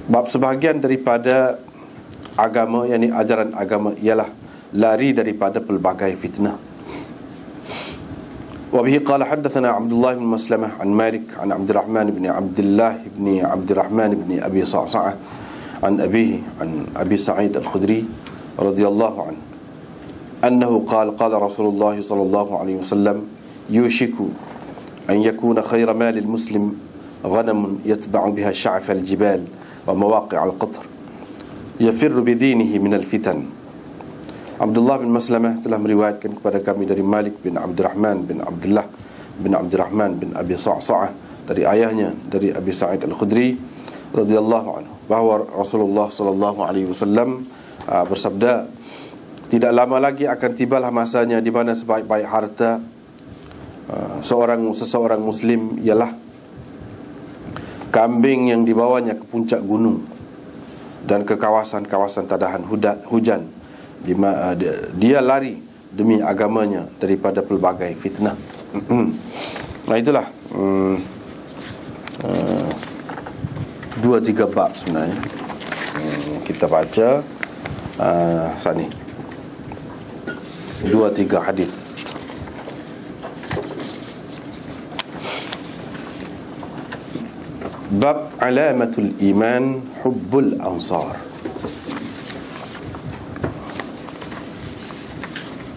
Bab sebahagian daripada agama, yakni ajaran agama, ialah lari daripada pelbagai fitnah. Wa bihi qala haddatsana Abdullah bin Maslamah an Malik an Abdurrahman bin Abdullah bin Abdurrahman bin Abi Sa'sa'ah an abihi an Abi Sa'id al-Khudri radhiyallahu anhu annahu qala qala Rasulullah sallallahu alaihi wasallam yushiku an yakuna khayra malil muslim ghanam yatba'u biha sya'f al-jibal wa mawaqi' al-qatr yafirru bidinihi minal fitan. Abdullah bin Maslamah telah meriwayatkan kepada kami dari Malik bin Abdurrahman bin Abdullah bin Abdurrahman bin Abi Sa'sa'ah dari ayahnya, dari Abi Sa'id al-Khudri radhiyallahu anhu, bahawa Rasulullah sallallahu alaihi wasallam bersabda, tidak lama lagi akan tibalah masanya di mana sebaik-baik harta seseorang muslim ialah kambing yang dibawanya ke puncak gunung dan ke kawasan-kawasan tadahan hujan, dia lari demi agamanya daripada pelbagai fitnah. Nah, itulah 2-3 bab sebenarnya. Kita baca sini 2-3 hadis. Bab alamatul iman hubbul ansar.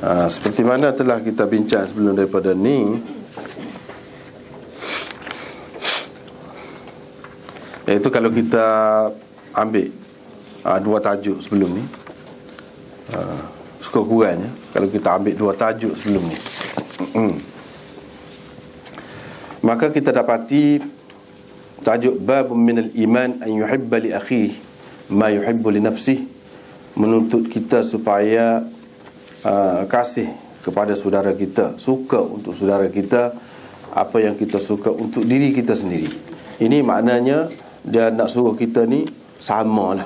Seperti mana telah kita bincang sebelum daripada ni, iaitu kalau kita ambil 2 tajuk sebelum ni, sekurang-kurangnya kalau kita ambil 2 tajuk sebelum ni, maka kita dapati tajuk bab minal iman an yuhibba li akhihi ma yuhibbu li nafsihi, menuntut kita supaya kasih kepada saudara kita, suka untuk saudara kita apa yang kita suka untuk diri kita sendiri. Ini maknanya dia nak suruh kita ni samalah,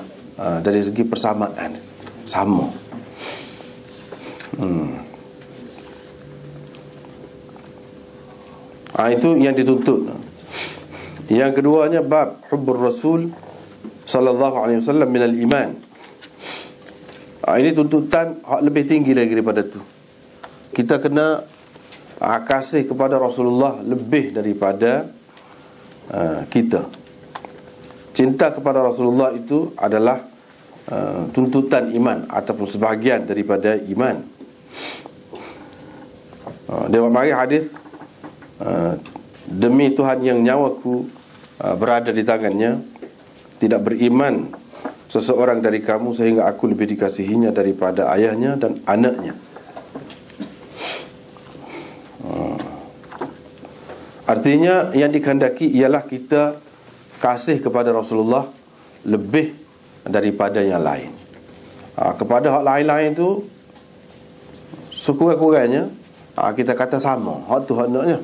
dari segi persamaan, sama. Itu yang dituntut. Yang keduanya bab hubbur Rasul sallallahu alaihi wasallam minal iman. Ini tuntutan lebih tinggi lagi daripada tu. Kita kena kasih kepada Rasulullah lebih daripada kita. Cinta kepada Rasulullah itu adalah tuntutan iman ataupun sebahagian daripada iman. Dia mari hadis, demi Tuhan yang nyawaku berada di tangannya, tidak beriman seseorang dari kamu sehingga aku lebih dikasihinya daripada ayahnya dan anaknya. Artinya yang dikehendaki ialah kita kasih kepada Rasulullah lebih daripada yang lain. Kepada hak lain-lain tu sekurang-kurangnya kita kata sama, hak tu hak naknya.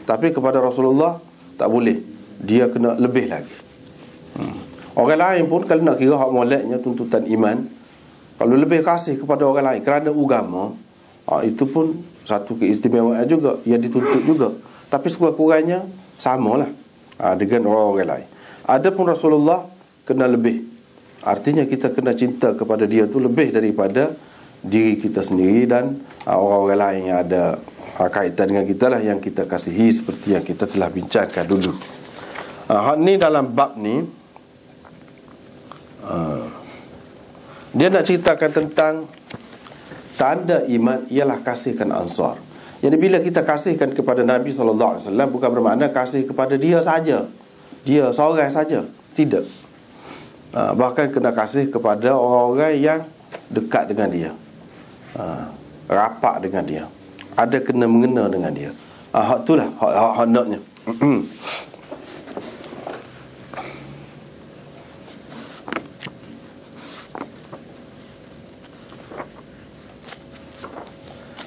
Tapi kepada Rasulullah tak boleh, dia kena lebih lagi. Orang lain pun kalau nak kira hak moleknya tuntutan iman, kalau lebih kasih kepada orang lain kerana agama, itu pun satu keistimewaan juga, yang dituntut juga. Tapi sekurang-kurangnya samalah dengan orang-orang lain. Adapun Rasulullah kena lebih. Artinya kita kena cinta kepada dia tu lebih daripada diri kita sendiri dan orang-orang lain yang ada kaitan dengan kita lah, yang kita kasihi, seperti yang kita telah bincangkan dulu. Hak ni dalam bab ni dia nak ceritakan tentang tanda iman ialah kasihkan Ansar. Jadi bila kita kasihkan kepada Nabi SAW, bukan bermakna kasih kepada dia saja, dia seorang saja, tidak. Bahkan kena kasih kepada orang-orang yang dekat dengan dia, rapat dengan dia, ada kena mengena dengan dia. Hak itulah hak naknya.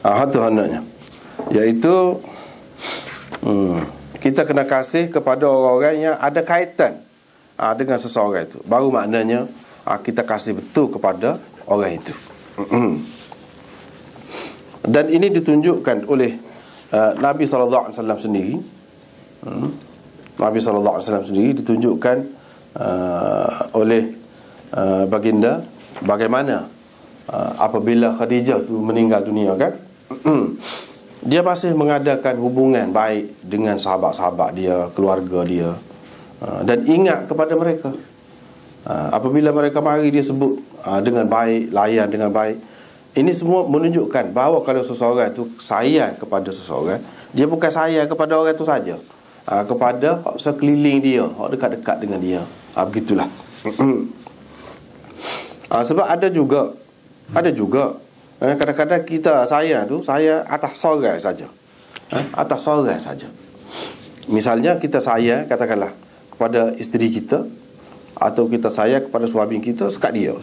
Hak tu naknya, iaitu kita kena kasih kepada orang-orang yang ada kaitan dengan seseorang itu. Baru maknanya kita kasih betul kepada orang itu. Dan ini ditunjukkan oleh Nabi SAW sendiri. Nabi SAW sendiri ditunjukkan oleh baginda, bagaimana apabila Khadijah tu meninggal dunia kan, dia masih mengadakan hubungan baik dengan sahabat-sahabat dia, keluarga dia, dan ingat kepada mereka. Apabila mereka mari, dia sebut dengan baik, layan dengan baik. Ini semua menunjukkan bahawa kalau seseorang itu sayang kepada seseorang, dia bukan sayang kepada orang itu saja, kepada sekeliling dia, dekat-dekat dengan dia. Begitulah. Sebab ada juga kadang-kadang kita sayang tu sayang atas seorang saja, atas seorang saja. Misalnya kita sayang, katakanlah, kepada isteri kita, atau kita sayang kepada suami kita sekat dia,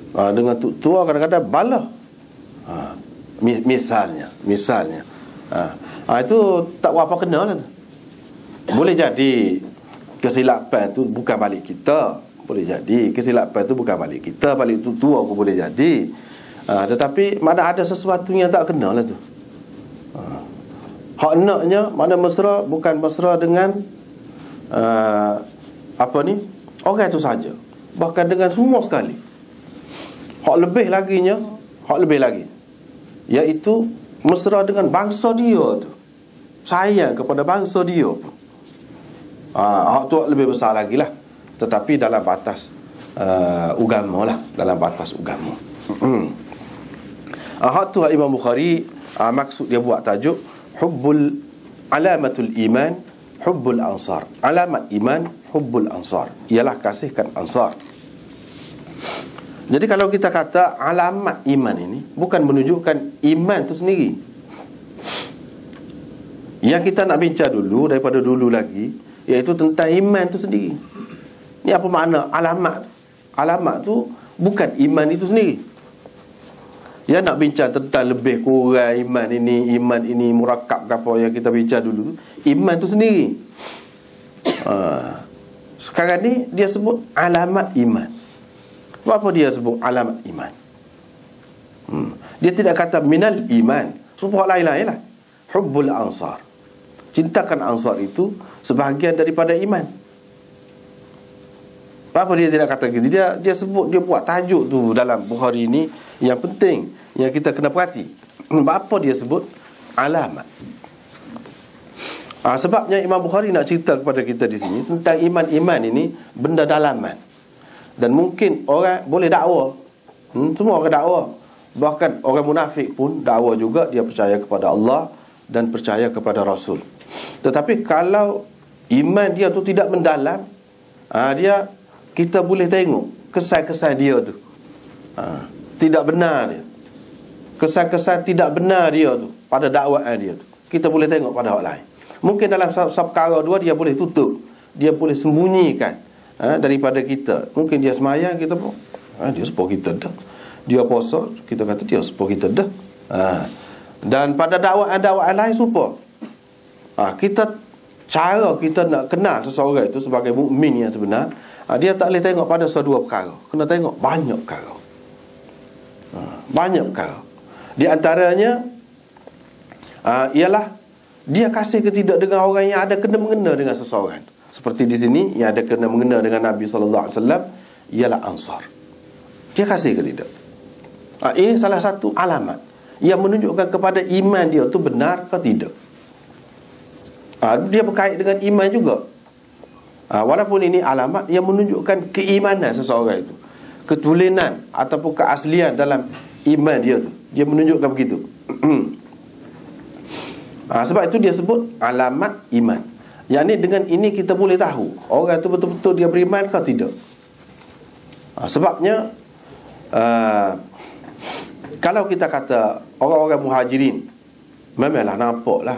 dengan tua kadang-kadang bala, misalnya itu tak apa kena lah tu. Boleh jadi kesilapan tu bukan balik kita, boleh jadi kesilapan tu bukan balik kita, balik tu tua pun boleh jadi, tetapi mana ada sesuatu yang tak kena lah tu. Hak naknya mana mesra, bukan mesra dengan orang itu saja, bahkan dengan semua sekali. Hak lebih lagi, iaitu mesra dengan bangsa dia tu, sayang kepada bangsa dia pun. Hak tu lebih besar lagi lah, tetapi dalam batas agama lah, dalam batas agama. Hak tu Imam Bukhari maksud dia buat tajuk alamatul iman hubbul ansar. Alamat iman hubbul ansar, ialah kasihkan ansar. Jadi kalau kita kata alamat iman ini, bukan menunjukkan iman itu sendiri. Yang kita nak bincang dulu, daripada dulu lagi, iaitu tentang iman itu sendiri. Ini apa makna alamat? Alamat tu bukan iman itu sendiri. Yang nak bincang tentang lebih kurang iman ini murakab ke apa yang kita bincang dulu, iman itu sendiri. Sekarang ni dia sebut alamat iman. Apa dia sebut alamat iman? Dia tidak kata minal iman, sebut lain-lain lah. Hubbul ansar, cintakan ansar itu sebahagian daripada iman. Apa dia tidak kata gitu? Dia sebut, dia buat tajuk tu dalam Bukhari ini yang penting, yang kita kena perhati. Apa dia sebut alamat? Sebabnya Imam Bukhari nak cerita kepada kita di sini tentang iman ini benda dalaman. Dan mungkin orang boleh dakwa, semua orang dakwa, bahkan orang munafik pun dakwa juga, dia percaya kepada Allah dan percaya kepada Rasul. Tetapi kalau iman dia tu tidak mendalam, kita boleh tengok kesan-kesan dia tu tidak benar dia, kesan-kesan tidak benar dia tu pada dakwaan dia tu, kita boleh tengok pada orang lain. Mungkin dalam perkara dua dia boleh tutup, dia boleh sembunyikan daripada kita. Mungkin dia semayang, kita pun dia sepuluh kita dah. Dia puasa, kita kata dia sepuluh kita dah. Dan pada dakwaan lain serupa. Kita, cara kita nak kenal seseorang itu sebagai mukmin yang sebenar, dia tak boleh tengok pada dua perkara, kena tengok banyak perkara. Banyak perkara. Di antaranya ialah dia kasih ke tidak dengan orang yang ada kena-mengena dengan seseorang. Seperti di sini yang ada kena-mengena dengan Nabi SAW, ialah ansar. Dia kasih ke tidak? Ini salah satu alamat yang menunjukkan kepada iman dia tu benar ke tidak. Dia berkait dengan iman juga. Walaupun ini alamat yang menunjukkan keimanan seseorang itu, ketulinan ataupun keaslian dalam iman dia tu, dia menunjukkan begitu. Sebab itu dia sebut alamat iman. Yang ni, dengan ini kita boleh tahu orang itu betul-betul dia beriman ke tidak. Sebabnya kalau kita kata orang-orang muhajirin, memanglah nampaklah.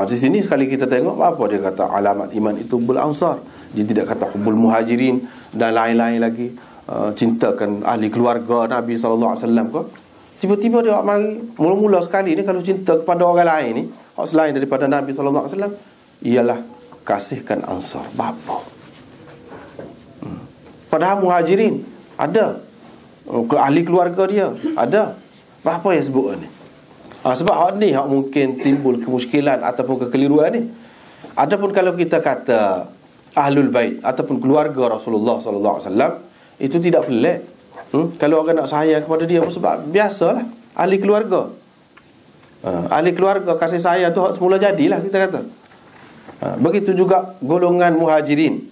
Di sini sekali kita tengok apa dia kata alamat iman itu hubbul ansar. Dia tidak kata hubbul muhajirin dan lain-lain lagi, cintakan ahli keluarga Nabi SAW ke. Tiba-tiba dia mari mula-mula sekali ni, kalau cinta kepada orang lain ni, selain daripada Nabi SAW, ialah kasihkan ansar. Bapa. Padahal muhajirin ada, ahli keluarga dia ada. Apa yang sebut ni? Sebab hak ni hak mungkin timbul kemusykilan ataupun kekeliruan ni. Adapun kalau kita kata Ahlul Bait ataupun keluarga Rasulullah sallallahu alaihi wasallam itu tidak pelik. Kalau orang nak sayang kepada dia pun sebab biasalah ahli keluarga. Ahli keluarga kasih sayang tu semula jadilah kita kata. Begitu juga golongan muhajirin.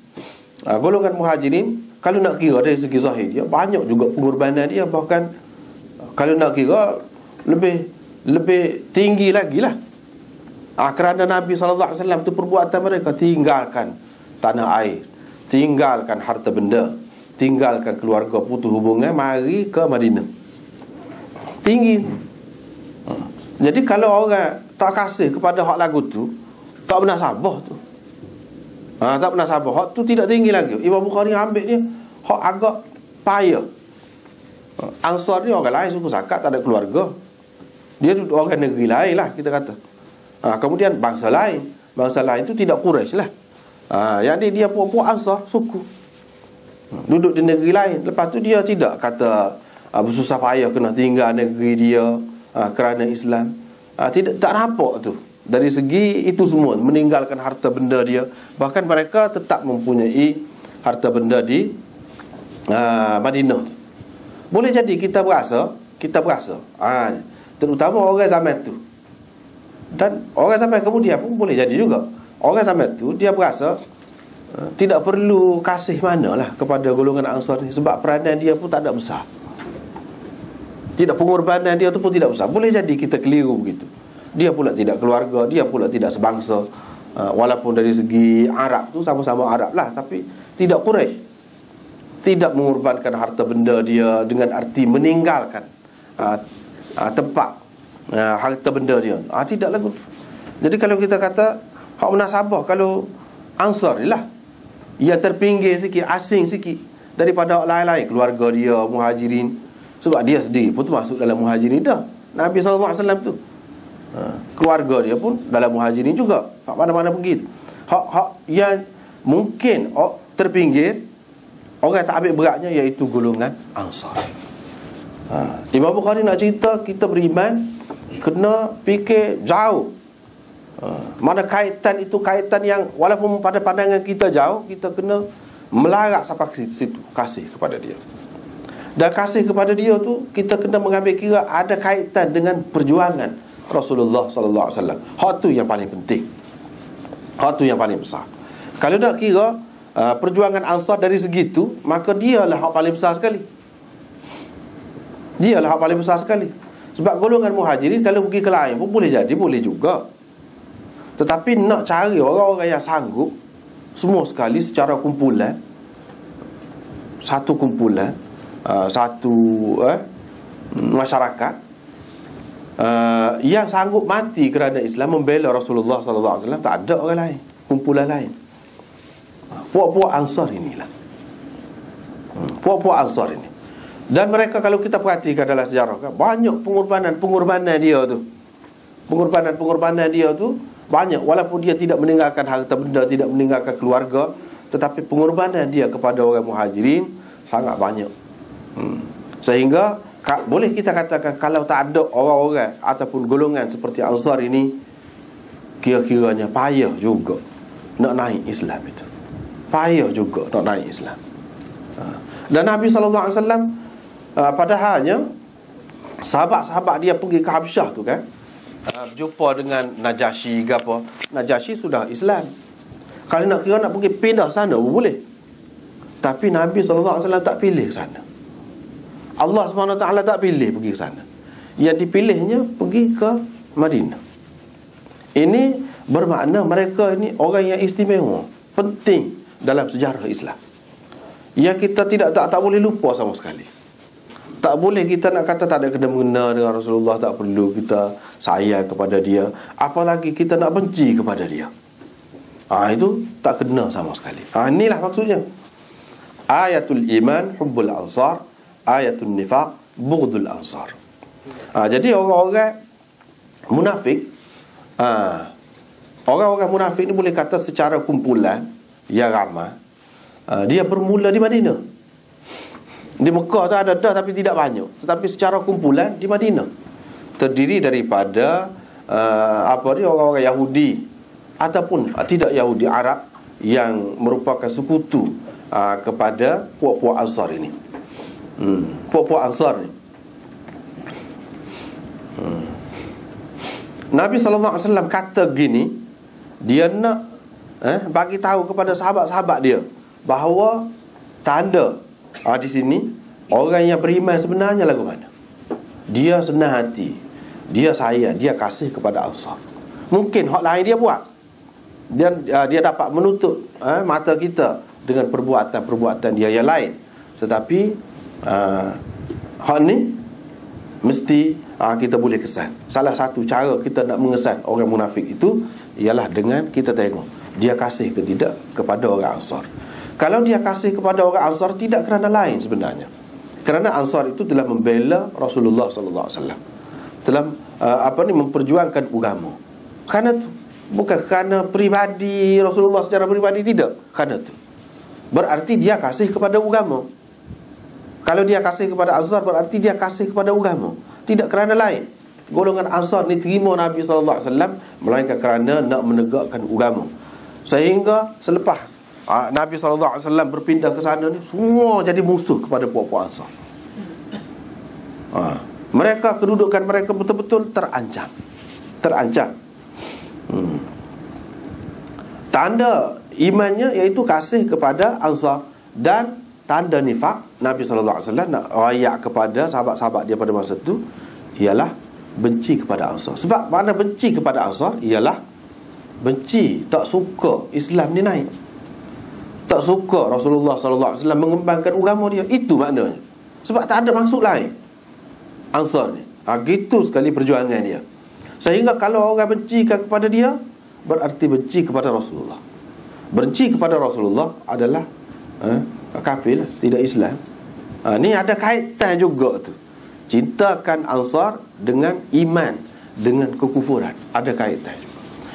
Golongan muhajirin kalau nak kira dari segi zahir dia banyak juga pengorbanan dia, bahkan kalau nak kira lebih tinggi lagi lah. Kerana Nabi SAW itu perbuatan mereka tinggalkan tanah air, tinggalkan harta benda, tinggalkan keluarga, putus hubungan, mari ke Madinah. Tinggi. Jadi kalau orang tak kasih kepada hak lagu tu, tak pernah sabar tu. Tak pernah sabar. Hak tu tidak tinggi lagi. Imam Bukhari ambil dia hak agak payah. Ansar ni orang lain suku sakat, tak ada keluarga. Dia duduk orang negeri lain lah kita kata. Kemudian bangsa lain tu tidak Quraisy lah. Yang dia puak-puak Ansar suku. Duduk di negeri lain. Lepas tu dia tidak kata bersusah payah kena tinggal negeri dia kerana Islam. Tak nampak tu. Dari segi itu semua, meninggalkan harta benda dia. Bahkan mereka tetap mempunyai harta benda di Madinah. Boleh jadi kita berasa terutama orang zaman tu. Dan orang zaman kemudian pun boleh jadi juga. Orang zaman tu dia berasa tidak perlu kasih manalah kepada golongan Ansar ni, sebab peranan dia pun tak ada besar. Tidak, pengorbanan dia tu pun tidak besar. Boleh jadi kita keliru begitu. Dia pula tidak keluarga, dia pula tidak sebangsa. Walaupun dari segi Arab tu sama-sama Arab lah, tapi tidak Quraisy. Tidak mengorbankan harta benda dia dengan arti meninggalkan tempat harta benda dia. Tidak lagu. Jadi kalau kita kata hak munasabah, kalau Ansar ni lah yang terpinggir sikit, asing sikit daripada hak lain-lain, keluarga dia, muhajirin, sebab dia sendiri pun masuk dalam muhajirin dah. Nabi SAW tu keluarga dia pun dalam muhajirin juga. Hak mana-mana pergi tu. Hak yang mungkin terpinggir, orang tak ambil beratnya, iaitu golongan Ansar. Imam Bukhari nak cerita kita beriman kena fikir jauh. Mana kaitan itu kaitan yang walaupun pada pandangan kita jauh, kita kena melarat sampai ke situ, kasih kepada dia. Dan kasih kepada dia tu kita kena mengambil kira ada kaitan dengan perjuangan Rasulullah sallallahu alaihi wasallam. Hak tu yang paling penting. Hak tu yang paling besar. Kalau nak kira perjuangan Ansar dari segitu, maka dialah hak paling besar sekali. Dialah hak paling besar sekali. Sebab golongan muhajirin kalau pergi ke lain pun boleh jadi, boleh juga. Tetapi nak cari orang-orang yang sanggup semua sekali secara kumpulan, satu kumpulan, satu masyarakat yang sanggup mati kerana Islam, membela Rasulullah sallallahu alaihi wasallam, tak ada orang lain, kumpulan lain. Puak-puak Ansar inilah. Puak-puak Ansar ini. Dan mereka kalau kita perhatikan dalam sejarah kan, banyak pengorbanan dia tu. Pengorbanan dia tu banyak, walaupun dia tidak meninggalkan harta benda, tidak meninggalkan keluarga, tetapi pengorbanan dia kepada orang muhajirin sangat banyak. Sehingga boleh kita katakan kalau tak ada orang-orang ataupun golongan seperti Ansar ini, kira-kiranya payah juga nak naik Islam itu. Payah juga nak naik Islam. Dan Nabi SAW padahalnya sahabat-sahabat dia pergi ke Habsyah tu kan, berjumpa dengan Najasyi ke apa. Najasyi sudah Islam. Kalau nak kira nak pergi pindah sana pun boleh. Tapi Nabi SAW tak pilih sana. Allah SWT tak pilih pergi ke sana. Yang dipilihnya pergi ke Madinah. Ini bermakna mereka ini orang yang istimewa, penting dalam sejarah Islam, yang kita tak boleh lupa sama sekali. Tak boleh kita nak kata tak ada kena-mengena dengan Rasulullah, tak perlu kita sayang kepada dia, apalagi kita nak benci kepada dia. Itu tak kena sama sekali. Inilah maksudnya. Ayatul iman hubbul ansar, ayatul nifaq bughdul ansar. Jadi orang-orang munafik, orang-orang munafik ni boleh kata secara kumpulan yang ramai, dia bermula di Madinah. Di Mekah tu ada dah tapi tidak banyak. Tetapi secara kumpulan di Madinah, terdiri daripada orang-orang Yahudi ataupun tidak Yahudi, Arab yang merupakan sekutu kepada puak-puak Ansar ini. Puak-puak Ansar ni. Nabi SAW kata gini, dia nak bagi tahu kepada sahabat-sahabat dia bahawa tanda di sini orang yang beriman sebenarnya lagu mana. Dia senang hati, dia sayang, dia kasih kepada Ansar. Mungkin hak lain dia buat, dia dapat menutup mata kita dengan perbuatan-perbuatan dia yang lain. Tetapi hak ni mesti kita boleh kesan. Salah satu cara kita nak mengesan orang munafik itu ialah dengan kita tengok dia kasih ke tidak kepada orang Ansar. Kalau dia kasih kepada orang Ansar tidak kerana lain sebenarnya, kerana Ansar itu telah membela Rasulullah sallallahu alaihi wasallam, telah memperjuangkan agama. Kerana tu, bukan kerana pribadi Rasulullah secara pribadi, tidak. Kerana tu berarti dia kasih kepada agama. Kalau dia kasih kepada Ansar berarti dia kasih kepada agama, tidak kerana lain. Golongan Ansar ni terima Nabi sallallahu alaihi wasallam melainkan kerana nak menegakkan agama. Sehingga selepas Nabi sallallahu alaihi wasallam berpindah ke sana ni, semua jadi musuh kepada puak-puak Ansar. Mereka, kedudukan mereka betul-betul terancam. Tanda imannya iaitu kasih kepada Ansar. Dan tanda nifak Nabi sallallahu alaihi wasallam nak rayak kepada sahabat-sahabat dia pada masa itu ialah benci kepada Ansar. Sebab makna benci kepada Ansar ialah benci, tak suka Islam ni naik, tak suka Rasulullah sallallahu alaihi wasallam mengembangkan agama dia. Itu maknanya. Sebab tak ada maksud lain Ansar ni. Gitu sekali perjuangan dia. Sehingga kalau orang bencikan kepada dia, berarti benci kepada Rasulullah. Benci kepada Rasulullah adalah kafir lah, tidak Islam. Ni ada kaitan juga tu. Cintakan Ansar dengan iman, dengan kekufuran, ada kaitan juga.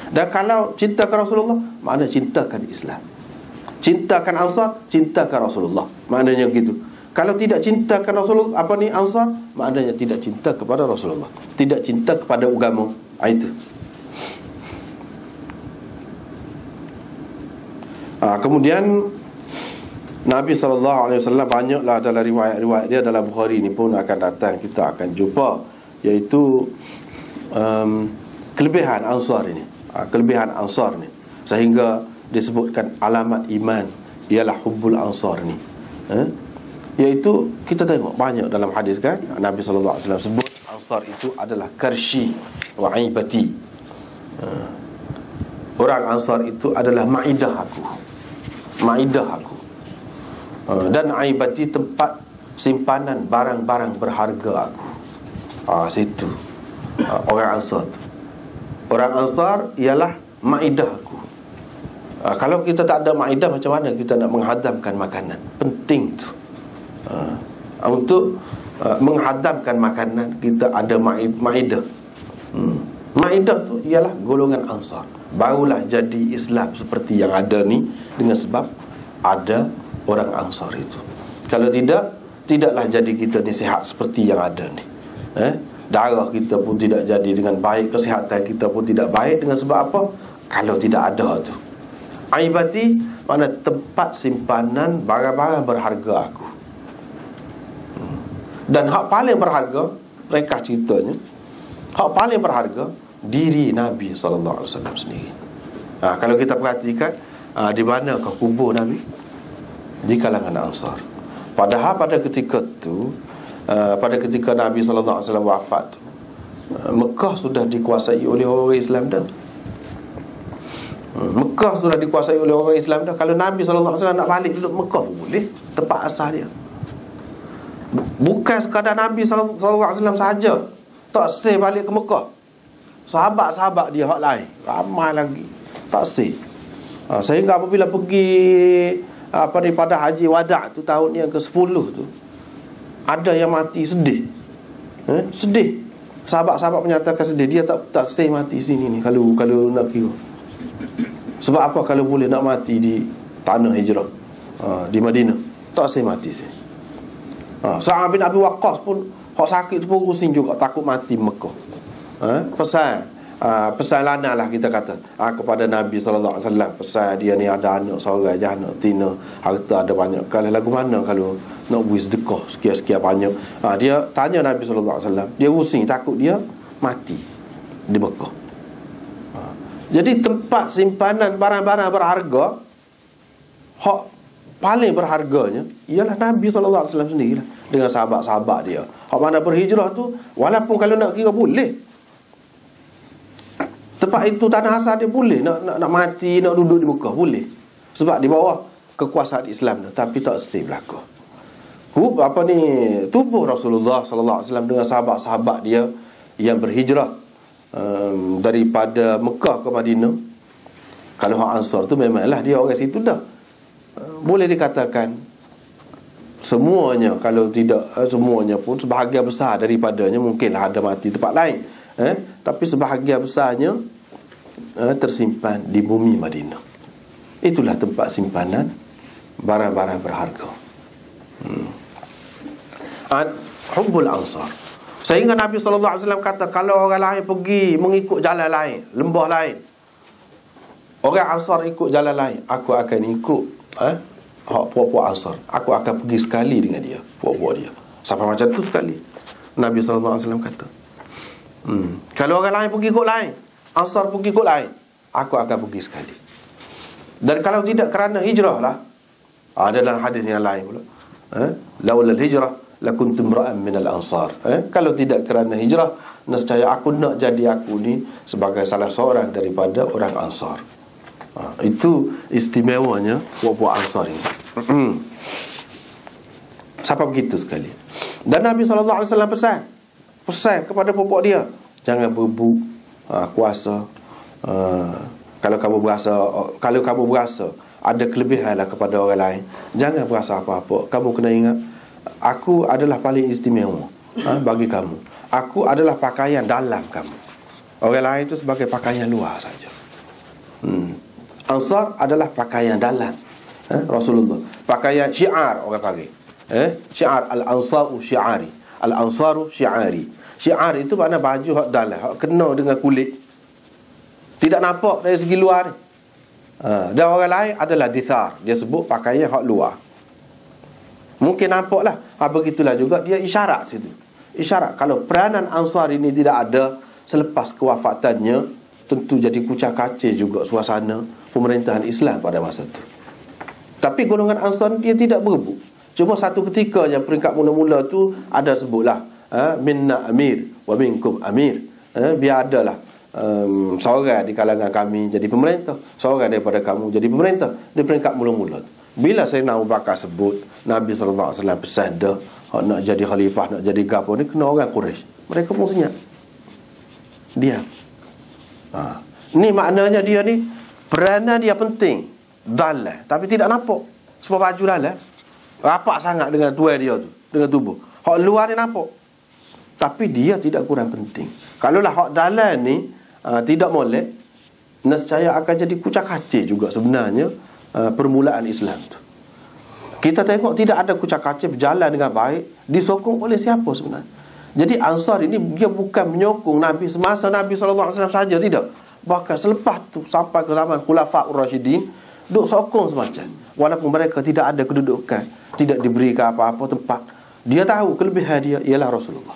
Dan kalau cintakan Rasulullah, makna cintakan Islam. Cintakan Ansar, cintakan Rasulullah, maknanya begitu. Kalau tidak cintakan Rasulullah, Ansar, maknanya tidak cinta kepada Rasulullah, tidak cinta kepada agama. Itu. Kemudian Nabi SAW banyaklah dalam riwayat-riwayat dia, dalam Bukhari ni pun akan datang, kita akan jumpa, iaitu kelebihan Ansar ini. Kelebihan Ansar ni, sehingga disebutkan alamat iman ialah hubbul Ansar ni. Iaitu kita tengok banyak dalam hadis kan, Nabi SAW sebut Ansar itu adalah karshi wa aibati. Orang Ansar itu adalah maidah aku, dan aibati, tempat simpanan barang-barang berharga aku. Situ orang Ansar tu. Orang Ansar ialah maidah aku. Kalau kita tak ada maidah, macam mana kita nak menghadamkan makanan? Penting tu. Untuk menghadamkan makanan, kita ada maidah. Maidah tu ialah golongan Ansar. Barulah jadi Islam seperti yang ada ni, dengan sebab ada orang Ansar itu. Kalau tidak, tidaklah jadi kita ni sihat seperti yang ada ni. Darah kita pun tidak jadi dengan baik, kesihatan kita pun tidak baik. Dengan sebab apa? Kalau tidak ada tu. Aibati makna tempat simpanan barang-barang berharga aku. Dan hak paling berharga, mereka ceritanya, hak paling berharga diri Nabi SAW sendiri. Kalau kita perhatikan, di manakah kubur Nabi? Di kalangan Ansar. Padahal pada ketika tu, pada ketika Nabi SAW wafat, Mekah sudah dikuasai oleh orang Islam dah. Mekah sudah dikuasai oleh orang Islam dah. Kalau Nabi SAW nak balik duduk Mekah, boleh, tempat asal dia. Bukan sekadar Nabi SAW sahaja tak sah balik ke Mekah, sahabat-sahabat dia hak lain ramai lagi tak sah. Sehingga apabila pergi pada haji wada' tu, tahun yang ke-10 tu, ada yang mati sedih. Sedih. Sahabat-sahabat menyatakan sedih, dia tak sah mati sini ni kalau nak kira. Sebab apa? Kalau boleh nak mati di tanah hijrah, di Madinah, tak sah mati sini. Sa'ad bin Abi Waqqas pun hak sakit tu pun pusing juga, takut mati Mekah. Pesan pesan lana lah kita kata kepada Nabi SAW. Pesan dia ni ada anak seorang je, anak tina, harta ada banyak. Kalau lagu mana kalau nak beri sedekah sekian-sekian banyak, dia tanya Nabi SAW. Dia pusing, takut dia mati di Mekah. Jadi tempat simpanan barang-barang berharga, hak paling berharganya ialah Nabi SAW sendirilah, dengan sahabat-sahabat dia. Hak mana berhijrah tu, walaupun kalau nak kira boleh, tempat itu tanah asal dia boleh nak mati, nak duduk di Mekah boleh, sebab di bawah kekuasaan Islam tu. Tapi tak save belaka tubuh Rasulullah sallallahu alaihi wasallam dengan sahabat-sahabat dia yang berhijrah daripada Mekah ke Madinah. Kalau hak Ansar tu memanglah dia orang situ dah, boleh dikatakan semuanya, kalau tidak semuanya pun sebahagian besar daripadanya mungkinlah ada mati tempat lain, tapi sebahagian besarnya tersimpan di bumi Madinah. Itulah tempat simpanan barang-barang berharga. Hubbul Ansar, sehingga Nabi SAW kata, kalau orang lain pergi mengikut jalan lain, lembah lain, orang Ansar ikut jalan lain, aku akan ikut puak-puak Ansar. Aku akan pergi sekali dengan dia, puak-puak dia. Sampai macam tu sekali Nabi SAW kata. Kalau orang lain pergi ikut lain, Ansar pergi ikut lain, aku akan pergi sekali. Dan kalau tidak kerana hijrah lah, ada dalam hadis yang lain pula, laulal hijrah lakuntum ra'an minal ansar. Kalau tidak kerana hijrah, nescaya aku nak jadi aku ni sebagai salah seorang daripada orang Ansar. Itu istimewanya puak-puak Ansar ini. Sampai begitu sekali. Dan Nabi SAW pesan kepada puak-puak dia, jangan berebut kuasa. Kalau kamu berasa ada kelebihanlah kepada orang lain, jangan berasa apa-apa. Kamu kena ingat, aku adalah paling istimewa bagi kamu. Aku adalah pakaian dalam kamu. Orang lain itu sebagai pakaian luar saja. Ansar adalah pakaian dalam Rasulullah. Pakaian syiar orang panggil. Syiar, al-ansaru syiari. Al-ansaru syiari. Syiar itu makna baju hak dalam, hak kena dengan kulit, tidak nampak dari segi luar ni. Dan orang lain adalah dithar, dia sebut pakaian hak luar, mungkin nampak lah. Begitulah juga dia isyarat situ. Isyarat kalau peranan Ansar ini tidak ada selepas kewafatannya, tentu jadi kucak-kacir juga suasana pemerintahan Islam pada masa itu. Tapi golongan Ansar dia tidak berebut. Cuma satu ketika yang peringkat mula-mula tu ada sebutlah, minna amir wa minkum amir. Biar adalah seorang di kalangan kami jadi pemerintah, seorang daripada kamu jadi pemerintah. Di peringkat mula-mula, bila Sayyidina Abu Bakar sebut Nabi SAW pesan dah nak jadi khalifah, nak jadi gapo ni, kena orang Quraisy, mereka pun senyap, dia ni maknanya dia ni peranan dia penting dalam, tapi tidak nampak sebab baju dalam rapat sangat dengan tuai dia tu, dengan tubuh. Hak luar ni nampak, tapi dia tidak kurang penting. Kalaulah hak dalam ni tidak molek, nescaya akan jadi kucak-kacir juga sebenarnya permulaan Islam tu. Kita tengok tidak ada kucak-kacir, berjalan dengan baik, disokong oleh siapa sebenarnya. Jadi Ansar ini dia bukan menyokong Nabi semasa Nabi SAW saja, tidak. Bahkan selepas tu sampai ke zaman Khulafaur Rasyidin, duk sokong semacam. Walaupun mereka tidak ada kedudukan, tidak diberikan apa-apa tempat, dia tahu kelebihan dia ialah Rasulullah.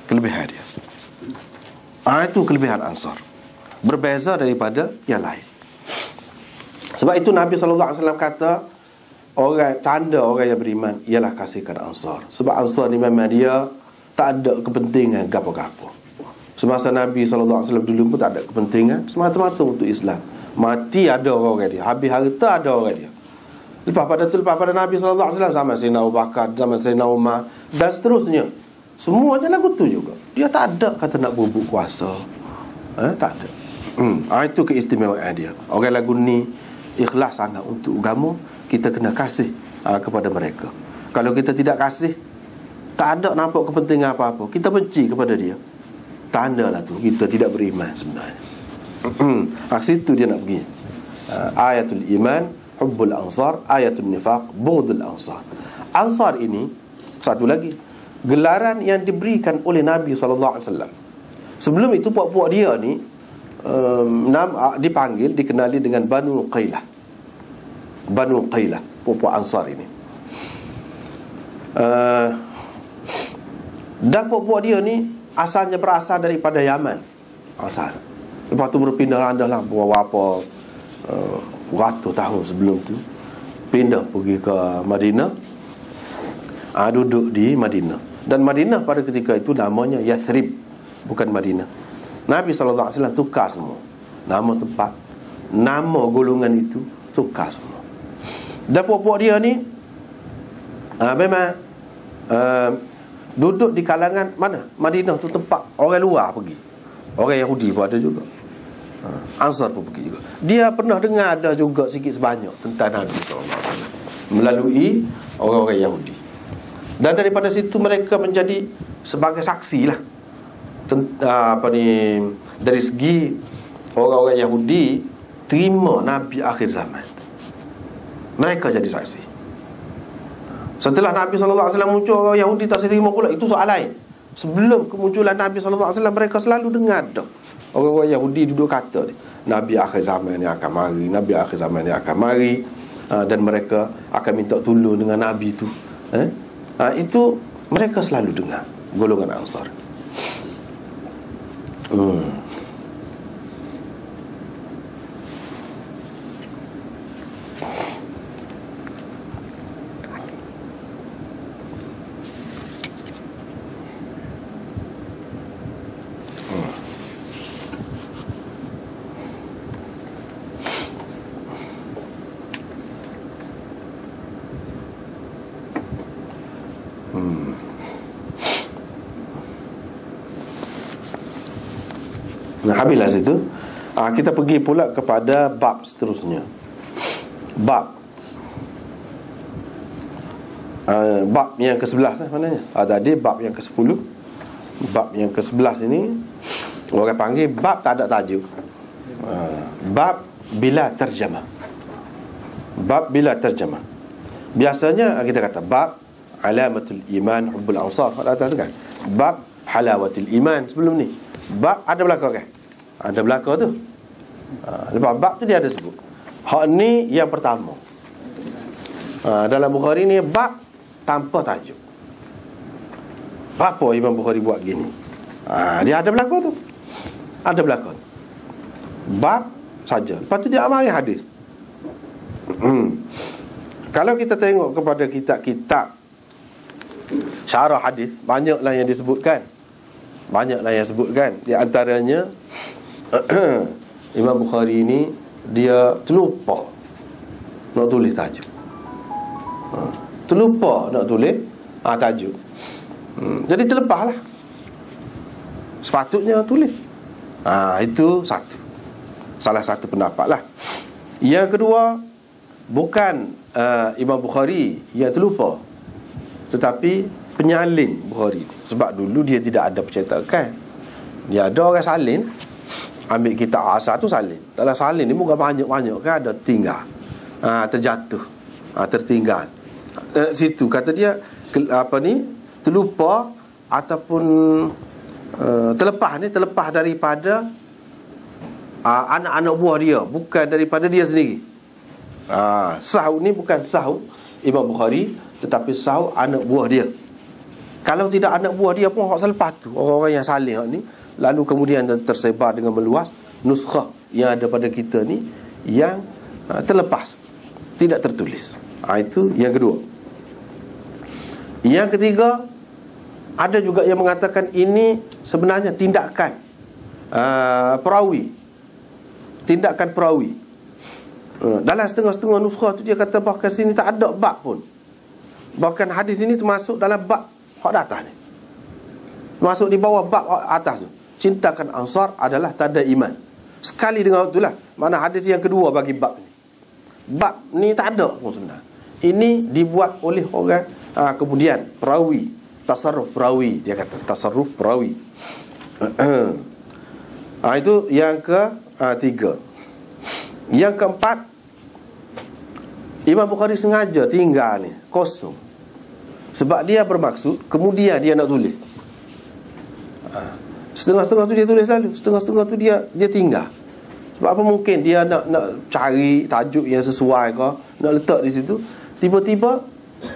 Kelebihan dia. Itu kelebihan Ansar, berbeza daripada yang lain. Sebab itu Nabi SAW kata, orang tanda orang yang beriman ialah kasihkan Ansar. Sebab Ansar ni memang dia tak ada kepentingan gapo-gapo. Semasa Nabi SAW dulu pun tak ada kepentingan, semata-mata untuk Islam. Mati ada orang dia, habis harta ada orang dia. Lepas pada Nabi SAW, zaman Sayyidina Abu Bakar, zaman Sayyidina Umar, dan seterusnya, semuanya lagu tu juga. Dia tak ada kata nak berebut kuasa, tak ada. Itu keistimewaan dia. Orang lagu ni ikhlas sangat untuk agama. Kita kena kasih kepada mereka. Kalau kita tidak kasih, tak ada nampak kepentingan apa-apa, kita benci kepada dia, tandalah tu kita tidak beriman sebenarnya. Situ dia nak pergi. Ayatul iman hubbul ansar, ayatul nifaq bughdul ansar. Ansar ini satu lagi gelaran yang diberikan oleh Nabi SAW Sebelum itu puak-puak dia ni dikenali dengan Banu Qailah. Banu Qailah, puak-puak Ansar ini. Dan puak-puak dia ni asalnya berasal daripada Yaman. Asal. Lepas tu berpindah lah beberapa ratus tahun sebelum tu, pindah pergi ke Madinah. Duduk di Madinah. Dan Madinah pada ketika itu namanya Yathrib, bukan Madinah. Nabi SAW tukar semua nama tempat, nama golongan itu tukar semua. Dan puak-puak dia ni memang duduk di kalangan mana? Madinah tu tempat orang luar pergi. Orang Yahudi pun ada juga, Ansar pun pergi juga. Dia pernah dengar ada juga sikit sebanyak tentang Nabi SAW melalui orang-orang Yahudi. Dan daripada situ mereka menjadi sebagai saksi lah, dari segi orang-orang Yahudi terima Nabi akhir zaman. Mereka jadi saksi. Setelah Nabi SAW muncul, orang Yahudi tak terima pula. Itu soal lain. Sebelum kemunculan Nabi SAW, mereka selalu dengar dah orang-orang Yahudi duduk kata Nabi akhir zaman ni akan mari, Nabi akhir zaman ni akan mari, dan mereka akan minta tolong dengan Nabi tu. Itu mereka selalu dengar, golongan Ansar. Habislah situ. Kita pergi pula kepada bab seterusnya. Bab yang ke-11 maknanya. Tadi bab yang ke-10. Bab yang ke-11 ini orang panggil bab tak ada tajuk. Bab bila terjemah. Bab bila terjemah. Biasanya kita kata bab alamatul iman hubbul ansar. Ada kan? Bab halawatul iman sebelum ni. Bab ada belakang kan? Ada belakang tu. Lepas bab tu dia ada sebut. Hak ni yang pertama. Dalam Bukhari ni bab tanpa tajuk. Apa Imam Bukhari buat gini? Dia ada belakang tu. Ada belakang. Bab saja. Lepas tu dia amalkan hadis. Kalau kita tengok kepada kitab-kitab syarah hadis, banyaklah yang disebutkan. Banyaklah yang sebutkan. Di antaranya Imam Bukhari ni dia terlupa nak tulis tajuk. Terlupa nak tulis tajuk. Jadi terlepaslah. Sepatutnya tulis. Itu satu. Salah satu pendapat lah. Yang kedua, bukan Imam Bukhari yang terlupa, tetapi penyalin Bukhari. Sebab dulu dia tidak ada percetakan. Dia ada orang salin, ambil kitab asal tu salin. Dalam salin ni bukan banyak-banyak kan, ada tinggal, terjatuh, tertinggal. Situ kata dia terlupa ataupun terlepas daripada anak-anak buah dia, bukan daripada dia sendiri. Sahau ni bukan sahau Imam Bukhari, tetapi sahau anak buah dia. Kalau tidak anak buah dia pun hak selepas tu, orang-orang yang salih ni, lalu kemudian tersebar dengan meluas. Nuskhah yang ada pada kita ni yang terlepas, tidak tertulis. Itu yang kedua. Yang ketiga, ada juga yang mengatakan ini sebenarnya tindakan perawi. Tindakan perawi. Dalam setengah-setengah nuskhah tu dia kata bahkan sini tak ada bab pun. Bahkan hadis ini termasuk dalam bab hak atas ni. Masuk di bawah bab atas tu. Cintakan Ansar adalah tanda iman. Sekali dengan itulah. Mana hadis yang kedua bagi bab ni. Bab ni tak ada pun sebenarnya. Ini dibuat oleh orang kemudian perawi, tasarruf perawi, dia kata tasarruf perawi. Itu yang ketiga. Yang keempat, Imam Bukhari sengaja tinggal ni kosong, sebab dia bermaksud kemudian dia nak tulis. Setengah-setengah tu dia tulis lalu, setengah-setengah tu dia tinggal. Sebab apa? Mungkin dia nak cari tajuk yang sesuai ke, nak letak di situ, tiba-tiba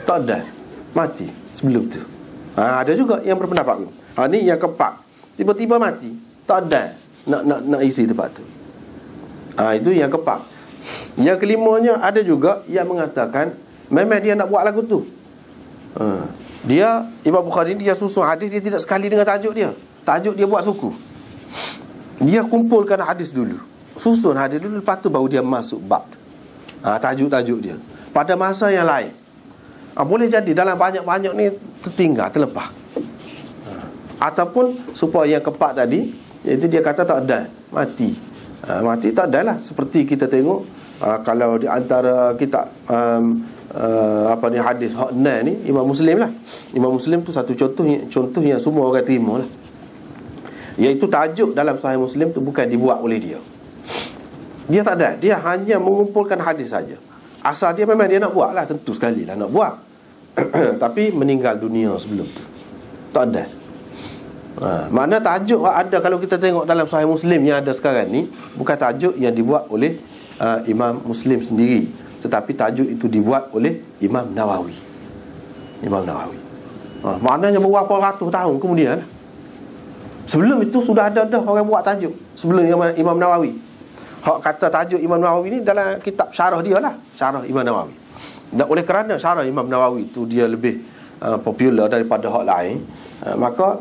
tak ada, mati sebelum tu. Ada juga yang berpendapat tu. Ni yang keempat, tiba-tiba mati, tak ada nak isi tempat tu. Itu yang keempat. Yang kelimanya, ada juga yang mengatakan memang dia nak buat lagu tu. Dia, Imam Bukhari ni, dia susun hadis, dia tidak sekali dengan tajuk dia. Tajuk dia buat suku. Dia kumpulkan hadis dulu, susun hadis dulu, lepas tu baru dia masuk bab. Tajuk-tajuk dia pada masa yang lain. Boleh jadi dalam banyak-banyak ni tertinggal, terlepas. Ataupun supaya yang keempat tadi, iaitu dia kata tak ada, mati. Mati tak ada lah. Seperti kita tengok, kalau di antara kitab hadis Hotna ni, Imam Muslim lah. Imam Muslim tu satu contoh yang semua orang terima lah. Iaitu tajuk dalam Sahih Muslim tu bukan dibuat oleh dia. Dia tak ada, dia hanya mengumpulkan hadis saja. Asal dia memang dia nak buat lah, tentu sekali lah nak buat. Tapi meninggal dunia sebelum tu, tak ada. Mana tajuk ada, kalau kita tengok dalam Sahih Muslim yang ada sekarang ni, bukan tajuk yang dibuat oleh Imam Muslim sendiri, tetapi tajuk itu dibuat oleh Imam Nawawi. Imam Nawawi. Maknanya beberapa ratus tahun kemudian. Sebelum itu sudah ada orang buat tajuk sebelum Imam Nawawi. Hak kata tajuk Imam Nawawi ni dalam kitab syarah dia lah, syarah Imam Nawawi. Dan oleh kerana syarah Imam Nawawi tu dia lebih popular daripada hak lain, maka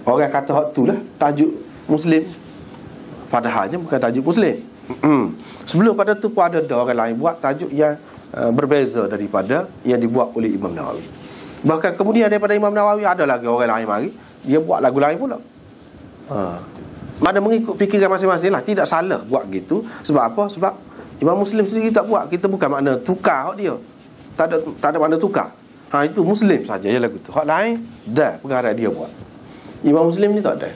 orang kata hak tu lah tajuk Muslim, padahalnya bukan tajuk Muslim. Sebelum pada tu pun ada orang lain buat tajuk yang berbeza daripada yang dibuat oleh Imam Nawawi. Bahkan kemudian daripada Imam Nawawi ada lagi orang lain mari, dia buat lagu lain pula. Mana mengikut fikiran masing-masing lah. Tidak salah buat gitu. Sebab apa? Sebab Imam Muslim sendiri tak buat. Kita bukan makna tukar hak dia. Tak ada makna tukar. Itu Muslim saja je lagu tu. Hak lain dah pengarah dia buat. Imam Muslim ni tak ada.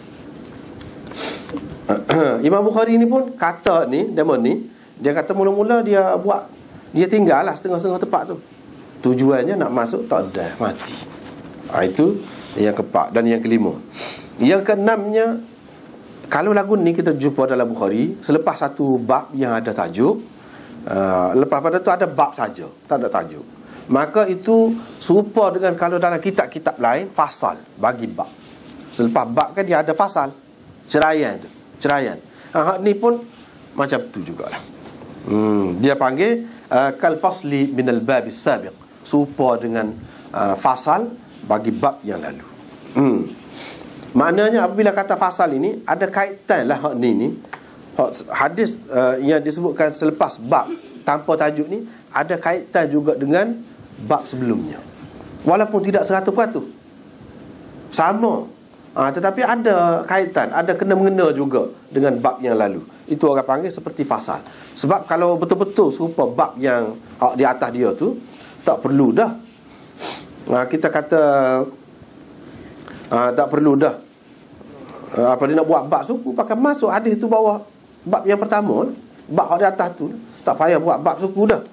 Imam Bukhari ni pun kata ni, Demon ni, dia kata mula-mula dia buat, dia tinggal lah setengah-setengah tempat tu. Tujuannya nak masuk, tak ada, mati. Itu yang keempat. Dan yang kelima, yang keenamnya, kalau lagu ni kita jumpa dalam Bukhari, selepas satu bab yang ada tajuk, lepas pada tu ada bab saja, tak ada tajuk, maka itu serupa dengan kalau dalam kitab-kitab lain fasal bagi bab. Selepas bab kan dia ada fasal, ceraian tu, ceraian. Hak ni pun macam tu jugalah. Dia panggil kal fasli minal bab as-sabiq, serupa dengan fasal bagi bab yang lalu. Maknanya apabila kata fasal ini ada kaitan lah hak ni hadis yang disebutkan selepas bab tanpa tajuk ni ada kaitan juga dengan bab sebelumnya, walaupun tidak 100% sama, tetapi ada kaitan, ada kena-mengena juga dengan bab yang lalu. Itu orang panggil seperti fasal. Sebab kalau betul-betul serupa bab yang di atas dia tu, tak perlu dah kita kata tak perlu dah dia nak buat bab suku, pakai masuk hadis tu bawah bab yang pertama, bab di atas tu, tak payah buat bab suku dah.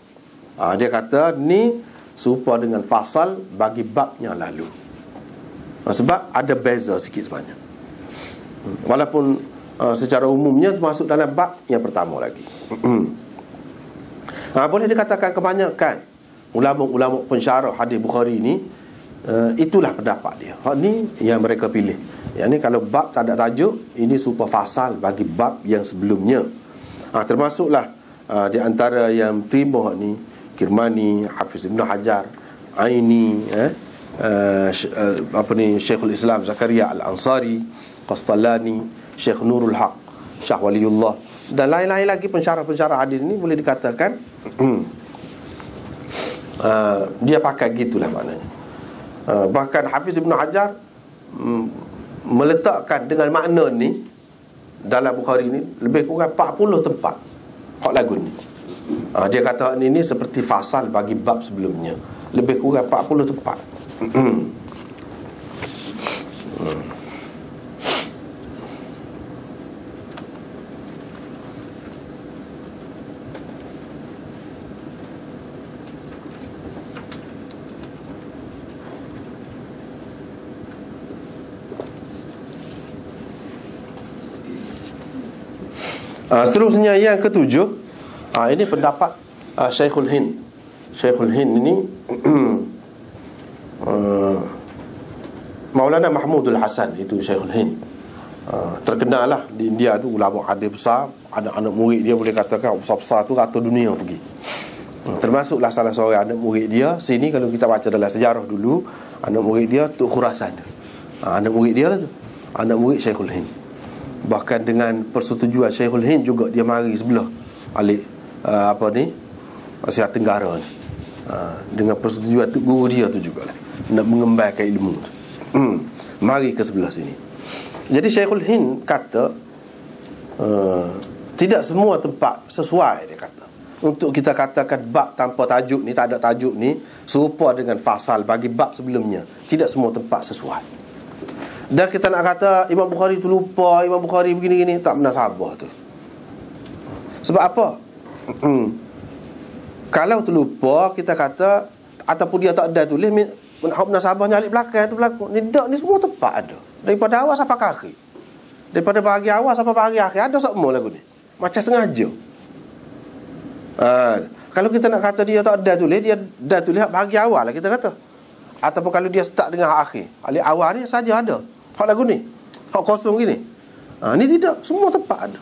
Dia kata ni serupa dengan fasal bagi bab yang lalu. Sebab ada beza sikit sebenarnya, walaupun secara umumnya masuk dalam bab yang pertama lagi. Boleh dikatakan kebanyakan ulama-ulama pensyarah hadis Bukhari ni, itulah pendapat dia. Hak ni yang mereka pilih. Yang ni kalau bab tak ada tajuk, ini serupa fasal bagi bab yang sebelumnya. Termasuklah di antara yang terima hak ni Kirmani, Hafiz Ibn Hajar, Aini, Syekhul Islam Zakaria Al-Ansari, Qastalani, Syekh Nurul Haq, Syekh Waliullah, dan lain-lain lagi pensyarah-pensyarah hadis ni boleh dikatakan dia pakai gitulah maknanya. Bahkan Hafiz Ibn Hajar meletakkan dengan makna ni dalam Bukhari ni lebih kurang 40 tempat hak lagu ni. Dia kata ni seperti fasal bagi bab sebelumnya, lebih kurang 40 tempat. Seterusnya yang ketujuh, ini pendapat Syekhul Hind. Syekhul Hind ini Maulana Mahmudul Hasan, itu Syekhul Hind. Terkenal lah di India tu, ulama hadis besar. Anak-anak murid dia boleh katakan besar-besar tu rata dunia pergi. Termasuklah salah seorang anak murid dia sini. Kalau kita baca dalam sejarah dulu, anak murid dia tu Khurasan. Anak murid dia lah tu, anak murid Syekhul Hind. Bahkan dengan persetujuan Syekhul Hind juga dia mari sebelah alik Asia Tenggara ni. Dengan persetujuan tu guru dia tu jugalah nak mengembangkan ilmu tu. Mari ke sebelah sini. Jadi Syekhul Hind kata tidak semua tempat sesuai, dia kata. Untuk kita katakan bab tanpa tajuk ni, tak ada tajuk ni, serupa dengan fasal bagi bab sebelumnya. Tidak semua tempat sesuai. Dan kita nak kata Imam Bukhari tu lupa, Imam Bukhari begini-gini, tak munasabah tu. Sebab apa? Kalau tu lupa, kita kata, ataupun dia tak ada tulis, munasabahnya alik belakang tu berlaku. Ni semua tempat ada. Daripada awal sampai akhir. Daripada bahagian awal sampai bahagian akhir, ada semua lagu ni. Macam sengaja. Kalau kita nak kata dia tak ada tulis, dia dah tulis bahagian awal lah kita kata. Ataupun kalau dia start dengan akhir, alik awal ni saja ada. Hak lagu ni, hak kosong gini. Ni tidak, semua tempat ada.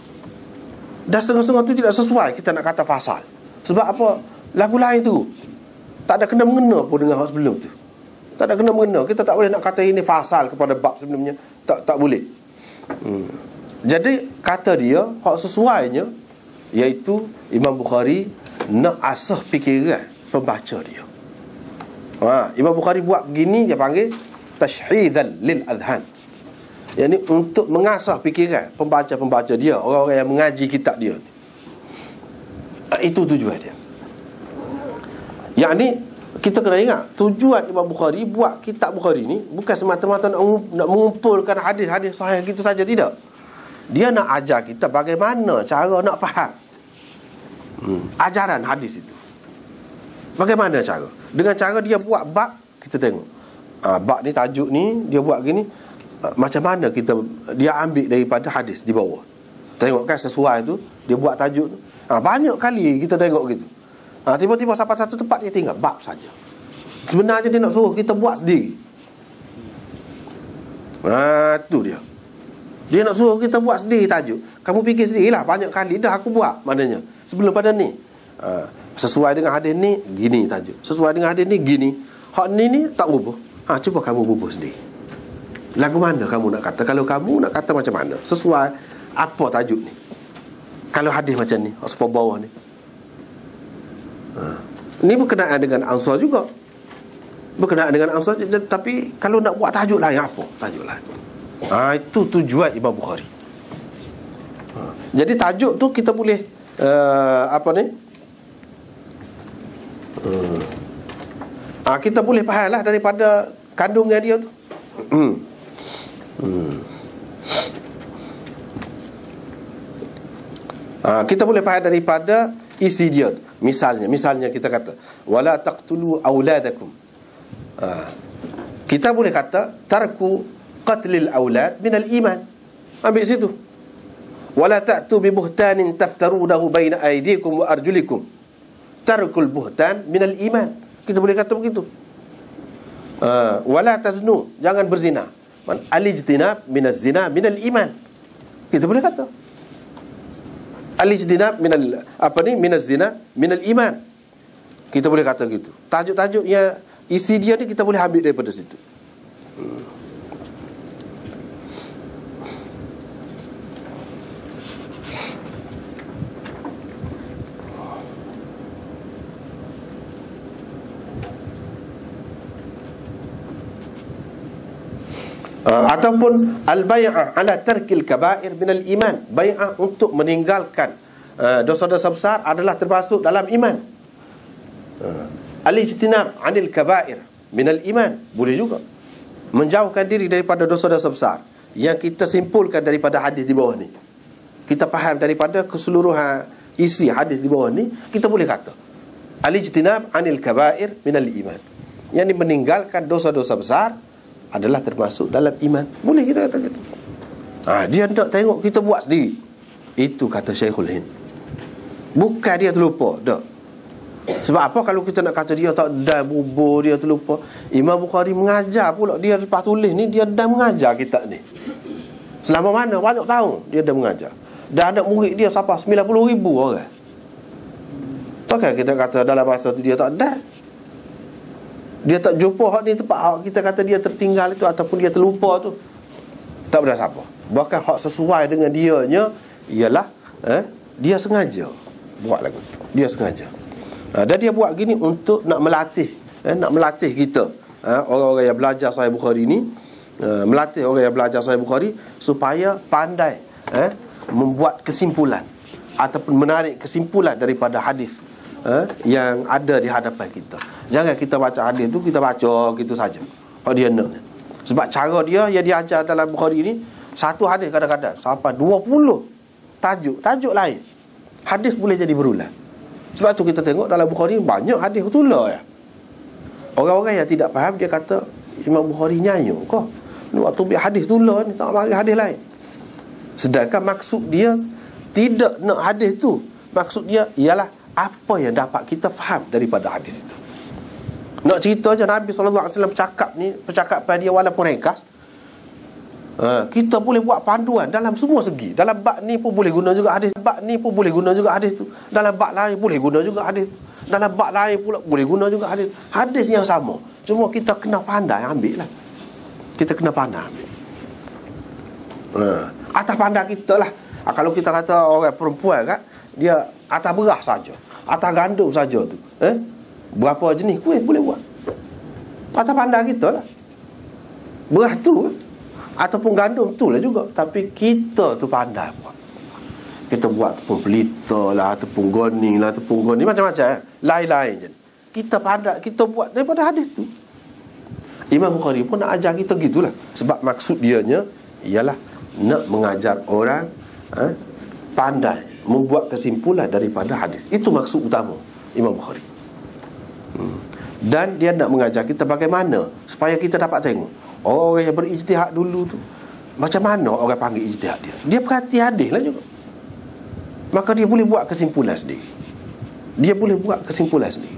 Dan setengah-setengah tu tidak sesuai kita nak kata fasal. Sebab apa? Lagu lain tu tak ada kena-mengena pun dengan hak sebelum tu. Tak ada kena-mengena. Kita tak boleh nak kata ini fasal kepada bab sebelumnya. Tak boleh. Jadi kata dia hak sesuainya, iaitu Imam Bukhari nak asah fikiran pembaca dia. Imam Bukhari buat begini, dia panggil tashhidan lil adhan. Yani untuk mengasah fikiran pembaca-pembaca dia, orang-orang yang mengaji kitab dia. Itu tujuan dia. Yani kita kena ingat, tujuan Imam Bukhari buat kitab Bukhari ni bukan semata-mata nak mengumpulkan hadis-hadis sahih gitu saja, tidak. Dia nak ajar kita bagaimana cara nak faham ajaran hadis itu. Bagaimana cara? Dengan cara dia buat bab, kita tengok. Bab ni, tajuk ni, dia buat gini. Macam mana dia ambil daripada hadis di bawah. Tengok kan sesuai tu, dia buat tajuk tu. Banyak kali kita tengok gitu. Tiba-tiba sampai satu tempat dia tinggal bab saja. Sebenarnya dia nak suruh kita buat sendiri. Tu dia. Dia nak suruh kita buat sendiri tajuk. Kamu fikir sendirilah, banyak kali dah aku buat. Maknanya sebelum pada ni, sesuai dengan hadis ni gini tajuk, sesuai dengan hadis ni gini. Hak ni tak ubah. Cuba kamu ubah sendiri. Lagu mana kamu nak kata? Kalau kamu nak kata macam mana, sesuai apa tajuk ni. Kalau hadis macam ni, sebelah bawah ni, ini berkenaan dengan Ansar juga. Berkenaan dengan Ansar, tapi kalau nak buat tajuk lain, apa tajuk lain? Itu tujuan Imam Bukhari. Jadi tajuk tu kita boleh kita boleh faham lah daripada kandungan dia tu. Kita boleh faham daripada isi dia. Misalnya kita kata wala taqtulu auladakum. Kita boleh kata tarku qatlil aulad minal iman. Ambil situ. Wala ta'tu bi buhtanin taftarunahu baina aydikum wa arjulikum. Tarkul buhtan minal iman. Kita boleh kata begitu. Wala taznu, jangan berzina. Alijtinab minaz zina minal iman. Kita boleh kata alijtinab minaz zina minal iman. Kita boleh kata gitu. Tajuk-tajuk yang isi dia ni kita boleh ambil daripada situ. Ataupun al-bai'ah ala tarkil kaba'ir minal iman. Bai'ah untuk meninggalkan dosa-dosa besar adalah termasuk dalam iman. Al-ijtinab anil kaba'ir minal iman. Boleh juga menjauhkan diri daripada dosa-dosa besar yang kita simpulkan daripada hadis di bawah ni. Kita faham daripada keseluruhan isi hadis di bawah ni, kita boleh kata al-ijtinab anil kaba'ir minal iman. Yang ini meninggalkan dosa-dosa besar adalah termasuk dalam iman. Boleh kita kata gitu. Dia nak tengok kita buat sendiri. Itu kata Syekhul Hind. Bukan dia terlupa, tak. Sebab apa kalau kita nak kata dia tak dan bubur, dia terlupa? Imam Bukhari mengajar pula. Dia lepas tulis ni, dia dah mengajar kitab ni. Selama mana? Banyak tahun dia dah mengajar. Dan ada murid dia sampai 90,000 orang. Takkan kita kata dalam masa tu dia tak ada? Dia tak jumpa hak ni tempat hak kita kata dia tertinggal itu ataupun dia terlupa tu. Tak berdasar apa. Bahkan hak sesuai dengan dianya ialah dia sengaja buat lagu tu. Dia sengaja. Dan dia buat gini untuk nak melatih kita, orang-orang yang belajar Sahih Bukhari ni, melatih orang yang belajar Sahih Bukhari supaya pandai membuat kesimpulan ataupun menarik kesimpulan daripada hadis yang ada di hadapan kita. Jangan kita baca hadis tu kita baca gitu saja. Kalau dia nak. Sebab cara dia yang diajar dalam Bukhari ni, satu hadis kadang-kadang sampai 20 tajuk lain. Hadis boleh jadi berulang. Sebab tu kita tengok dalam Bukhari banyak hadis betul lah ya. Orang-orang yang tidak faham dia kata Imam Bukhari nyanyi kau. Ni waktu biar hadis tu lah ni tak bagi hadis lain. Sedangkan maksud dia tidak nak hadis tu. Maksud dia ialah apa yang dapat kita faham daripada hadis itu. Nak cerita je Nabi SAW cakap ni, percakapan dia walaupun ringkas, kita boleh buat panduan dalam semua segi. Dalam bab ni pun boleh guna juga hadis. Bab ni pun boleh guna juga hadis tu. Dalam bab lain boleh guna juga hadis. Dalam bab lain pula boleh guna juga hadis. Hadis yang sama. Cuma kita kena pandai ambil lah. Kita kena pandai ambil. Atas pandai kita lah. Kalau kita kata orang perempuan kan, dia atas beras saja, atas gandum saja tu. Berapa jenis kuih boleh buat. Atas pandai kita lah. Beras tu ataupun gandum tu lah juga. Tapi kita tu pandai buat. Kita buat tepung pelita lah, tepung goni lah, tepung goni, macam-macam lain-lain je. Kita pandai, kita buat daripada hadis tu. Imam Bukhari pun nak ajar kita gitulah. Sebab maksud dianya ialah nak mengajar orang pandai membuat kesimpulan daripada hadis. Itu maksud utama Imam Bukhari. Dan dia nak mengajar kita bagaimana supaya kita dapat tengok orang yang berijtihad dulu tu, macam mana orang panggil ijtihad dia. Dia perhati hadis lah juga. Maka dia boleh buat kesimpulan sendiri. Dia boleh buat kesimpulan sendiri.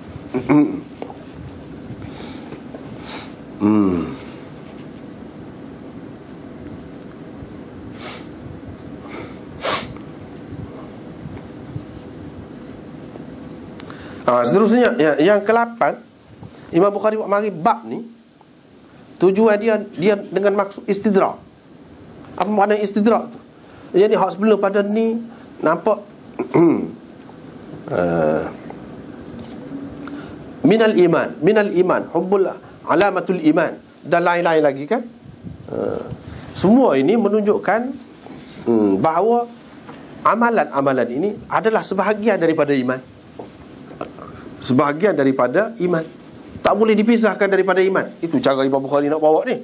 Seterusnya yang ke-8, Imam Bukhari buat mari bab ni, tujuan dia dengan maksud istidrak. Apa makna istidrak tu? Jadi hak sebelum pada ni nampak minal iman hubbul alamatul iman dan lain-lain lagi kan. Semua ini menunjukkan bahawa amalan-amalan ini adalah sebahagian daripada iman. Sebahagian daripada iman, tak boleh dipisahkan daripada iman. Itu cara Imam Bukhari nak bawa ni.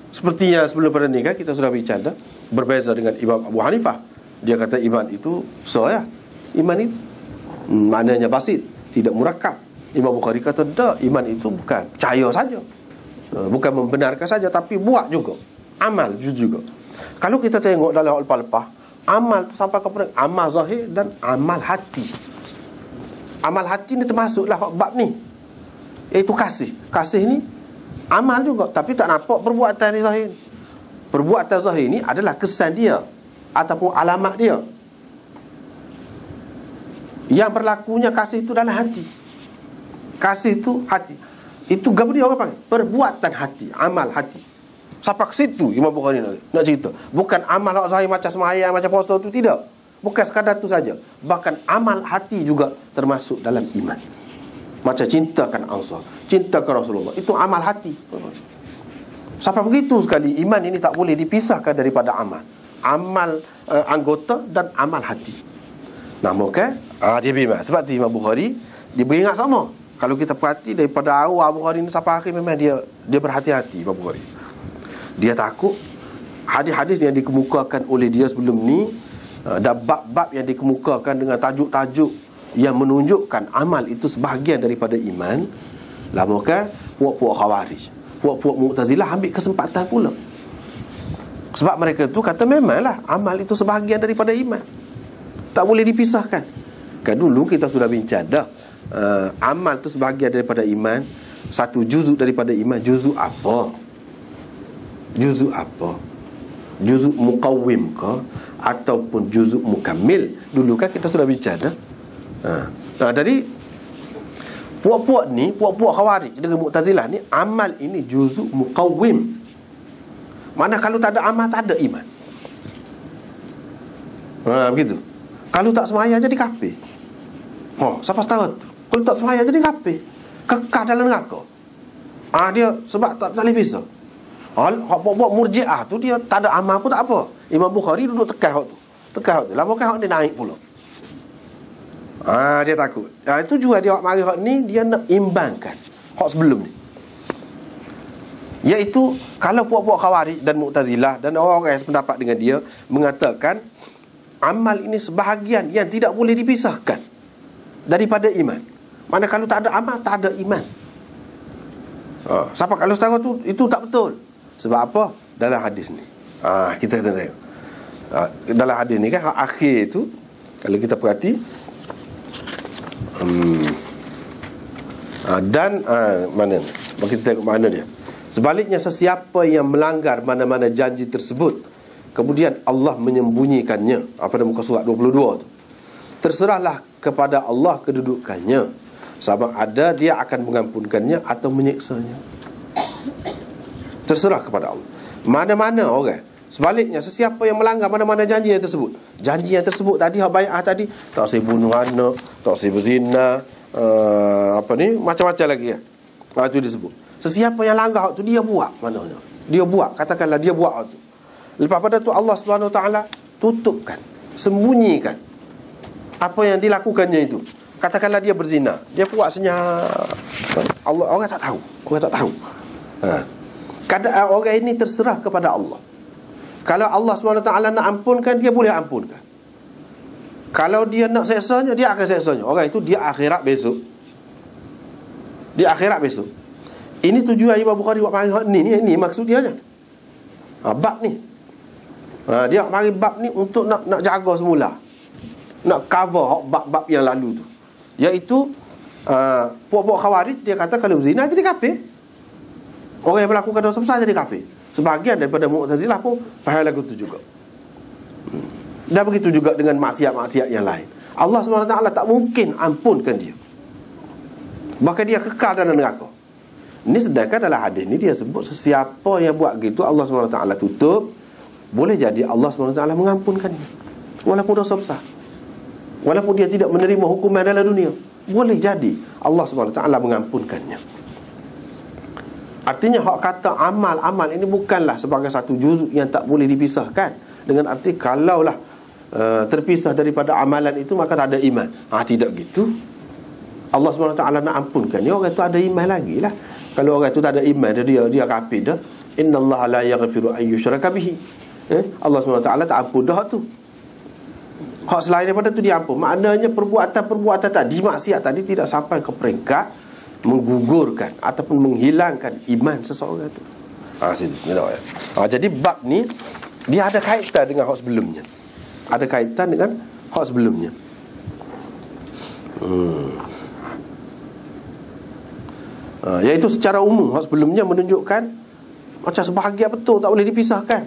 Seperti yang sebelum pada ni kan kita sudah bicara, berbeza dengan Imam Abu Hanifah. Dia kata iman itu ya. Iman itu maknanya basit, tidak murakab. Imam Bukhari kata tak, iman itu bukan percaya saja, bukan membenarkan saja, tapi buat juga, amal juga. Kalau kita tengok dalam lepas-lepas, amal itu sampai kepada amal zahir dan amal hati. Amal hati ni termasuklah bab ni, iaitu kasih. Kasih ni amal juga, tapi tak nampak perbuatan ni zahir. Perbuatan zahir ni adalah kesan dia ataupun alamat dia. Yang berlakunya kasih itu dalam hati. Kasih itu hati. Itu gambar dia orang panggil perbuatan hati, amal hati. Sampai ke situ Imam Bukhari nak cerita. Bukan amal zahir macam sembahyang, macam puasa tu, tidak. Bukan sekadar tu saja. Bahkan amal hati juga termasuk dalam iman. Macam cintakan Allah, cintakan Rasulullah, itu amal hati. Sampai begitu sekali, iman ini tak boleh dipisahkan daripada amal. Amal anggota dan amal hati. Namakan dia bimbang. Sebab tu Imam Bukhari dia beringat sama. Kalau kita perhati daripada awal Bukhari ni sampai akhir, memang dia berhati-hati Imam Bukhari. Dia takut hadis-hadis yang dikemukakan oleh dia sebelum ni dan bab-bab yang dikemukakan dengan tajuk-tajuk yang menunjukkan amal itu sebahagian daripada iman, lamakan puak-puak Khawarij, puak-puak Mu'tazilah ambil kesempatan pula. Sebab mereka tu kata memanglah amal itu sebahagian daripada iman, tak boleh dipisahkan. Kan dulu kita sudah bincang dah, amal tu sebahagian daripada iman, satu juzuk daripada iman. Juzuk apa? Juzuk apa? Juzuk muqawwim ke ataupun juzuk mukammil? Dulu kan kita sudah bincang dah. Jadi puak-puak ni, puak-puak Khawarij dengan Mu'tazilah ni, amal ini juzuk muqawwim. Mana kalau tak ada amal, tak ada iman. Begitu. Kalau tak sembahyang jadi kafir. Siapa tahu tu? Kalau tak sembahyang jadi kafir, kekal dalam neraka. Dia sebab tak boleh pisah. Hak buat Murji'ah tu dia tak ada amal pun tak apa. Imam Bukhari duduk tekan hak tu. Tekan hak tu. Lama kan hak dia naik pula. Dia takut. Itu juga dia mari hak ni, dia nak imbangkan hak sebelum ni. Iaitu kalau puak-puak Khawarij dan Mu'tazilah dan orang-orang yang sependapat dengan dia mengatakan amal ini sebahagian yang tidak boleh dipisahkan daripada iman. Mana kalau tak ada amal, tak ada iman. Siapa kalau setara tu, itu tak betul. Sebab apa? Dalam hadis ni, kita kena tengok, dalam hadis ni kan akhir tu, kalau kita perhati, mana ni? Kita tengok mana dia. Sebaliknya, sesiapa yang melanggar mana-mana janji tersebut, kemudian Allah menyembunyikannya, pada muka surat 22 tu, terserahlah kepada Allah kedudukannya, sama ada dia akan mengampunkannya atau menyiksanya. Terserah kepada Allah. Mana-mana orang. Sebaliknya, sesiapa yang melanggar mana-mana janji yang tersebut, janji yang tersebut tadi, bai'ah tadi, tak saya bunuh anak, tak saya berzina, macam-macam lagi kan. Itu disebut. Sesiapa yang langgar tu, dia buat. Maknanya dia buat, katakanlah dia buat tu. Lepas pada tu Allah Subhanahu Wa Taala tutupkan, sembunyikan apa yang dilakukannya itu. Katakanlah dia berzina, dia buat senyap, orang tak tahu. Orang tak tahu. Keadaan orang ini terserah kepada Allah. Kalau Allah SWT nak ampunkan, dia boleh ampunkan. Kalau dia nak seksanya, dia akan seksanya. Orang itu dia akhirat besok. Di akhirat besok. Ini tujuan Imam Bukhari buat panggil ni maksud dia je. Bab ni. Dia panggil bab ni untuk nak jaga semula. Nak cover bab-bab yang lalu tu. Iaitu puak-puak Khawarij, dia kata kalau zina jadi kafir. Orang yang melakukan dosa besar jadi kafir. Sebahagian daripada Mu'tazilah pun faham lagu tu juga. Dan begitu juga dengan maksiat-maksiat yang lain. Allah SWT tak mungkin ampunkan dia. Bahkan dia kekal dalam neraka. Ini sedangkan dalam hadis ni dia sebut sesiapa yang buat gitu Allah SWT tutup, boleh jadi Allah SWT mengampunkannya walaupun dosa besar, walaupun dia tidak menerima hukuman dalam dunia, boleh jadi Allah SWT mengampunkannya. Artinya hak kata amal-amal ini bukanlah sebagai satu juzuk yang tak boleh dipisahkan, dengan arti kalaulah terpisah daripada amalan itu maka tak ada iman. Tidak gitu. Allah SWT nak ampunkannya, orang itu ada iman lagi lah. Kalau orang itu tak ada iman, dia kafir dah. Innallaha la yaghfiru an yushraka bihi. Allah SWT tak ampun dah tu. Hak selain daripada tu dia ampun. Maknanya perbuatan tadi, maksiat tadi tidak sampai ke peringkat menggugurkan ataupun menghilangkan iman seseorang itu. Jadi bab ni dia ada kaitan dengan hak sebelumnya. Ada kaitan dengan hak sebelumnya. Iaitu secara umum hak sebelumnya menunjukkan macam sebahagian betul tak boleh dipisahkan.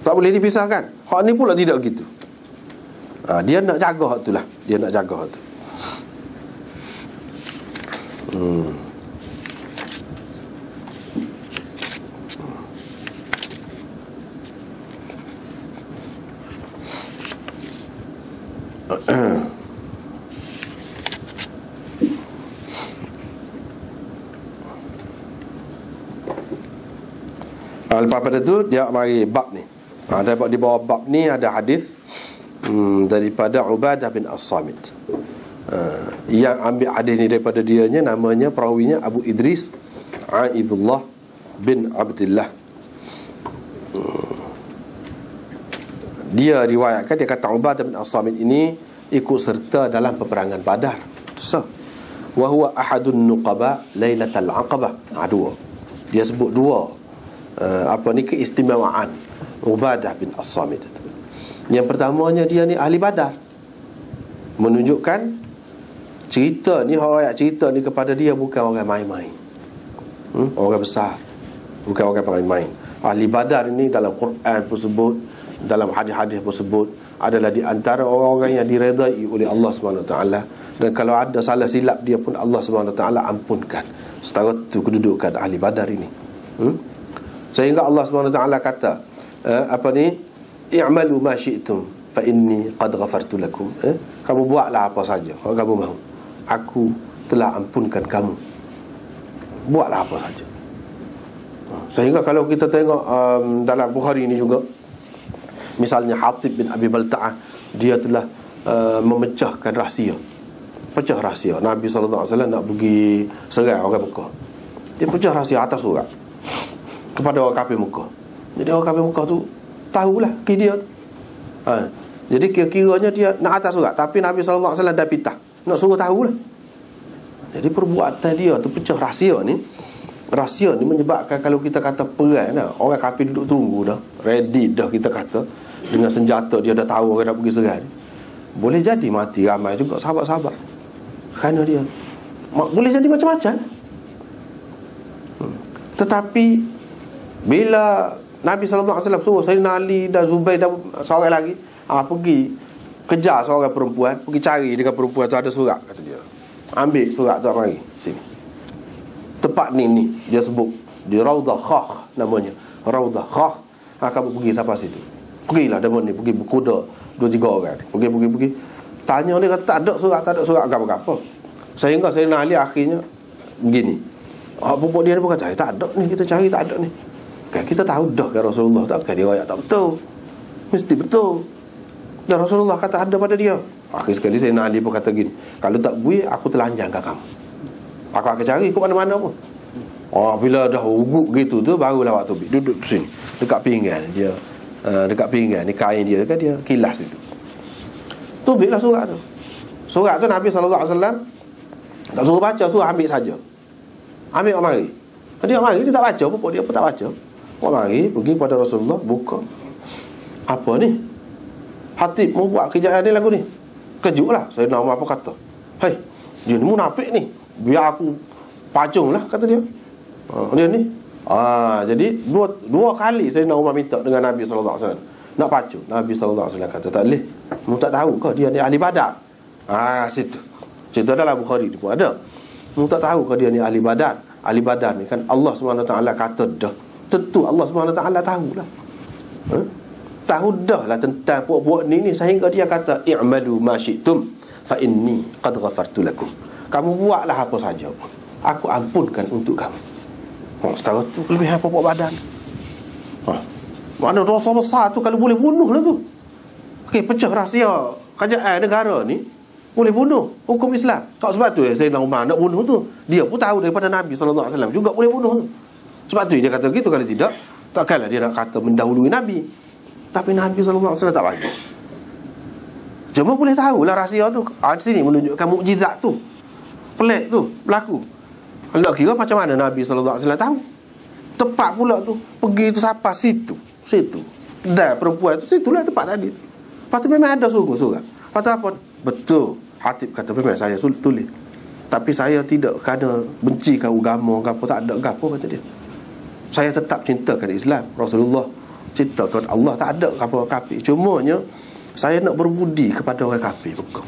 Tak boleh dipisahkan. Hak ni pula tidak begitu. Dia nak jaga hak tu lah. Dia nak jaga hak tu. Lepas pada tu dia mari bab ni. Di bawah bab ni ada hadis daripada Ubadah bin As-Samit. Yang ambil hadis ni daripada dianya, namanya perawinya Abu Idris Aidullah bin Abdullah. Dia riwayatkan, dia kata Ubadah bin As-Samit ini ikut serta dalam peperangan Badar. Wa huwa ahadun nuqaba lailatal aqabah. Dua. Dia sebut dua keistimewaan Ubadah bin As-Samit itu. Yang pertamanya dia ni ahli Badar, menunjukkan cerita ni, orang cerita ni kepada dia bukan orang main-main, orang besar, bukan orang main-main. Ahli Badar ini dalam Quran pun sebut, dalam hadis-hadis pun sebut, adalah di antara orang-orang yang diredai oleh Allah SWT. Dan kalau ada salah silap dia pun Allah SWT ampunkan. Setara itu kedudukan ahli Badar ini. Sehingga Allah SWT kata i'malu ma syi'tum fa inni qad ghafartu lakum. Kamu buatlah apa saja kalau kamu mahu, aku telah ampunkan kamu. Buatlah apa saja. Sehingga kalau kita tengok dalam Bukhari ini juga, misalnya Hatib bin Abi Balta'ah, dia telah memecahkan rahsia, pecah rahsia Nabi SAW nak pergi serang orang Mekah. Dia pecah rahsia atas surat kepada orang kafir Mekah. Jadi orang kafir Mekah tu tahulah ke dia. Jadi kira-kiranya dia nak atas surat, tapi Nabi SAW dah pitah, nak suruh tahulah. Jadi perbuatan dia tu pecah rahsia ni. Rahsia ni menyebabkan kalau kita kata perang dah, orang kafir duduk tunggu dah, ready dah, kita kata dengan senjata dia dah tahu orang nak pergi serang. Boleh jadi mati ramai juga sahabat-sahabat kerana dia. Boleh jadi macam-macam. Tetapi bila Nabi SAW suruh Sayyidina Ali dan Zubair dan seorang lagi pergi kejar seorang perempuan, pergi cari dengan perempuan tu ada surat, kata dia. Ambil surat tu, mari sini. Tempat ni dia sebut di Raudah Khakh namanya. Raudah Khakh. Kamu pergi sampai situ. Pergilah depan ni, pergi berkuda 2-3 orang. Pergi. Tanya dia, kata tak ada surat apa-apa. Sehingga Sayyidina Ali akhirnya begini. Pupuk dia pun kata, tak ada ni, kita cari tak ada ni. Kita tahu dah kan Rasulullah, takkan dia royak tak betul. Mesti betul. Dan Rasulullah kata ada pada dia. Akhir sekali Sayyidina Ali pun kata gini, kalau tak bui, aku telanjangkan kamu. Aku akan cari ke mana-mana pun. Bila dah ugut gitu tu, barulah waktu duduk sini dekat pinggan dia, dekat pinggan ni kain dia kan, dia kilas itu. Tubiklah surat tu. Surat tu Nabi SAW tak suruh baca, suruh ambil saja. Ambil mari. Dia mari, dia tak baca pun, dia pun tak baca. Mari pergi pada Rasulullah, buka. Apa ni? Hatib mau buat kejayaan ni lagu ni. Kejutlah. Sayyidina Umar apa kata? Hei, dia ni munafik ni. Biar aku pacung lah, kata dia. Dia ni jadi dua kali Sayyidina Umar minta dengan Nabi SAW nak pacung. Nabi SAW kata tak boleh. Mu tak tahu ke dia ni ahli Badar? Situ dalam Bukhari ni pun ada. Mu tak tahu ke dia ni ahli Badar? Ahli Badar ni kan Allah SWT kata dah, tentu Allah SWT tahu lah. Tahu dah lah tentang puak-puak ni sehingga dia kata i'malu ma syi'tum fa inni qad ghafartu lakum. Kamu buatlah apa saja pun, aku ampunkan untuk kamu. Setara tu kelebihan pokok badan. Mana dosa besar tu kalau boleh bunuh lah tu. Pecah rahsia kerajaan negara ni, boleh bunuh hukum Islam. Sebab tu Sayyidina Umar nak bunuh tu, dia pun tahu daripada Nabi SAW juga boleh bunuh tu. Sebab tu dia kata gitu. Kalau tidak, takkanlah dia nak kata mendahului Nabi. Tapi Nabi SAW tak bagi. Cuma boleh tahulah rahsia tu. Sini menunjukkan mukjizat tu, pelik tu berlaku. Kalau kira macam mana Nabi SAW tahu. Tepat pula tu, pergi tu siapa situ. Dan perempuan tu, situlah tempat tadi. Lepas tu memang ada sungguh surat. Lepas tu apa? Betul, Hatib kata memang saya tulis. Tapi saya tidak kerana bencikan agama ke apa, tak ada ke apa, kata dia. Saya tetap cintakan Islam, Rasulullah cintakan Allah, tak ada apa kafir. Cumanya saya nak berbudi kepada orang kafir bukan.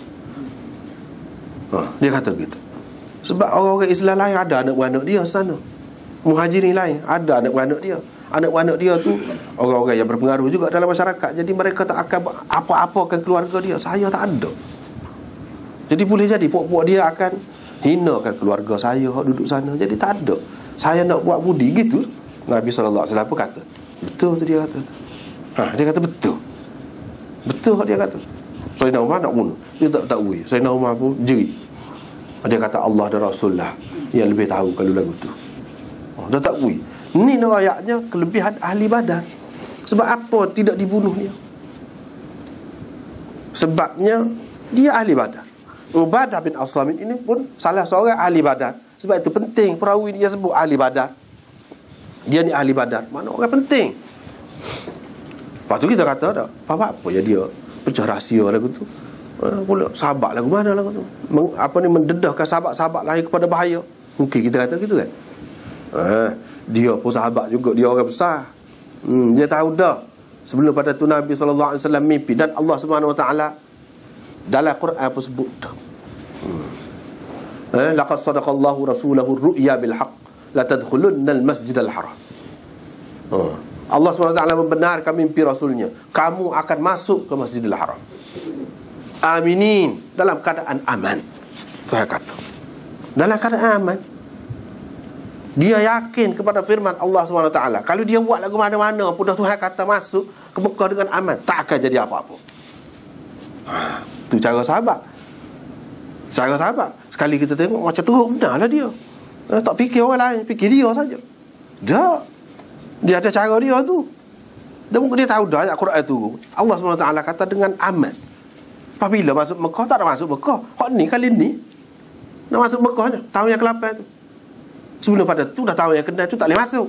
Dia kata gitu. Sebab orang-orang Islam lain ada anak beranak dia sana. Muhajirin lain ada anak beranak dia. Anak beranak dia tu orang-orang yang berpengaruh juga dalam masyarakat. Jadi mereka tak akan apa-apakan keluarga dia. Saya tak ada. Jadi boleh jadi puak-puak dia akan hinakan keluarga saya duduk sana. Jadi tak ada. Saya nak buat budi gitu. Nabi SAW pun kata betul tu, dia kata. Dia kata betul. Betul dia kata. Sayyidina Umar nak bunuh, dia tak tahu. Sayyidina Umar pun jerit. Dia kata Allah dan Rasulullah yang lebih tahu kalau lagu tu. Dia tak tahu. Ni ayatnya kelebihan ahli Badar. Sebab apa tidak dibunuh dia? Sebabnya dia ahli Badar. Ubadah bin As-Samit ini pun salah seorang ahli Badar. Sebab itu penting perawi dia sebut ahli Badar. Dia ni ahli Badar, mana orang penting. Lepas tu kita kata dah, apa ya dia pecah rahsia lagu tu. Pula sahabat lagu mana lagu tu, mendedahkan sahabat-sahabat lain kepada bahaya. Mungkin kita kata gitu kan. Dia pun sahabat juga, dia orang besar. Dia tahu dah sebelum pada tu Nabi SAW mimpi, dan Allah SWT dalam Quran pun sebut dah. Laqad sadaqallahu rasulahu ru'ya bil haqq la tadkhulunna al masjidal haram. Allah SWT membenarkan mimpi Rasulnya, kamu akan masuk ke Masjidil Haram aminin, dalam keadaan aman. Saya kata dalam keadaan aman. Dia yakin kepada firman Allah SWT. Kalau dia buat lagu mana-mana pun dah Tuhan kata masuk ke Mekah dengan aman, tak akan jadi apa-apa. Tu cara sahabat. Cara sahabat. Sekali kita tengok macam teruk, benarlah dia. Tak fikir orang lain, fikir dia saja. Dia ada cara dia tu. Dia tahu dah ayat Quran tu. Allah SWT kata dengan aman. Apabila masuk Mekah, tak nak masuk Mekah. Hak ni kali ni nak masuk Mekah je, tahun yang ke-8 tu. Sebelum pada tu dah tahun yang ke-6 tu tak boleh masuk.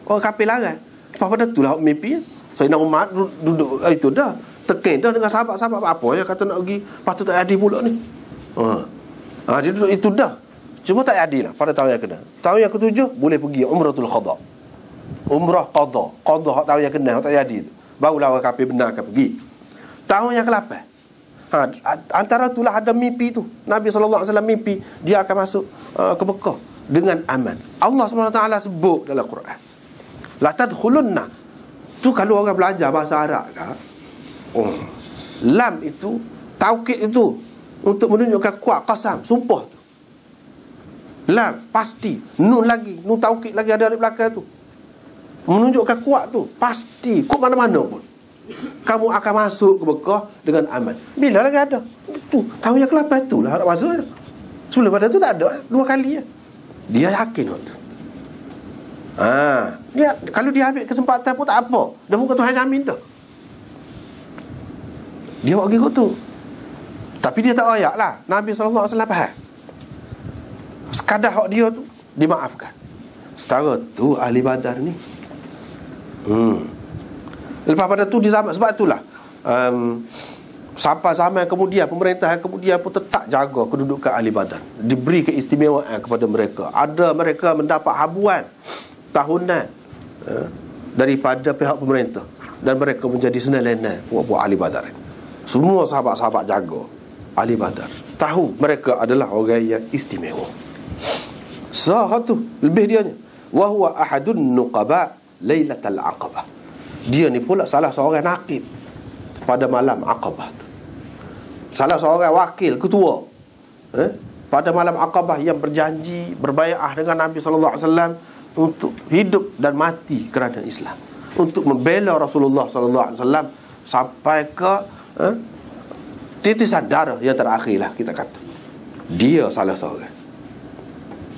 Orang kafir larang. Lepas pada tu lah mimpi. Sayyidina Umar duduk itu dah tekan dah dengan sahabat-sahabat, apa ya kata nak pergi, lepas tu tak jadi pula ni. Dia duduk itu dah. Cuma tak jadi lah pada tahun yang ke-6. Tahun yang ke-7 boleh pergi Umratul Qadha. Umrah Qadha hak tahun yang ke-6 tak jadi tu. Barulah orang kafir benarkan pergi. Tahun yang ke-8, antara itulah ada mimpi tu. Nabi SAW mimpi dia akan masuk ke Mekah dengan aman. Allah SWT sebut dalam Quran, la tadkhulunna. Tu kalau orang belajar bahasa Arab kan, lam itu taukid itu untuk menunjukkan kuat qasam, sumpah tu. Lam pasti, nun lagi, nun taukid lagi ada di belakang tu, menunjukkan kuat tu, pasti, kuat mana-mana pun kamu akan masuk ke Mekah dengan aman. Bila lagi ada itu tahun yang ke-8 tu lah nak masuk. Sebelum pada tu tak ada, 2 kali ya. Dia yakin waktu. Dia kalau dia ambil kesempatan pun tak apa. Dah muka Tuhan jamin dah. Dia buat gitu tu. Tapi dia tak ayak lah. Nabi SAW faham. Sekadar hak dia tu dimaafkan. Setara tu ahli Badar ni. Lepas pada tu sebab itulah sampai zaman kemudian, pemerintah yang kemudian pun tetap jaga kedudukan ahli Badar, diberi keistimewaan kepada mereka. Ada mereka mendapat habuan tahunan daripada pihak pemerintah, dan mereka menjadi senilainya buat ahli Badar. Semua sahabat-sahabat jaga ahli Badar, tahu mereka adalah orang yang istimewa. Satu lebih dianya, wa huwa ahadun nuqaba lailatul aqabah. Dia ni pula salah seorang naqib pada malam Aqabah tu. Salah seorang wakil ketua pada malam Aqabah yang berjanji berbai'ah dengan Nabi SAW untuk hidup dan mati kerana Islam, untuk membela Rasulullah SAW sampai ke titisan darah yang terakhir lah kita kata. Dia salah seorang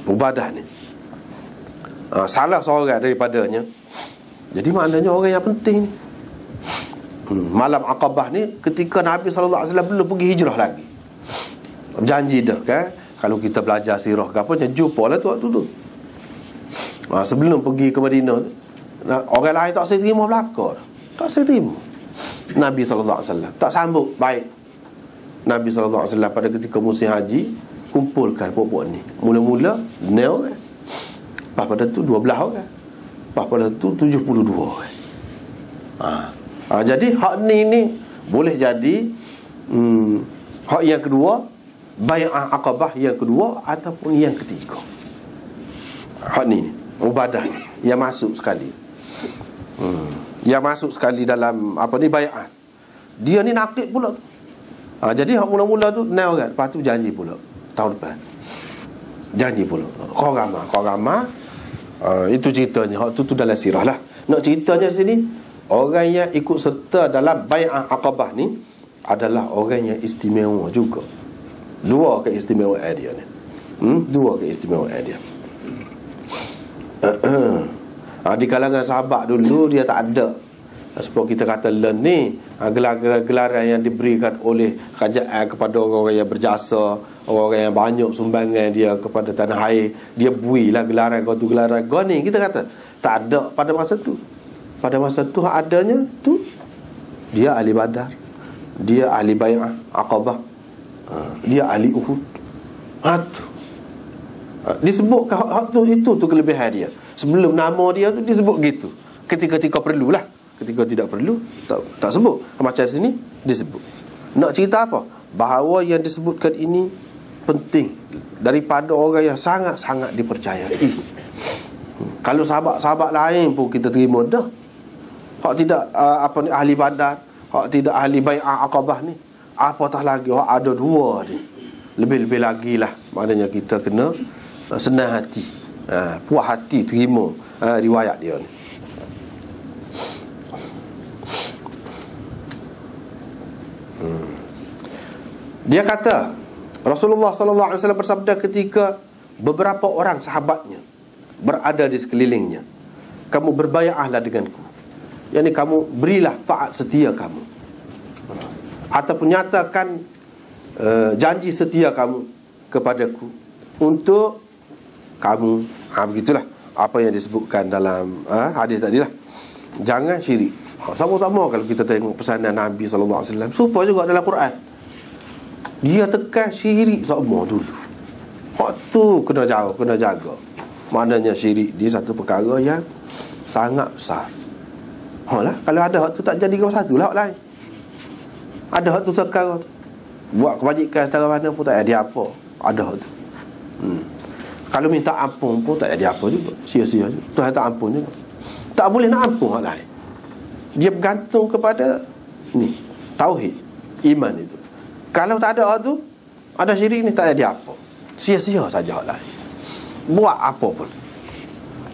Ubadah ni, salah seorang daripadanya. Jadi maknanya orang yang penting ni. Malam Aqabah ni ketika Nabi SAW belum pergi hijrah lagi. Janji dah kan, kalau kita belajar sirah ke apa, jumpa lah tu waktu tu. Sebelum pergi ke Madinah, orang lain tak saya terima belakang. Tak saya terima. Nabi SAW tak sambut baik. Nabi SAW pada ketika musim haji kumpulkan puak-puak ni. Mula-mula 9 orang. Lepas pada tu 12 orang. Lepas pada tu 72 orang. Jadi hak ni boleh jadi hak yang kedua, bai'ah Aqabah yang kedua ataupun yang ketiga. Hak ni Ubadah yang masuk sekali. Yang masuk sekali dalam bai'ah. Dia ni naqib pula tu. Jadi hak mula-mula tu 9 orang. Lepas tu janji pula tahun depan. Janji pula. Qamah. Itu ceritanya. Hak tu dalam sirah lah. Nak ceritanya di sini, orang yang ikut serta dalam bai'ah Aqabah ni adalah orang yang istimewa juga. 2 keistimewaan dia ni. 2 keistimewaan dia. Di kalangan sahabat dulu dia tak ada seperti kita kata ni gelar-gelaran yang diberikan oleh kerajaan kepada orang-orang yang berjasa, orang-orang yang banyak sumbangan dia kepada tanah air. Dia builah gelaran kau tu, gelaran kau ni kita kata. Tak ada pada masa tu. Pada masa tu adanya tu dia ahli Badar, dia ahli Bai'ah Aqabah, dia ahli Uhud. Tu disebut itu tu kelebihan dia. Sebelum nama dia tu disebut gitu. Ketika perlulah. Ketika tidak perlu tak sebut. Macam sini disebut. Nak cerita apa? Bahawa yang disebutkan ini penting daripada orang yang sangat-sangat dipercayai. Kalau sahabat-sahabat lain pun kita terima dah. Hak tidak ahli Badar, hak tidak ahli Bai'ah Aqabah ni, apatah lagi hak ada dua ni. Lebih-lebih lagi lah. Maknanya kita kena senang hati, puas hati terima riwayat dia ni. Dia kata Rasulullah sallallahu alaihi wasallam bersabda ketika beberapa orang sahabatnya berada di sekelilingnya, kamu berbai'ahlah denganku, yakni kamu berilah taat setia kamu, ataupun nyatakan janji setia kamu kepadaku untuk kamu, begitulah apa yang disebutkan dalam hadis tadi lah. Jangan syirik. Sama-sama kalau kita tengok pesanan Nabi SAW, supaya juga dalam Quran dia tekan syirik sama dulu. Hak tu kena jauh, kena jaga. Maknanya syirik dia satu perkara yang sangat besar. Lah, kalau ada hak tu tak jadi kau satu lah hak lain. Ada hak tu sekarang buat kebajikan setara mana pun tak ada apa. Ada hak tu. Kalau minta ampun pun tak ada apa juga. Sia-sia je. Tuhan tak ampun juga. Tak boleh nak ampun hak lain. Dia bergantung kepada ni, tauhid, iman itu. Kalau tak ada hak tu, ada syirik ni, tak ada apa. Sia-sia saja hak lain. Buat apa pun.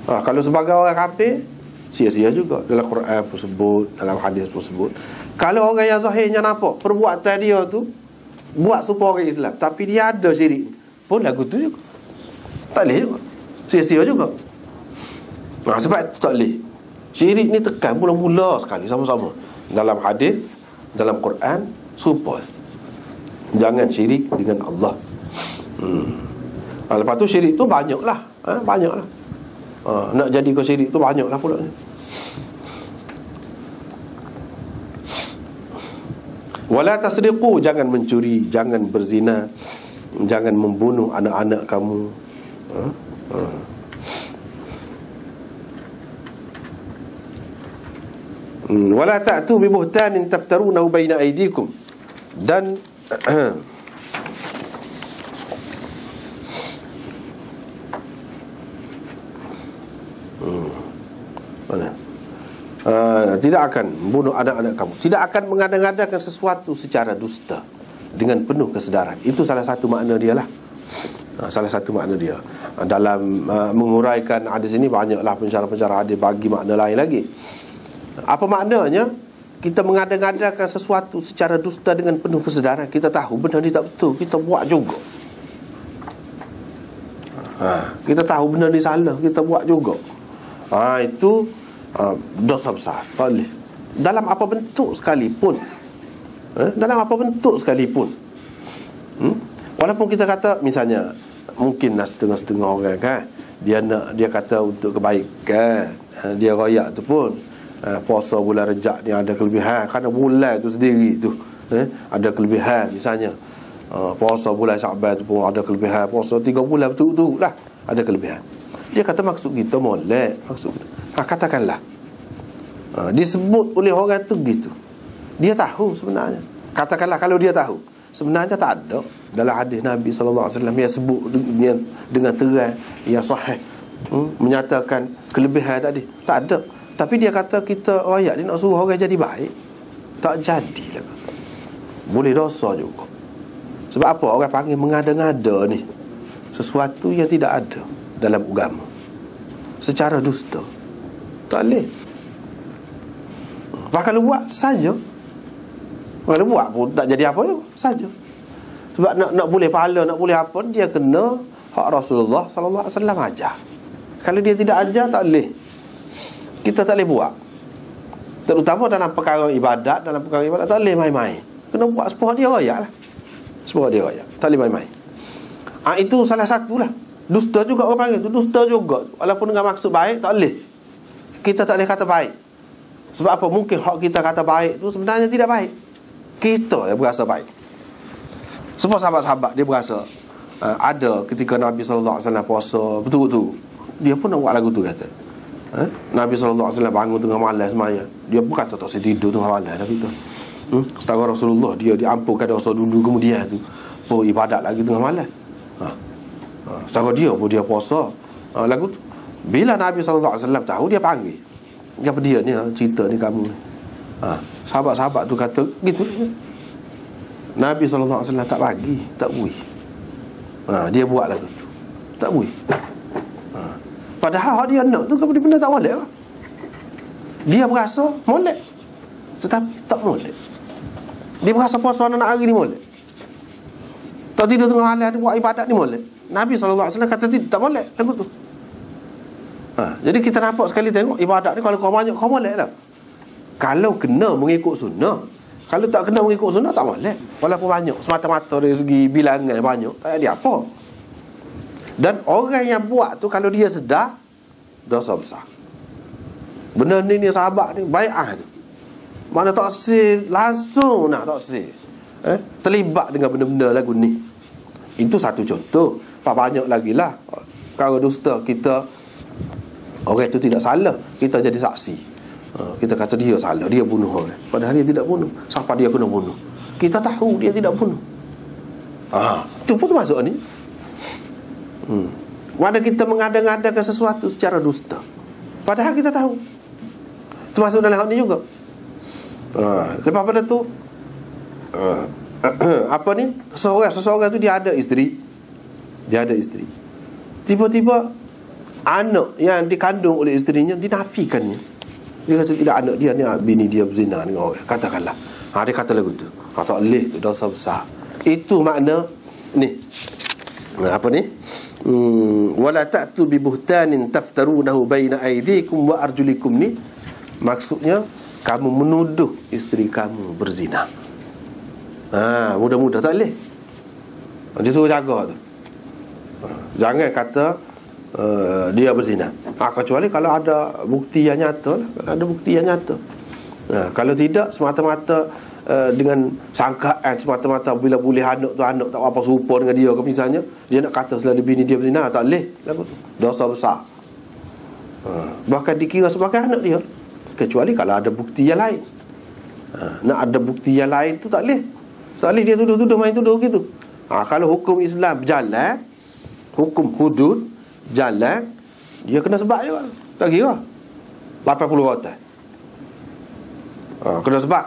Kalau sebagai orang kafir, sia-sia juga. Dalam Quran pun sebut, dalam hadis pun sebut. Kalau orang yang zahirnya nampak perbuatan dia tu buat supaya orang Islam, tapi dia ada syirik, pun lagu tu juga tak boleh juga. Sia-sia juga. Sebab itu tak boleh. Syirik ni tekan mula-mula sekali sama-sama. Dalam hadis, dalam Quran, supaya jangan syirik dengan Allah. Lepas tu syirik tu banyaklah. Banyaklah. Nak jadi kau syirik tu banyaklah pula. Wala tasriqu, jangan mencuri, jangan berzina, jangan membunuh anak-anak kamu. Wala ta'tu bi buhtanin taftarunahu baina aydikum, dan tidak akan membunuh anak-anak kamu, tidak akan mengada-ngadakan sesuatu secara dusta dengan penuh kesedaran. Itu salah satu makna dia lah. Salah satu makna dia. Dalam menguraikan hadis ini, banyaklah pensyarah-pensyarah hadis bagi makna lain lagi. Apa maknanya? Kita mengada-ngadakan sesuatu secara dusta dengan penuh kesedaran. Kita tahu benda ni tak betul, kita buat juga. Kita tahu benda ni salah, kita buat juga. Itu dosa besar. Tak boleh. Dalam apa bentuk sekalipun. Dalam apa bentuk sekalipun. Walaupun kita kata, misalnya mungkin setengah-setengah orang kan, dia kata untuk kebaikan, dia royak tu pun, puasa bulan Rejab ni ada kelebihan, kerana bulan tu sendiri tu ada kelebihan. Misalnya puasa bulan Syaban tu pun ada kelebihan, puasa 3 bulan betul-betul lah ada kelebihan. Dia kata maksud kita molek, maksud kita. Katakanlah disebut oleh orang tu gitu, dia tahu sebenarnya. Katakanlah kalau dia tahu, sebenarnya tak ada dalam hadis Nabi SAW yang sebut dengan terang, yang sahih, menyatakan kelebihan tadi. Tak ada. Tapi dia kata kita rakyat, dia nak suruh orang jadi baik, tak jadilah. Boleh dosa juga. Sebab apa? Orang panggil mengada-ngada ni sesuatu yang tidak ada dalam agama secara dusta. Tak boleh. Kalau buat saja, kalau buat pun tak jadi apa juga saja. Sebab nak boleh pahala, nak boleh apa, dia kena hak Rasulullah sallallahu alaihi wasallam ajar. Kalau dia tidak ajar, tak boleh. Kita tak boleh buat. Terutama dalam perkara ibadat, tak boleh main-main. Kena buat sepuluh dia raya lah. Sepuluh dia raya. Tak boleh main-main. Itu salah satu lah. Dusta juga orang panggil tu, dusta juga. Walaupun dengan maksud baik, tak boleh. kita tak boleh kata baik. Sebab apa? Mungkin hak kita kata baik tu sebenarnya tidak baik. Kita yang berasa baik. Sebab sahabat-sahabat dia berasa ada ketika Nabi SAW puasa betul-betul, dia pun nak buat lagu tu kata. Nabi SAW bangun tengah malam semayang, dia pun kata tak saya tidur tengah malam dah kita. Setara Rasulullah, dia diampunkan dosa dulu, kemudian tu pun ibadat lagi tengah malam. Setara dia pun dia puasa lagu tu. Bila Nabi SAW tahu, dia panggil. Apa dia ni cerita ni kamu. Sahabat-sahabat tu kata gitu. Nabi SAW tak bagi, tak bui. Dia buat lagu tu, tak bui. Padahal dia nak tu benda tak molek lah. Dia berasa molek, tetapi tak molek. Dia berasa puasa nak hari ni molek, tak tidur tengah malam dia buat ibadat ni molek. Nabi SAW kata tak molek lagu tu. Jadi kita nampak sekali tengok ibadat ni, kalau kau banyak kau molek dah. Kalau kena mengikut sunnah. Kalau tak kena mengikut sunnah tak molek. Walaupun banyak, semata-mata dari segi bilangan banyak, tak ada apa. Dan orang yang buat tu kalau dia sedar, dosa besar. Benda ni sahabat ni bai'ah tu. Mana tak sih langsung nak tak sih. Terlibat dengan benda-benda lagu ni. Itu satu contoh. Banyak lagi lah. Kalau dusta kita, orang itu tidak salah, kita jadi saksi. Kita kata dia salah, dia bunuh orang, padahal dia tidak bunuh. Siapa dia kena bunuh? Kita tahu dia tidak bunuh. Itu pun termasuk ni. Mana kita mengada-ngadakan sesuatu secara dusta, padahal kita tahu. Termasuk dalam hal ni juga. Lepas pada tu apa ni, seseorang tu dia ada isteri. Tiba-tiba anak yang dikandung oleh isterinya dinafikannya. Dia kata tidak, anak dia ni bini dia berzina dengan orang, katakanlah. Dia kata lagu tu, tak boleh, tu dosa besar. Itu makna ni. Apa ni? Wala ta'tu bi buhtanin taftarunahu baina aydikum wa arjulikum ni. Maksudnya kamu menuduh isteri kamu berzina. Mudah-mudah tak boleh. Dia suruh jaga tu. Jangan kata dia berzina. Kecuali kalau ada bukti yang nyata lah. Kalau ada bukti yang nyata. Kalau tidak, semata-mata dengan sangkaan, semata-mata bila boleh anak tu anak tak apa serupa dengan dia ke misalnya, dia nak kata selalu bini dia berzina, tak boleh. Dosa besar. Bahkan dikira sebagai anak dia, kecuali kalau ada bukti yang lain. Nak ada bukti yang lain tu tak boleh. Tak boleh dia tuduh-tuduh, main tuduh gitu. Kalau hukum Islam berjalan, hukum hudud jalan, dia kena sebab je kan? Tak kira 80 rotan. Kena sebab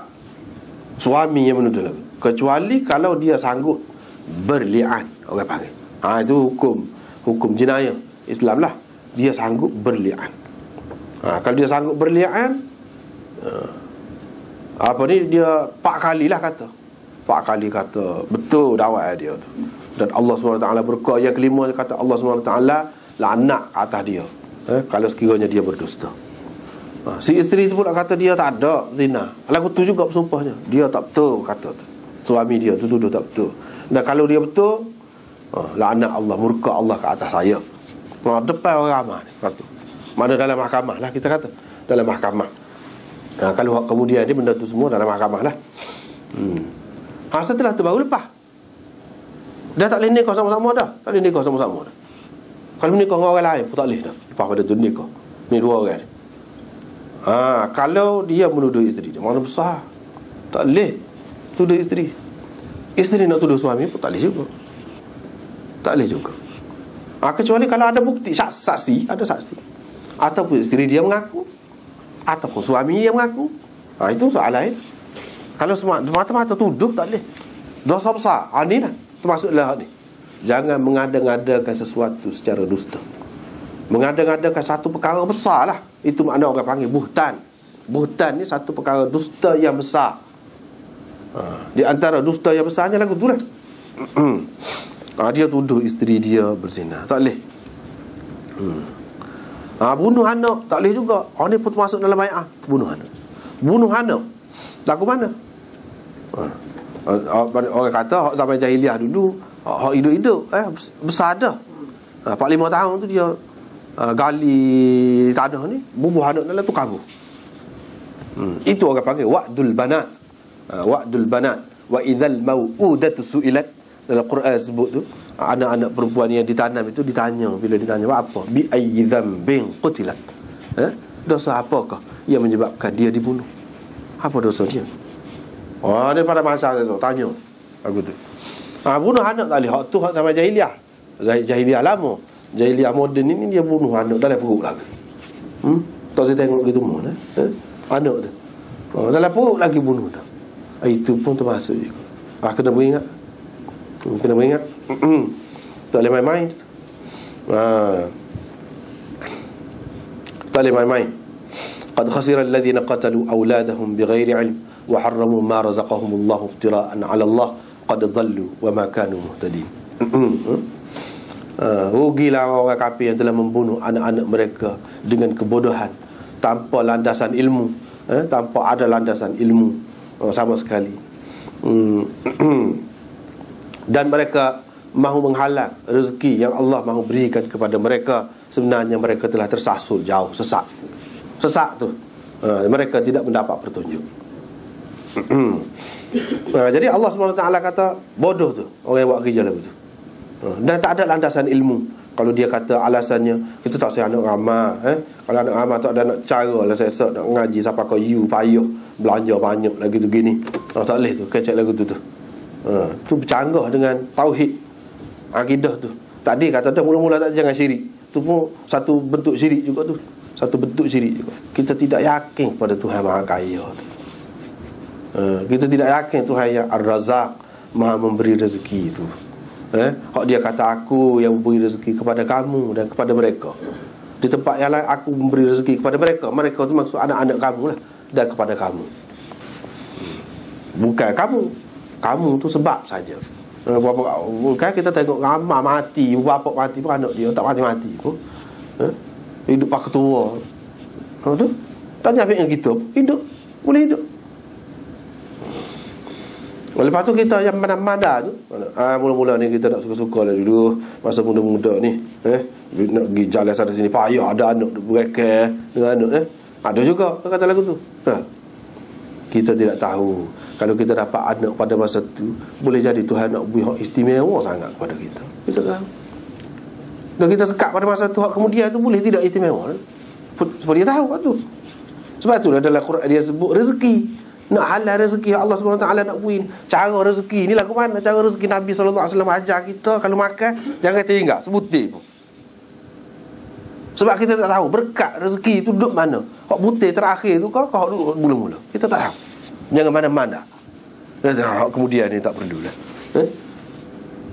suami yang menuduh lagi. Kecuali kalau dia sanggup berli'an, orang panggil. Itu hukum jenayah Islam lah. Dia sanggup berli'an. Kalau dia sanggup berli'an, apa ni, dia 4 kali lah kata. 4 kali kata betul dakwah dia tu. Dan Allah SWT berkata, yang kelima dia kata Allah SWT laknat atas dia kalau sekiranya dia berdusta. Si isteri tu pun nak kata dia tak ada zina. Lagu tu juga bersumpahnya, dia tak betul kata tu. Suami dia tu tuduh tak betul. Dan kalau dia betul, laknat Allah, murka Allah ke atas saya. Depan orang ramai kata. Mana dalam mahkamah lah, kita kata dalam mahkamah. Kalau kemudian dia benda tu semua dalam mahkamah lah. Setelah tu baru lepas. Dah tak boleh nikah sama-sama dah. Tak boleh nikah sama-sama dah. Kalau nikah dengan orang lain pun tak boleh dah. Lepas pada tu nikah. Ni 2 orang ni. Kalau dia menuduh isteri dia, mana besar. Tak boleh tuduh isteri. Isteri nak tuduh suami pun tak boleh juga. Tak boleh juga. Kecuali kalau ada bukti, saksi, ada saksi. Ataupun isteri dia mengaku, ataupun suami yang mengaku. Itu soal lain. Kalau semata-mata tuduh tak boleh. Dosa besar. Ni lah, termasuklah ni. Jangan mengada-ngadakan sesuatu secara dusta. Mengada-ngadakan satu perkara besar lah. Itu makna orang panggil buhtan. Buhtan ni satu perkara dusta yang besar. Di antara dusta yang besarnya lagu tu lah. Dia tuduh isteri dia berzina, tak boleh. Bunuh anak tak boleh juga. Ni pun masuk dalam ayat. Bunuh anak lagu mana? Orang kata hak zaman jahiliah dulu, hak hidup-hidup besar dah. 4-5 tahun tu dia gali tanah ni, bubuh anak dalam tu kabur. Itu orang panggil wa'dul banat. Wa'dul banat. Wa idzal mau'udatu su'ilat. Dalam Quran sebut tu, anak-anak perempuan yang ditanam itu ditanya, bila ditanya apa? Bi ayyi dzambin qutilat. Dosa apakah yang menyebabkan dia dibunuh? Apa dosa dia? Dia pada masa tu tanya aku tu. Bunuh anak tak boleh. Hak tu hak sama jahiliah. Jahiliah lama. Jahiliah moden ni dia bunuh anak dalam perut lagi. Tak saya tengok gitu mana. Anak tu. Dalam perut lagi bunuh dah. Itu pun termasuk juga. Kena beringat. Kena beringat. Tak boleh main-main. Tak boleh main-main. Qad khasira alladhina qatalu awladahum bighairi ilm wa harramu ma razaqahumullahu iftira'an 'ala Allah qad dhallu wa ma kanu muhtadin. Rugilah orang kafir yang telah membunuh anak-anak mereka dengan kebodohan, tanpa landasan ilmu, tanpa ada landasan ilmu sama sekali. Dan mereka mahu menghalang rezeki yang Allah mahu berikan kepada mereka. Sebenarnya mereka telah tersasut jauh, sesat tu. Mereka tidak mendapat petunjuk. Jadi Allah SWT kata bodoh tu orang yang buat kerja lagu tu. Dan tak ada landasan ilmu. Kalau dia kata alasannya kita tak sayang anak ramah, kalau anak ramah tak ada nak cara lah saya nak ngaji sampai kau payah belanja banyak lagi tu gini. Tak boleh tu kecek lagu tu. Tu bercanggah dengan tauhid, akidah tu. Tadi kata dah mula-mula tak jangan syirik. Tu pun satu bentuk syirik juga tu. Satu bentuk syirik juga. Kita tidak yakin pada Tuhan Maha Kaya tu. Kita tidak yakin Tuhan yang Ar-Razak, Maha memberi rezeki tu. Hak dia kata aku yang memberi rezeki kepada kamu dan kepada mereka. Di tempat yang lain aku memberi rezeki kepada mereka. Mereka tu maksud anak-anak kamu lah. Dan kepada kamu. Bukan kamu. Kamu tu sebab saja. Bukan kita tengok ramah mati, bapak mati pun anak dia tak mati-mati pun. Hidup pak ketua. Tu tanya dengan kita, hidup boleh hidup. Lepas tu kita yang mana-mana tu, mula-mula ni kita nak suka-suka lah dulu masa muda-muda ni, nak pergi jalan sana sini payah ada anak duk berekal dengan anak ada juga kata lagu tu. Kita tidak tahu kalau kita dapat anak pada masa tu, boleh jadi Tuhan nak beri hak istimewa sangat kepada kita. Kita tahu. Dan kita sekat pada masa tu, hak kemudian tu boleh tidak istimewa. Seperti dia tahu waktu. Sebab itulah dalam Quran dia sebut rezeki. Nak halal rezeki Allah SWT nak beri. Cara rezeki ni lagu mana? Cara rezeki Nabi SAW ajar kita kalau makan jangan tinggal sebutir pun. Sebab kita tak tahu berkat rezeki tu duduk mana. Hak butir terakhir tu kau duduk mula-mula. Kita tak tahu. Jangan mana-mana. Kemudian ni tak perlulah.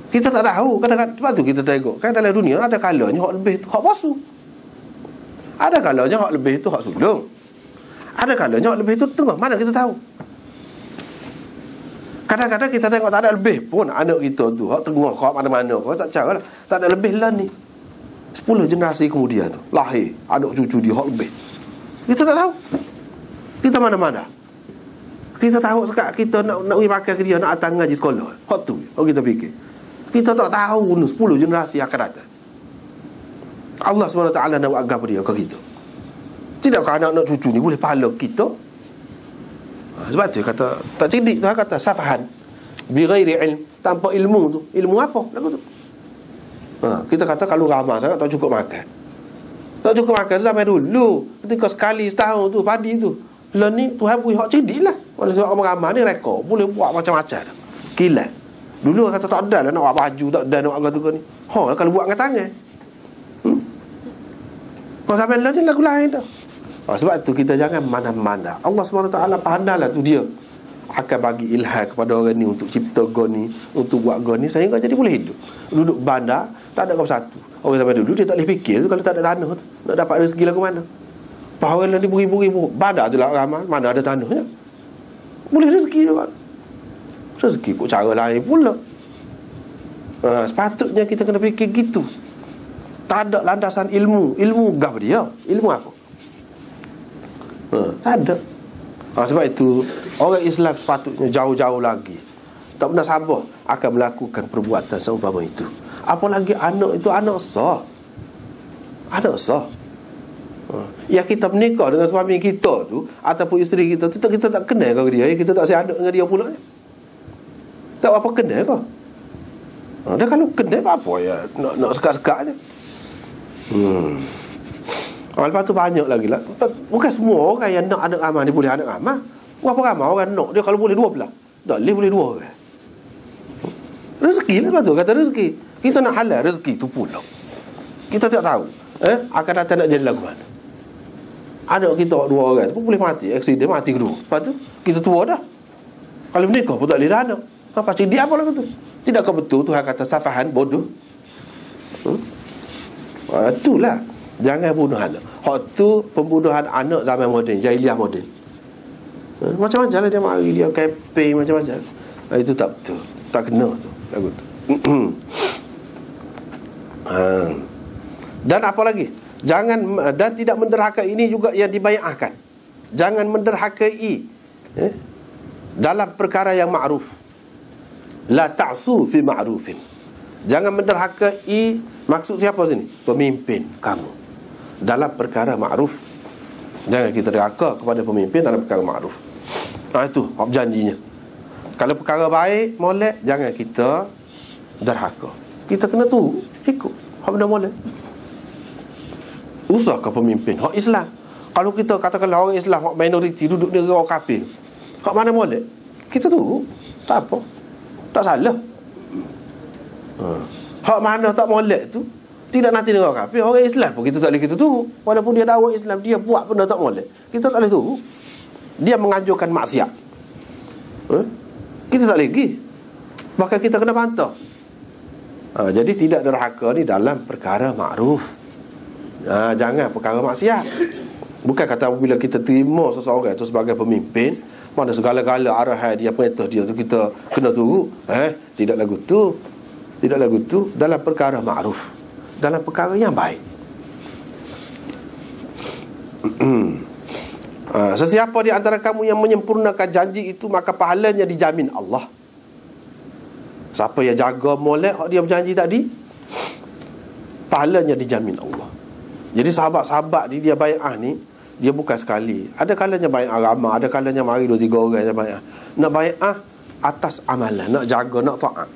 Kita tak tahu. Kadang-kadang sebab tu kita tengok kan dalam dunia ada kalanya hak lebih tu hak palsu. Ada kalanya hak lebih tu hak sulung. Ada kalanya hak lebih tu tengah. Mana kita tahu. Kadang-kadang kita tengok tak ada lebih pun anak kita tu hak tengah hak mana-mana kau tak caralah. Tak ada lebih lah ni. 10 generasi kemudian tu lahir anak cucu dia hak lebih. Kita tak tahu. Kita mana-mana. Kita tahu sekat kita nak pergi makan ke dia, nak datang ngaji sekolah. Hak tu. Kita fikir. Kita tak tahu 10 generasi akan datang. Allah SWT nak buat agama dia ke kita. Tidakkah anak-anak cucu ni boleh pahala kita? Sebab tu kata tak cerdik tu kata safahan bi ghairi ilm, tanpa ilmu tu. Ilmu apa lagu tu? Kita kata kalau ramah sangat tak cukup makan. Tak cukup makan zaman dulu. Ketika sekali setahun tu padi tu. Lah ni Tuhan beri hak cerdik lah. Maksud orang ramah ni rekod boleh buat macam-macam dah. Kilat. Dulu kata tak ada lah nak buat baju, tak ada nak buat tu ni. Kalau buat dengan tangan. Kalau sampai lah ni lagu lain dah. Sebab tu kita jangan mana-mana. Allah SWT pandailah tu dia akan bagi ilham kepada orang ni untuk cipta goni, untuk buat goni sehingga jadi boleh hidup. Duduk bandar tak ada kau satu. Orang zaman dulu dia tak boleh fikir tu kalau tak ada tanah tu nak dapat rezeki lagu mana. Pahala ni beribu-ribu bandar tu lah ramai, mana ada tanahnya. Boleh rezeki juga. Rezeki kok cara lain pula. Sepatutnya kita kena fikir gitu. Tak ada landasan ilmu. Ilmu gap dia. Ilmu apa? Tak ada. Sebab itu orang Islam sepatutnya jauh-jauh lagi tak pernah sabar akan melakukan perbuatan seumpama itu. Apalagi anak itu anak sah. Anak sah. Yang kita menikah dengan suami kita tu ataupun isteri kita tu, kita tak kenal kau dia, kita tak say anak dengan dia pula. Tak apa kenal kau. Dia kalau kenal apa ya nak sekat-sekat je. Lepas tu banyak lagi lah. Bukan semua orang yang nak anak ramah dia boleh anak ramah. Berapa ramai orang nak dia kalau boleh 12? Tak boleh 2 orang. Rezeki lah lepas tu kata rezeki. Kita nak halal rezeki tu pula. Kita tak tahu akan datang nak jadi lagu mana. Anak kita 2 orang tu pun boleh mati, aksiden mati kedua. Lepas tu kita tua dah. Kalau menikah pun tak boleh dah anak. Apa dia apa lagu tu? Tidakkah betul Tuhan kata safahan bodoh? Itulah. Jangan bunuh anak. Hak tu pembunuhan anak zaman moden, jahiliah moden. Macam-macam lah dia mari, dia campaign macam-macam. Itu tak betul. Tak kena tu lagu tu. Dan apa lagi? Jangan, dan tidak menderhaka, ini juga yang dibai'ahkan. Jangan menderhakai dalam perkara yang ma'ruf. La ta'su fi ma'rufin. Jangan menderhakai, maksud siapa sini? Pemimpin kamu dalam perkara ma'ruf. Jangan kita derhaka kepada pemimpin dalam perkara ma'ruf. Itu hak janjinya. Kalau perkara baik, molek, jangan kita derhaka. Kita kena tu ikut hak benda molek. Usah ke pemimpin hak Islam. Kalau kita katakanlah orang Islam hak minoriti duduk negara orang kafir, hak mana molek, kita tu tak apa, tak salah. Hak mana tak molek tu tidak nanti dengan orang kafir, orang Islam pun kita tak boleh kita tu. Walaupun dia dakwah Islam, dia buat benda tak molek, kita tak boleh tu. Dia menganjurkan maksiat, kita tak boleh pergi, bahkan kita kena bantah. Jadi tidak derhaka ni dalam perkara makruf. Jangan perkara maksiat. Bukan kata bila kita terima seseorang itu sebagai pemimpin, mana segala-gala arahan dia, perintah dia tu kita kena tunggu. Tidak lagu tu. Tidak lagu tu dalam perkara makruf, dalam perkara yang baik. Sesiapa di antara kamu yang menyempurnakan janji itu, maka pahalanya dijamin Allah. Siapa yang jaga molek hak dia berjanji tadi, pahalanya dijamin Allah. Jadi sahabat-sahabat ni, dia bai'ah ni, dia bukan sekali. Ada kalanya bai'ah ramah, ada kalanya mari 2-3 orang yang bai'ah. Nak bai'ah atas amalan, nak jaga, nak taat.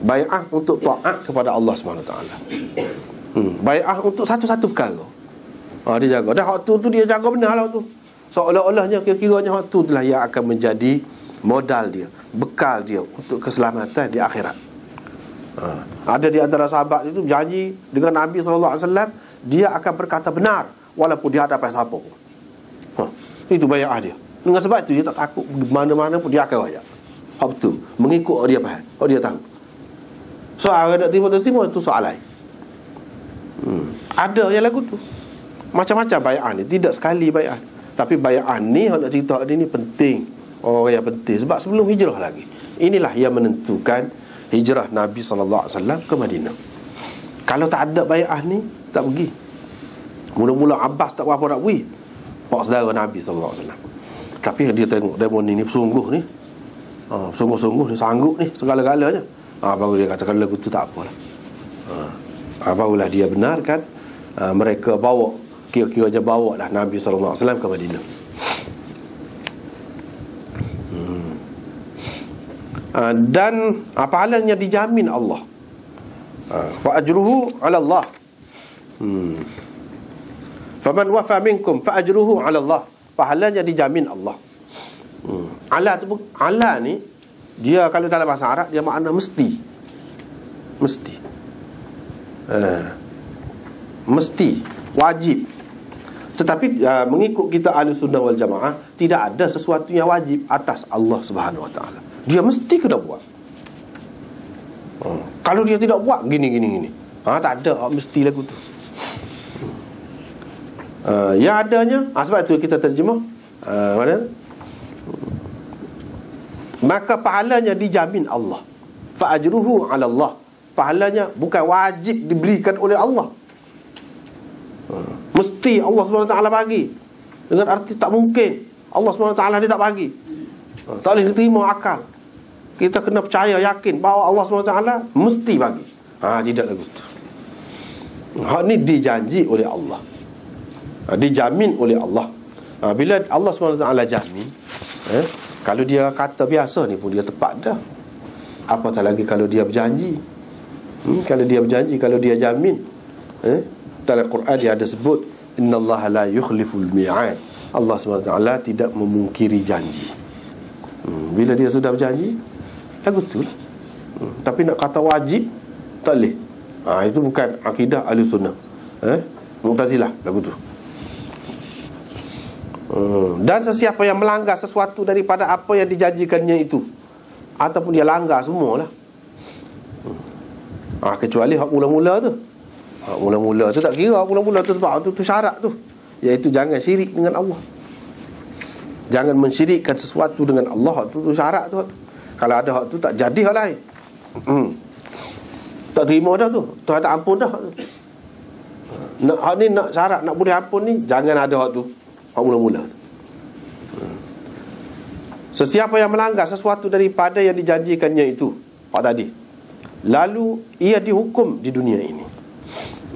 Bai'ah untuk taat kepada Allah SWT. Bai'ah untuk satu-satu perkara. Dia jaga. Dah hak tu dia jaga benar lah tu. Seolah-olahnya kira-kiranya hak tu itulah yang akan menjadi modal dia, bekal dia untuk keselamatan di akhirat. Ada di antara sahabat itu janji dengan Nabi SAW, dia akan berkata benar walaupun di hadapan siapa pun. Itu bai'ah dia. Dengan sebab itu dia tak takut, mana-mana pun dia akan royak. Hak betul, mengikut dia faham, dia tahu. Soal nak terima itu soal lain. Ada yang lagu tu. Macam-macam bai'ah ni, tidak sekali bai'ah. Tapi bai'ah ni, nak cerita ni penting. Orang yang penting sebab sebelum hijrah lagi. Inilah yang menentukan hijrah Nabi SAW ke Madinah. Kalau tak ada bai'ah ni, tak pergi. Mula-mula Abbas tak berapa nak pergi, pak saudara Nabi SAW. Tapi dia tengok demo ni sungguh ni, sungguh-sungguh ni, sanggup ni segala-galanya. Baru dia katakan lagu tu tak apalah. Barulah dia benarkan. Mereka bawa, kira-kira je bawa lah Nabi SAW ke Madinah. Dan pahalanya dijamin Allah. Fa ajruhu 'ala Allah. Faman wafa minkum fa ajruhu 'ala Allah. Pahalanya dijamin Allah. Ala ni dia kalau dalam bahasa Arab dia makna mesti. Mesti, wajib. Tetapi mengikut kita Ahlussunnah wal Jamaah, tidak ada sesuatu yang wajib atas Allah Subhanahu Wa Taala. Dia mesti kena buat. Kalau dia tidak buat gini. Tak ada mesti lagu tu. Yang adanya, sebab itu kita terjemah mana? Maka pahalanya dijamin Allah. Fa ajruhu 'ala Allah. Pahalanya bukan wajib diberikan oleh Allah. Mesti Allah SWT bagi. Dengan arti tak mungkin Allah SWT dia tak bagi. Tak boleh diterima akal. Kita kena percaya, yakin bahawa Allah SWT mesti bagi. Tidak lagu tu. Hak ni dijanji oleh Allah, dijamin oleh Allah. Bila Allah SWT jamin, kalau dia kata biasa ni pun dia tepat dah. Apatah lagi kalau dia berjanji. Kalau dia berjanji, kalau dia jamin. Dalam Quran dia ada sebut, innallaha la yukhliful mi'ad. Allah SWT tidak memungkiri janji. Bila dia sudah berjanji, lagu tu lah. Tapi nak kata wajib, tak boleh. Itu bukan akidah ahli sunnah, Mu'tazilah lagu tu. Dan sesiapa yang melanggar sesuatu daripada apa yang dijanjikannya itu, ataupun dia langgar semualah, kecuali hak mula-mula tu. Hak mula-mula tu tak kira. Hak mula-mula tu sebab tu syarat tu, iaitu jangan syirik dengan Allah. Jangan mensyirikkan sesuatu dengan Allah. Tu syarat tu. Kalau ada hak tu, tak jadi hak lain. Tak terima dah tu, Tuhan tak ampun dah. Nak hak ni, nak syarat nak boleh ampun ni, jangan ada hak tu, hak mula-mula. Sesiapa yang melanggar sesuatu daripada yang dijanjikannya itu, hak tadi, lalu ia dihukum di dunia ini,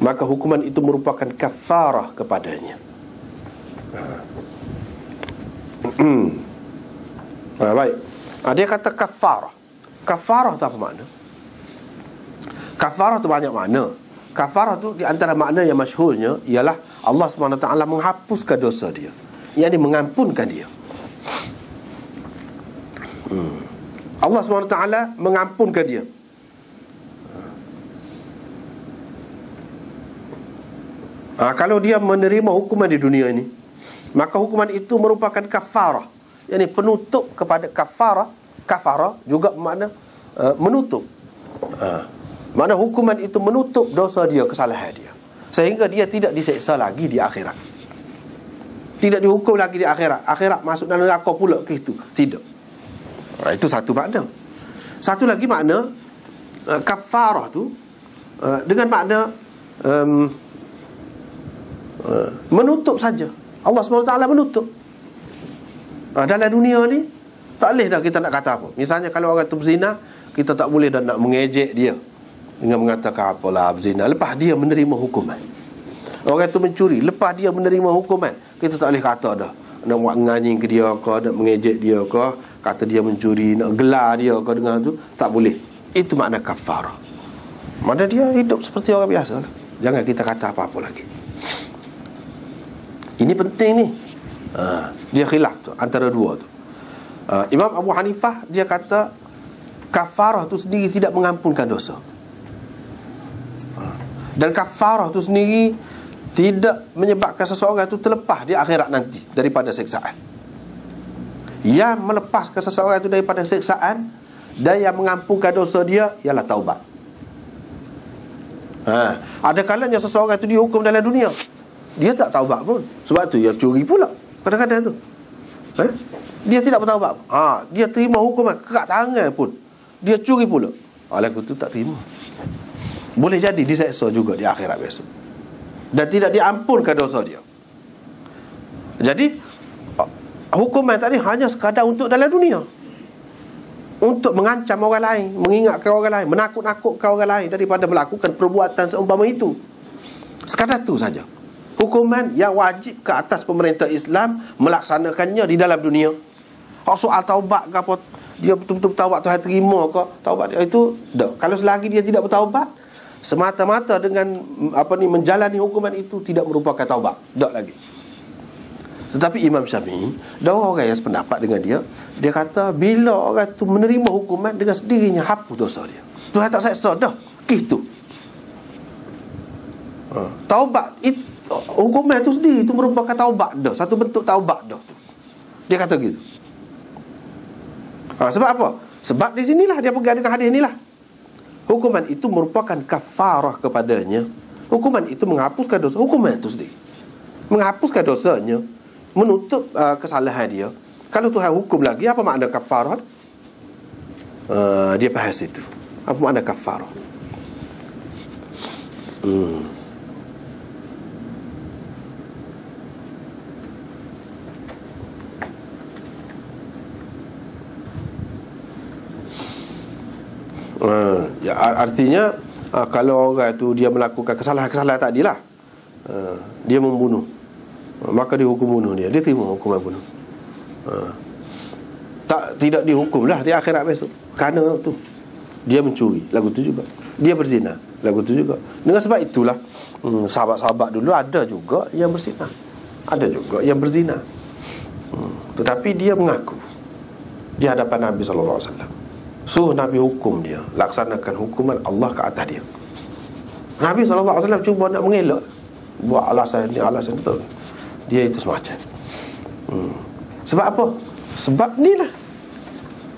maka hukuman itu merupakan kafarah kepadanya. Baik. Dia kata kafarah. Kafarah tu apa makna? Kafarah tu banyak makna. Kafarah tu di antara makna yang masyhurnya ialah Allah SWT menghapuskan dosa dia, yakni mengampunkan dia. Allah SWT mengampunkan dia. Kalau dia menerima hukuman di dunia ini, maka hukuman itu merupakan kafarah, yakni penutup kepada kafarah. Kafarah juga bermakna menutup. Makna hukuman itu menutup dosa dia, kesalahan dia, sehingga dia tidak diseksa lagi di akhirat, tidak dihukum lagi di akhirat. Akhirat masuk dalam neraka pula ke itu? Tidak. Itu satu makna. Satu lagi makna kafarah tu dengan makna menutup saja. Allah SWT menutup. Dalam dunia ni tak boleh dah kita nak kata apa. Misalnya kalau orang tu berzina, kita tak boleh dah nak mengejek dia dengan mengatakan apalah berzina, lepas dia menerima hukuman. Orang tu mencuri, lepas dia menerima hukuman, kita tak boleh kata dah nak buat nganying ke dia ke, nak mengejek dia ke, kata dia mencuri, nak gelar dia ke dengan tu, tak boleh. Itu makna kafarah. Mana dia hidup seperti orang biasa lah. Jangan kita kata apa-apa lagi. Ini penting ni. Dia khilaf tu antara dua tu. Imam Abu Hanifah dia kata kafarah tu sendiri tidak mengampunkan dosa. Dan kafarah tu sendiri tidak menyebabkan seseorang itu terlepas di akhirat nanti daripada siksaan. Yang melepaskan seseorang itu daripada siksaan dan yang mengampunkan dosa dia ialah taubat. Ada kalanya seseorang itu dihukum dalam dunia, dia tak taubat pun. Sebab tu dia curi pula kadang-kadang tu. Dia tidak bertaubat. Dia terima hukuman kerat tangan pun, dia curi pula. Lagu tu tak terima. Boleh jadi diseksa juga di akhirat biasa, dan tidak diampunkan dosa dia. Jadi hukuman tadi hanya sekadar untuk dalam dunia, untuk mengancam orang lain, mengingatkan orang lain, menakut-nakutkan orang lain daripada melakukan perbuatan seumpama itu. Sekadar tu saja. Hukuman yang wajib ke atas pemerintah Islam melaksanakannya di dalam dunia. Soal taubat ke apa, dia betul-betul taubat Tuhan terima ke, taubat dia itu dah. Kalau selagi dia tidak bertaubat semata-mata dengan menjalani hukuman itu, tidak merupakan taubat, tak lagi. Tetapi Imam Syafi'i, ada orang yang sependapat dengan dia. Dia kata bila orang itu menerima hukuman, dengan sendirinya hapus dosa dia. Tuhan tak seksa dah, gitu. Taubat itu, hukuman itu sendiri itu merupakan taubat dah, satu bentuk taubat dah. Dia kata gitu. Sebab apa? Sebab di sinilah dia pegang dengan hadis inilah. Hukuman itu merupakan kafarah kepadanya. Hukuman itu menghapuskan dosa. Hukuman itu sendiri menghapuskan dosanya, menutup kesalahan dia. Kalau Tuhan hukum lagi, apa makna kafarah? Dia bahas itu. Apa makna kafarah? Ya, artinya Kalau orang tu dia melakukan kesalahan tadi lah, dia membunuh, maka dihukum bunuh dia terima hukuman bunuh. Tidak dihukum lah di akhirat besok kerana tu dia mencuri, lagu tu juga dia berzina, lagu tu juga. Dengan sebab itulah sahabat-sahabat dulu ada juga yang berzina, ada juga yang berzina, tetapi dia mengaku di hadapan Nabi SAW. Suruh Nabi hukum dia, laksanakan hukuman Allah ke atas dia. Nabi SAW cuba nak mengelak, buat alasan ni, alasan tu. Dia itu semacam sebab apa? Sebab ni lah,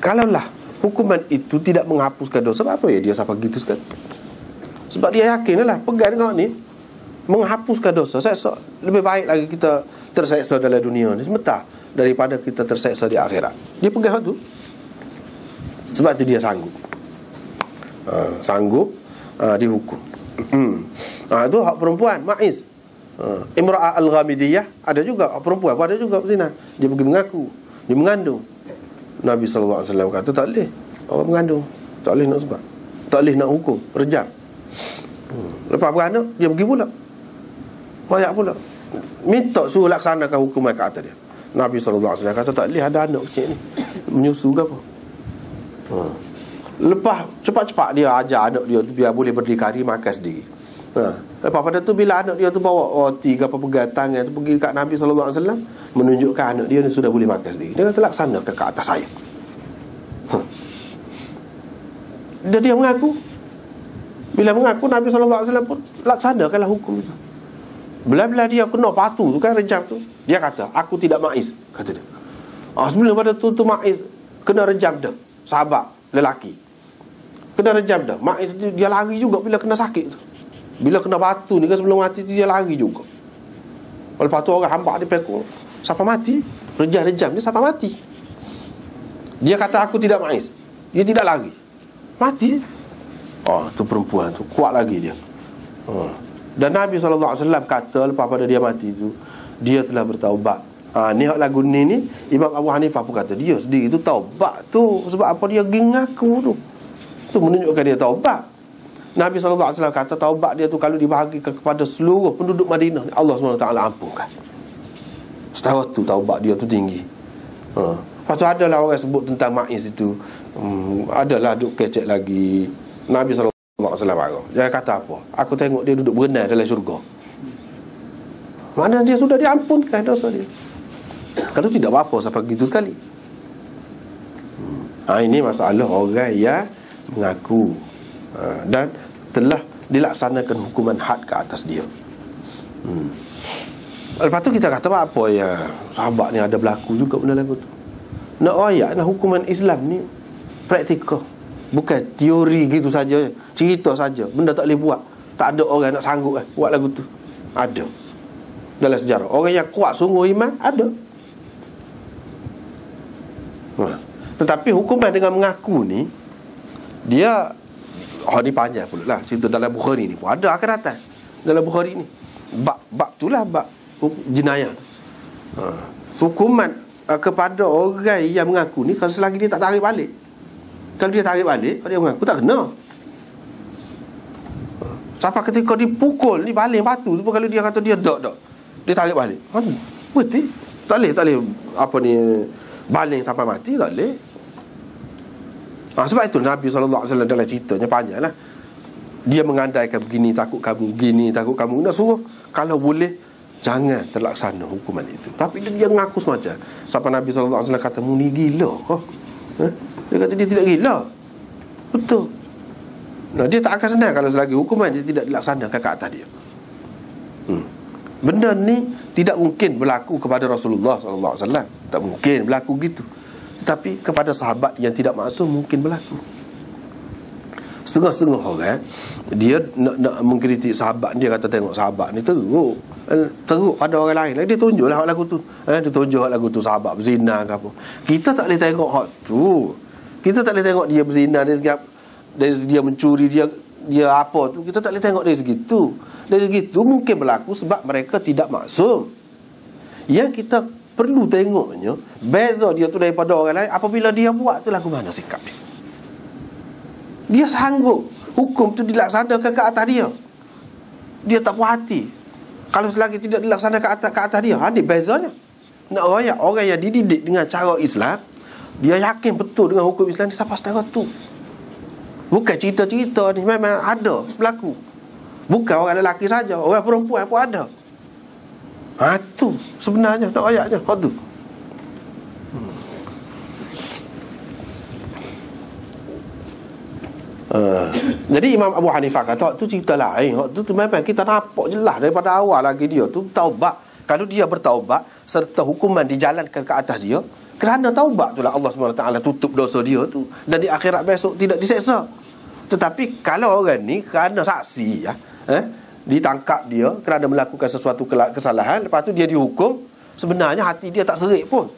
kalaulah hukuman itu tidak menghapuskan dosa, sebab apa ya dia sampai gitu sekali? Sebab dia yakin lah pegang dengan ni menghapuskan dosa. Seksa, lebih baik lagi kita terseksa dalam dunia ni sementara daripada kita terseksa di akhirat. Dia pegang tu. Sebab tu dia sanggup dihukum. Itu hak perempuan Ma'iz, Imra'ah Al-Ghamidiyah, ada juga hak perempuan, ada juga berzina. Dia pergi mengaku dia mengandung. Nabi SAW kata tak boleh orang mengandung, tak boleh nak sebab, tak boleh nak hukum, rejam. Lepas beranak dia pergi pula banyak pula minta suruh laksanakan hukuman ke atas dia. Nabi SAW kata tak boleh ada anak kecil ni menyusu ke apa. Lepas cepat-cepat dia ajar anak dia tu biar boleh berdikari makan sendiri. Lepas pada tu bila anak dia tu bawa roti ke apa, pegang tangan tu pergi kat Nabi SAW, menunjukkan anak dia ni sudah boleh makan sendiri. Dia kata laksanakan ke atas saya. Dia mengaku. Bila mengaku, Nabi SAW pun laksanakanlah hukum itu. Bila-bila dia kena patu tu kan, rejam tu, dia kata aku tidak Ma'iz, kata dia. Sebelum pada tu Ma'iz kena rejam dah, sahabat lelaki kena rejam dah. Ma'iz dia lari juga bila kena sakit tu. Bila kena batu ni kan, sebelum mati tu dia lari juga. Lepas tu orang hambak dia pekul sampai mati, rejam dia sampai mati. Dia kata aku tidak Ma'iz, dia tidak lari, mati. Tu perempuan tu kuat lagi dia. Dan Nabi SAW kata lepas pada dia mati tu, dia telah bertaubat. Ni hak lagu ni Imam Abu Hanifah pun kata dia sendiri tu taubat tu. Sebab apa? Dia ngaku tu menunjukkan dia taubat. Nabi SAW kata taubat dia tu kalau dibahagikan kepada seluruh penduduk Madinah, Allah SWT ampunkan. Setara tu taubat dia tu tinggi. Lepas tu adalah orang sebut tentang Ma'iz itu, adalah duk kecek lagi. Nabi SAW marah. Jangan kata apa, aku tengok dia duduk berenang dalam syurga. Mana dia sudah diampunkan dosa dia. Kalau tidak apa-apa sampai begitu sekali. Ini masalah orang yang mengaku dan telah dilaksanakan hukuman had ke atas dia. Lepas tu kita kata apa ya, sahabat ni ada berlaku juga benda lagu tu. Nak ayat nak hukuman Islam ni praktikal, bukan teori gitu saja, cerita saja, benda tak boleh buat. Tak ada orang nak sanggup buat lagu tu. Ada dalam sejarah orang yang kuat sungguh iman, ada. Tetapi hukuman dengan mengaku ni, dia ni panjang pula lah cerita. Dalam Bukhari ni pun ada akan datang. Dalam Bukhari ni bab itulah bab jenayah. Hukuman kepada orang yang mengaku ni, kalau selagi dia tak tarik balik. Kalau dia tarik balik, dia mengaku tak kena. Sampai ketika dipukul ni baling batu tu pun, kalau dia kata dia tak, dia tarik balik. Betul? Tak boleh apa ni, baling sampai mati, tak boleh. Sebab itu Nabi SAW dalam ceritanya panjang lah, dia mengandaikan begini, takut kamu begini, takut kamu. Nak suruh kalau boleh jangan terlaksana hukuman itu. Tapi dia mengaku semacam. Sampai Nabi SAW kata, mu ni gila. Dia kata dia tidak gila. Betul. Dia tak akan senang kalau selagi hukuman dia tidak dilaksanakan ke atas dia. Benda ni tidak mungkin berlaku kepada Rasulullah SAW. Tak mungkin berlaku gitu. Tetapi kepada sahabat yang tidak maksum mungkin berlaku. Setengah-setengah orang dia nak mengkritik sahabat, dia kata tengok sahabat ni teruk pada orang lain. Dia tunjuklah hak lagu tu. Dia tunjuk hak lagu tu sahabat berzina ke apa. Kita tak boleh tengok hak tu. Kita tak boleh tengok dia berzina dari segi dia mencuri, dia apa tu. Kita tak boleh tengok dari segi tu. Dari segi tu mungkin berlaku sebab mereka tidak maksum. Yang kita perlu tengoknya beza dia tu daripada orang lain apabila dia buat tu lagu mana sikap dia. Dia sanggup hukum tu dilaksanakan ke atas dia. Dia tak puas hati kalau selagi tidak dilaksanakan ke atas dia. Ini bezanya. Nak royak orang yang dididik dengan cara Islam, dia yakin betul dengan hukum Islam ni sampai setara tu. Bukan cerita-cerita ni, memang ada berlaku. Bukan orang lelaki saja, orang perempuan pun ada. Tu sebenarnya nak royaknya tu. Jadi Imam Abu Hanifah kata tu cerita lain. Tu memang kita nampak jelas daripada awal lagi dia tu taubat. Kalau dia bertaubat serta hukuman dijalankan ke atas dia, kerana taubat itulah Allah SWT tutup dosa dia tu, dan di akhirat besok tidak diseksa. Tetapi kalau orang ni kerana saksi ditangkap dia kerana melakukan sesuatu kesalahan, lepas tu dia dihukum, sebenarnya hati dia tak serik pun.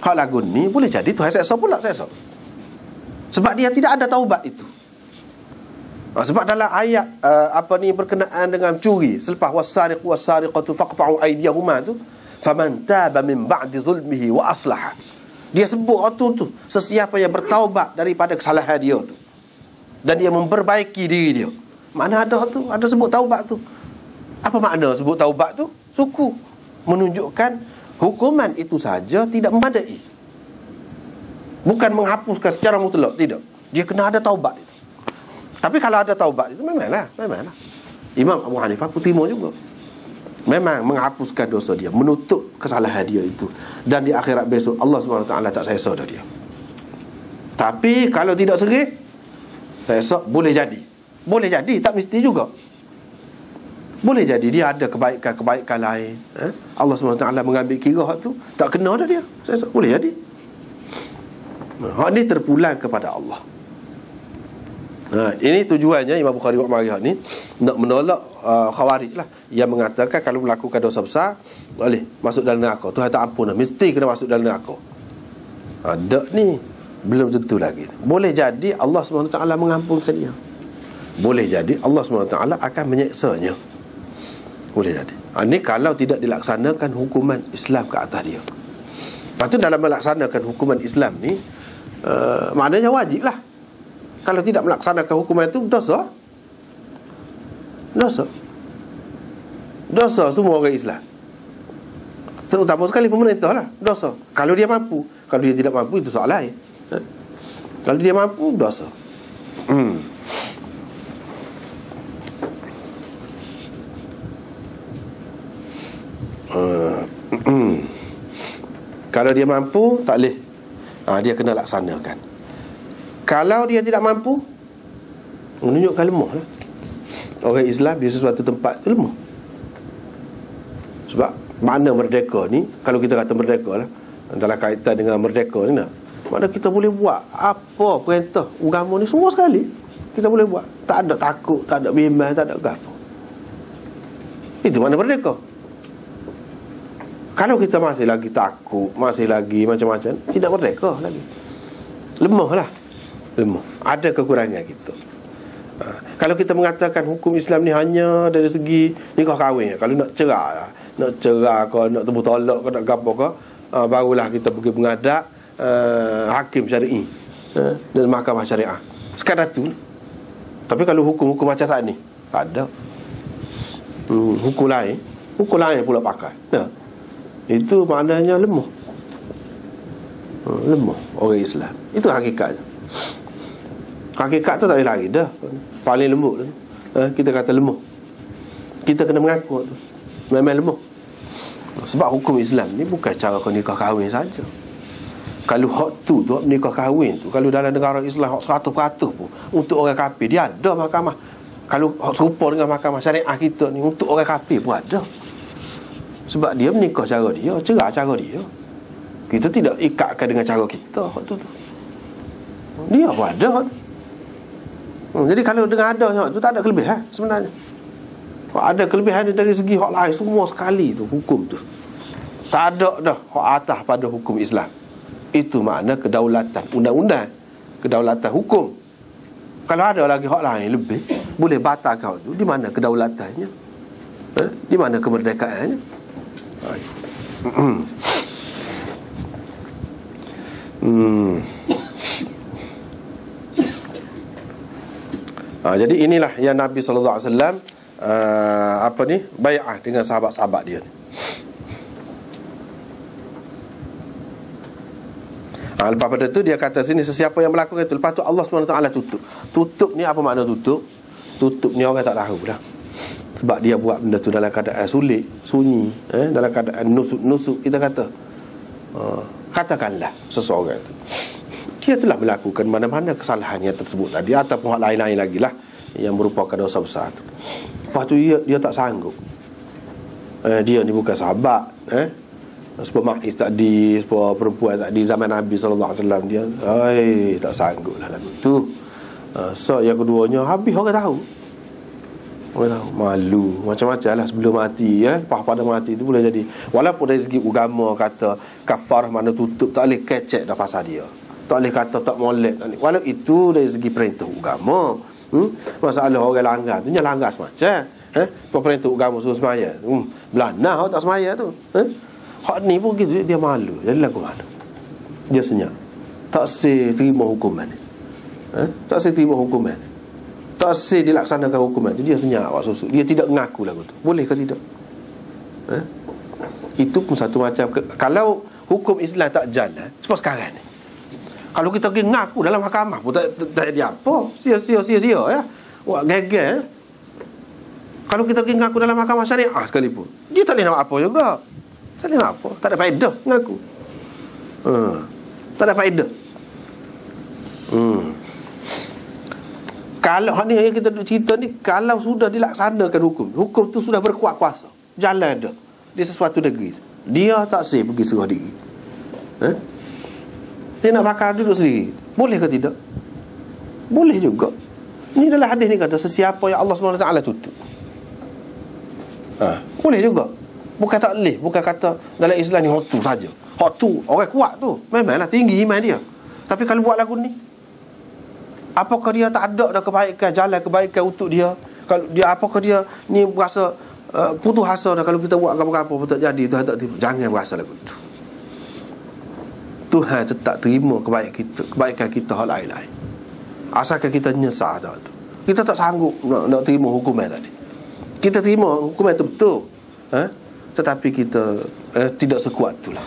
Hak lagu ni boleh jadi Tuhan seksa pula seksa. Sebab dia tidak ada taubat itu. Sebab dalam ayat berkenaan dengan curi, selepas wasariq wasariqatu faqta'u aydiyahuma tu, faman taba min ba'di zulmihi wa aslaha, dia sebut tu sesiapa yang bertaubat daripada kesalahan dia tu dan dia memperbaiki diri dia. Mana ada tu, ada sebut taubat tu. Apa makna sebut taubat tu? Suku menunjukkan hukuman itu saja tidak memadai. Bukan menghapuskan secara mutlak, tidak. Dia kena ada taubat itu. Tapi kalau ada taubat itu memanglah. Imam Abu Hanifah pun timur juga. Memang menghapuskan dosa dia, menutup kesalahan dia itu, dan di akhirat besok Allah SWT tak seksa dah dia. Tapi kalau tidak serik, seksa boleh jadi. Boleh jadi, tak mesti juga. Boleh jadi dia ada kebaikan lain. Allah SWT mengambil kira hak tu, tak kena dah dia. Seksa boleh jadi. Hak ni terpulang kepada Allah. Ini tujuannya Imam Bukhari buat mari hak ni nak menolak Khawarij lah, yang mengatakan kalau melakukan dosa besar boleh masuk dalam neraka. Tuhan tak ampun, mesti kena masuk dalam neraka. Ada ni belum tentu lagi. Boleh jadi Allah SWT mengampunkan dia. Boleh jadi Allah SWT akan menyeksanya. Boleh jadi. Ini kalau tidak dilaksanakan hukuman Islam ke atas dia. Lepas tu dalam melaksanakan hukuman Islam ni, maknanya wajib lah. Kalau tidak melaksanakan hukuman itu, dosa. Dosa semua orang Islam, terutama sekali pemerintah lah, dosa. Kalau dia mampu. Kalau dia tidak mampu, itu soal lain. Kalau dia mampu, dosa. Kalau dia mampu, tak boleh. Dia kena laksanakan. Kalau dia tidak mampu, menunjukkan lemah lah. Orang Islam di sesuatu tempat tu lemah. Sebab makna merdeka ni, kalau kita kata merdeka lah, dalam kaitan dengan merdeka ni, makna kita boleh buat apa perintah agama ni semua sekali. Kita boleh buat. Tak ada takut, tak ada bimbang, tak ada apa. Itu makna merdeka. Kalau kita masih lagi takut, masih lagi macam-macam, tidak merdeka lagi. Lemah lah. Lemah. Ada kekurangan kita. Kalau kita mengatakan hukum Islam ni hanya dari segi nikah kahwin, kalau nak cerai kau, nak tebus tolak kau, nak gapo kau, barulah kita pergi menghadap hakim syar'i dan mahkamah syariah. Sekadar tu. Tapi kalau hukum-hukum macam saat ni, tak ada. Hukum lain pula pakai. Itu maknanya lemah. Lemah orang Islam. Itu hakikatnya. Hakikat tu tak boleh lari dah. Paling lembut tu. Kita kata lemah. Kita kena mengaku tu memang lemah. Sebab hukum Islam ni bukan cara kau nikah kahwin saja. Kalau hak tu nikah kahwin tu, kalau dalam negara Islam hak 100% pun untuk orang kafir, dia ada mahkamah. Kalau hak serupa dengan mahkamah syariah kita ni, untuk orang kafir pun ada. Sebab dia menikah cara dia, cerai cara dia. Kita tidak ikatkan dengan cara kita hak tu. Dia pun ada hak tu. Jadi kalau dengan adanya hak tu, tak ada kelebihan sebenarnya. Ada kelebihan dari segi hak lain semua sekali tu, hukum tu. Tak ada dah hak atas pada hukum Islam. Itu makna kedaulatan undang-undang, kedaulatan hukum. Kalau ada lagi hak lain lebih, boleh batalkan hak tu. Di mana kedaulatannya? Di mana kemerdekaannya? Jadi inilah yang Nabi SAW bai'ah dengan sahabat-sahabat dia ni. Lepas pada tu dia kata sini, sesiapa yang melakukan itu, lepas tu Allah SWT tutup. Tutup ni apa makna tutup? Tutup ni orang tak tahu dah. Sebab dia buat benda tu dalam keadaan sulit, sunyi, dalam keadaan nusuk kita kata. Katakanlah seseorang itu, dia telah melakukan mana-mana kesalahan yang tersebut tadi, ataupun hal lain-lain lagi lah yang merupakan dosa besar tu. Lepas tu dia tak sanggup. Dia ni bukan sahabat, sebab Ma'is tadi, sebab perempuan tadi zaman Nabi SAW, dia tak sanggup lah lagu tu. So yang keduanya, habis orang tahu. Orang tahu, malu macam-macam lah sebelum mati, lepas pada mati tu boleh jadi. Walaupun dari segi agama kata kafar, mana tutup, tak boleh kecek dah pasal dia, tak boleh kata tak molek, walau itu dari segi perintah agama. Masalah orang langgar tu, dia langgar semacam perintah agama suruh semaya, belana tak semaya tu. Hak ni pun gitu, dia malu. Jadi lagu malu, dia senyap, tak say terima hukuman, tak say terima hukuman, tak say dilaksanakan hukuman tu. Dia senyap, awak susu. Dia tidak mengaku lagu tu. Boleh ke tidak? Itu pun satu macam kalau hukum Islam tak jalan seperti sekarang ni. Kalau kita pergi ngaku dalam mahkamah pun tak jadi apa. Sia-sia ya. Wah, geger. Kalau kita pergi ngaku dalam mahkamah syariah sekalipun, dia tak boleh nak apa juga. Tak boleh nak apa. Tak ada faedah ngaku. Tak ada faedah. Kalau ni yang kita duk cerita ni, kalau sudah dilaksanakan hukum tu sudah berkuat kuasa, jalan dah di sesuatu negeri, dia tak sih pergi serah diri. Dia nak bakar duduk sendiri, boleh ke tidak? Boleh juga. Ini dalam hadis ni kata, sesiapa yang Allah SWT tutup, boleh juga. Bukan tak boleh, bukan kata dalam Islam ni hak tu saja. Hak tu orang kuat tu, memanglah tinggi iman dia. Tapi kalau buat lagu ni, apakah dia tak ada dah kebaikan, jalan kebaikan untuk dia? Kalau dia, apakah dia ni berasa putus asa dah, kalau kita buat apa-apa pun tak jadi, Tuhan tak terima? Jangan berasa lagu tu. Tuhan tetap terima kebaikan kita hal lain-lain, asalkan kita nyesal dah tu. Kita tak sanggup nak terima hukuman tadi. Kita terima hukuman tu betul, tetapi kita tidak sekuat itulah.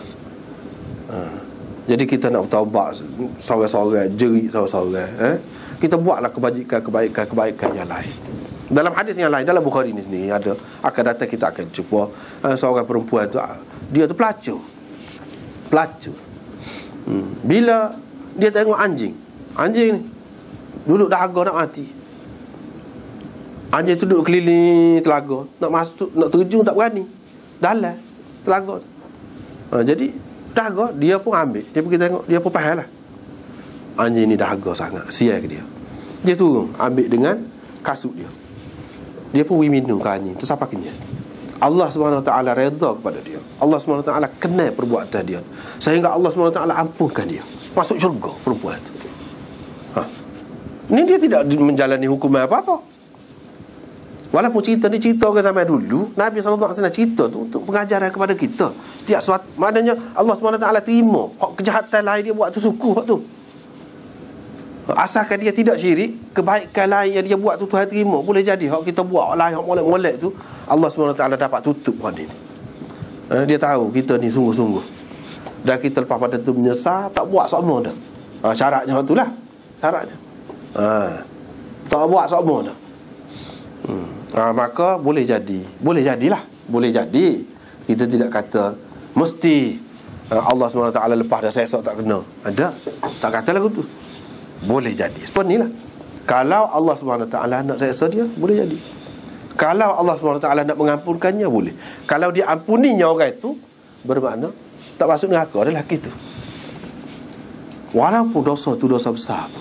Jadi kita nak bertaubat seorang-seorang, jerit seorang-seorang, kita buatlah kebaikan yang lain. Dalam hadis yang lain, dalam Bukhari ni sendiri ada, akan datang kita akan jumpa seorang perempuan tu, dia tu pelacur. Bila dia tengok anjing ni duduk dahaga nak mati, anjing tu duduk keliling telaga, nak masuk, nak terjun tak berani dalam telaga tu. Jadi dahaga, dia pun ambil, dia pergi tengok, dia pun faham lah, anjing ni dahaga sangat, sial ke dia. Dia turun ambil dengan kasut dia pun minum ke anjing tu sampai kenyang. Allah SWT redha kepada dia, Allah SWT kenal perbuatan dia, sehingga Allah SWT ampunkan dia, masuk syurga perempuan tu. Ni dia tidak menjalani hukuman apa-apa. Walaupun cerita ni cerita orang zaman dulu, Nabi SAW cerita tu untuk pengajaran kepada kita. Setiap suatu, maknanya Allah SWT terima kejahatan lain dia buat tu, suku tu, asalkan dia tidak syirik, kebaikan lain yang dia buat tu Tuhan terima. Boleh jadi hak kita buat lain, hak molek-molek tu, Allah SWT dapat tutup hal ni. Dia tahu kita ni sungguh-sungguh, dan kita lepas pada tu menyesal, tak buat sama dah. Syaratnya tu lah, syaratnya tak buat sama dah. Maka boleh jadilah. Kita tidak kata mesti Allah SWT lepas dah seksa tak kena. Ada, tak kata lagu tu. Boleh jadi seperti inilah. Kalau Allah SWT nak seksa dia, boleh jadi. Kalau Allah SWT nak mengampunkannya, boleh. Kalau dia ampuninya orang itu, bermakna tak masuk neraka adalah kita. Walaupun dosa tu dosa besar,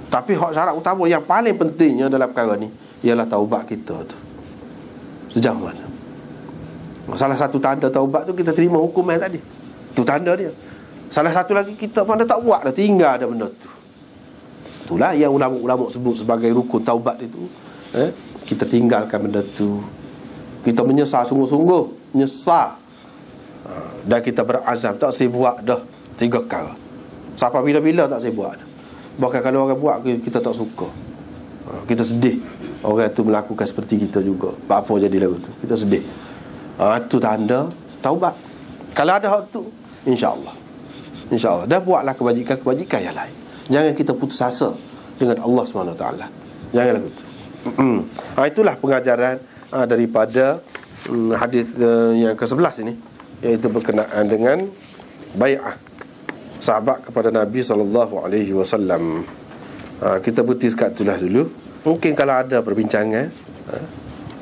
tapi hak syarat utama yang paling pentingnya dalam perkara ni ialah taubat kita tu sejauh mana. Salah satu tanda taubat tu kita terima hukuman tadi, tu tanda dia. Salah satu lagi, kita mana tak buat dah, tinggal ada benda tu. Itulah yang ulama-ulama sebut sebagai rukun taubat itu. Kita tinggalkan benda tu, kita menyesal sungguh-sungguh, menyesal, dan kita berazam tak saya buat dah 3 perkara. Sampai bila-bila tak saya buat dah. Bahkan kalau orang buat, kita tak suka. Kita sedih orang tu melakukan seperti kita juga. Apa jadi lagu tu, kita sedih. Itu tanda taubat. Kalau ada hak tu, insya-Allah dah buatlah kebajikan yang lain. Jangan kita putus asa dengan Allah SWT. Jangan lagu tu. Itulah pengajaran daripada hadis yang ke-11 ini, iaitu berkenaan dengan bai'ah sahabat kepada Nabi SAW. Kita berhenti sekat itulah dulu. Mungkin kalau ada perbincangan,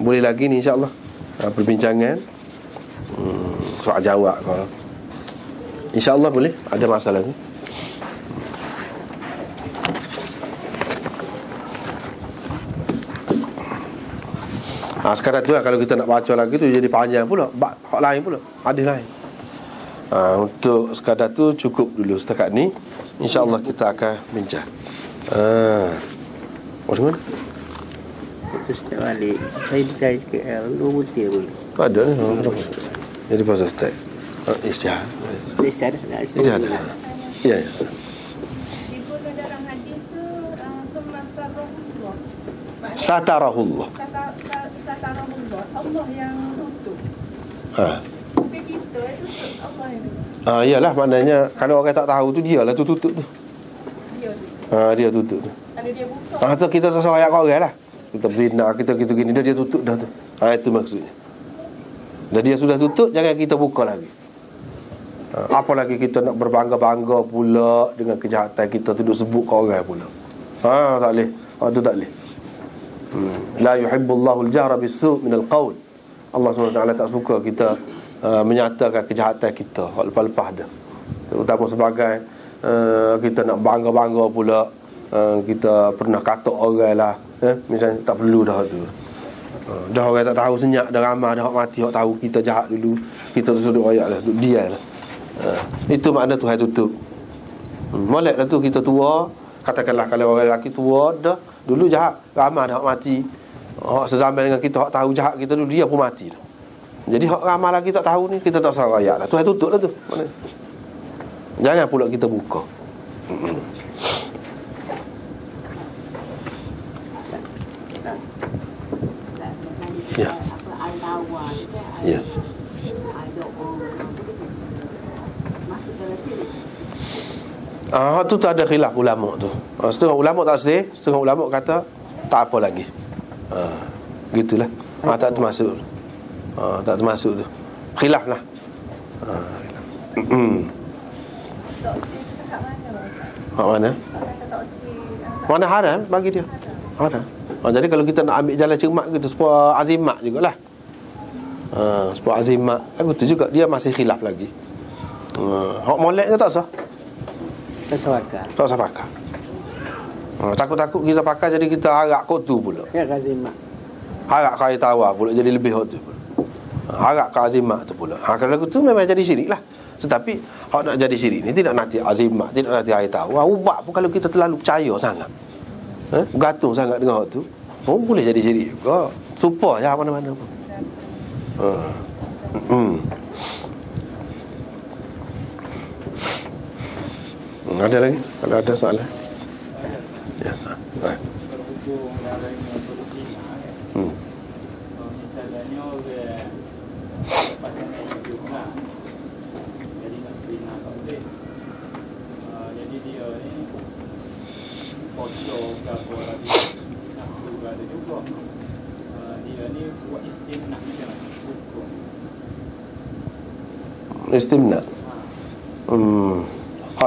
boleh lagi ni insya-Allah, perbincangan soal jawab ke, insya-Allah boleh. Ada masalah ni. Sekarang tu lah, kalau kita nak baca lagi tu jadi panjang pula, hak lain pula, hadis lain. Untuk sekadar tu cukup dulu setakat ni. InsyaAllah kita akan bincang. Macam mana? Ustaz balik, saya dicari ke Lu Mutia pun. Ada ni. Jadi pasal Ustaz Istihad. Istihad. Ya. Di pun dalam hadis tu summa sarahullah. Satarahullah. Satarahullah. Allah yang tutup. Bukan kita itu Allah yang tutup. Iyalah, maknanya kalau orang tak tahu tu, dialah tu tutup tu. Dia tutup tu. Kalau dia buka, tu kita sesuai ayat kau orang lah. Kita berzina, kita gini, dia tutup dah tu. Itu maksudnya. Dah dia sudah tutup, jangan kita buka lagi. Apa lagi kita nak berbangga-bangga pula dengan kejahatan kita tu, duk sebut kau orang pula. Tak boleh. Tu tak boleh. La yuhibbullahu al-jahra bis-su' min al-qawl. Allah SWT tak suka kita menyatakan kejahatan kita lepas-lepas dah. Terutama sebagai kita nak bangga-bangga pula, kita pernah kata orang lah, misalnya tak perlu dah tu. Dah orang tak tahu senyap, dah ramai dah hak mati, hak tahu kita jahat dulu, kita tu sudut royak lah, duduk diam lah. Itu makna Tuhan tutup. Molek lah tu kita tua. Katakanlah kalau orang lelaki tua dah, dulu jahat, ramai dah hak mati, hak sezaman dengan kita, hak tahu jahat kita dulu, dia pun mati dah. Jadi hak ramai lagi tak tahu ni, kita tak salah royak lah. Tuhan tutup lah tu. Jangan pula kita buka. Ya. Ya. Tu tak ada khilaf ulama tu. Setengah ulama tak sah, setengah ulama kata tak apa lagi. Gitulah. Tak termasuk. Tak termasuk tu. Khilaf lah. Hak mana? Mana haram bagi dia? Haram. Jadi kalau kita nak ambil jalan cermat gitu, supaya azimat jugalah. Supaya azimat. Betul juga, dia masih khilaf lagi. Hak molek tu tak sah. Tak sah pakai. Takut-takut kita pakai jadi kita harap kot tu pula. Ya azimat. Harap kaya tawar pula jadi lebih hot tu pula. Harap ke azimat tu pula. Kalau tu memang jadi syirik lah. Tetapi hak nak jadi syirik ni tidak nanti azimat, tidak nanti kaya tawar. Ubah pun kalau kita terlalu percaya sangat, bergantung sangat dengan hak tu, boleh jadi syirik juga. Supa je mana-mana pun. Ada lagi? Kalau ada soalan? Ya. Misalnya pasangan hidup lah, jadi nak bina tak boleh. Jadi dia ni foto ke apa lagi, nak juga ada juga. Dia ni buat istimna macam hukum. Istimna.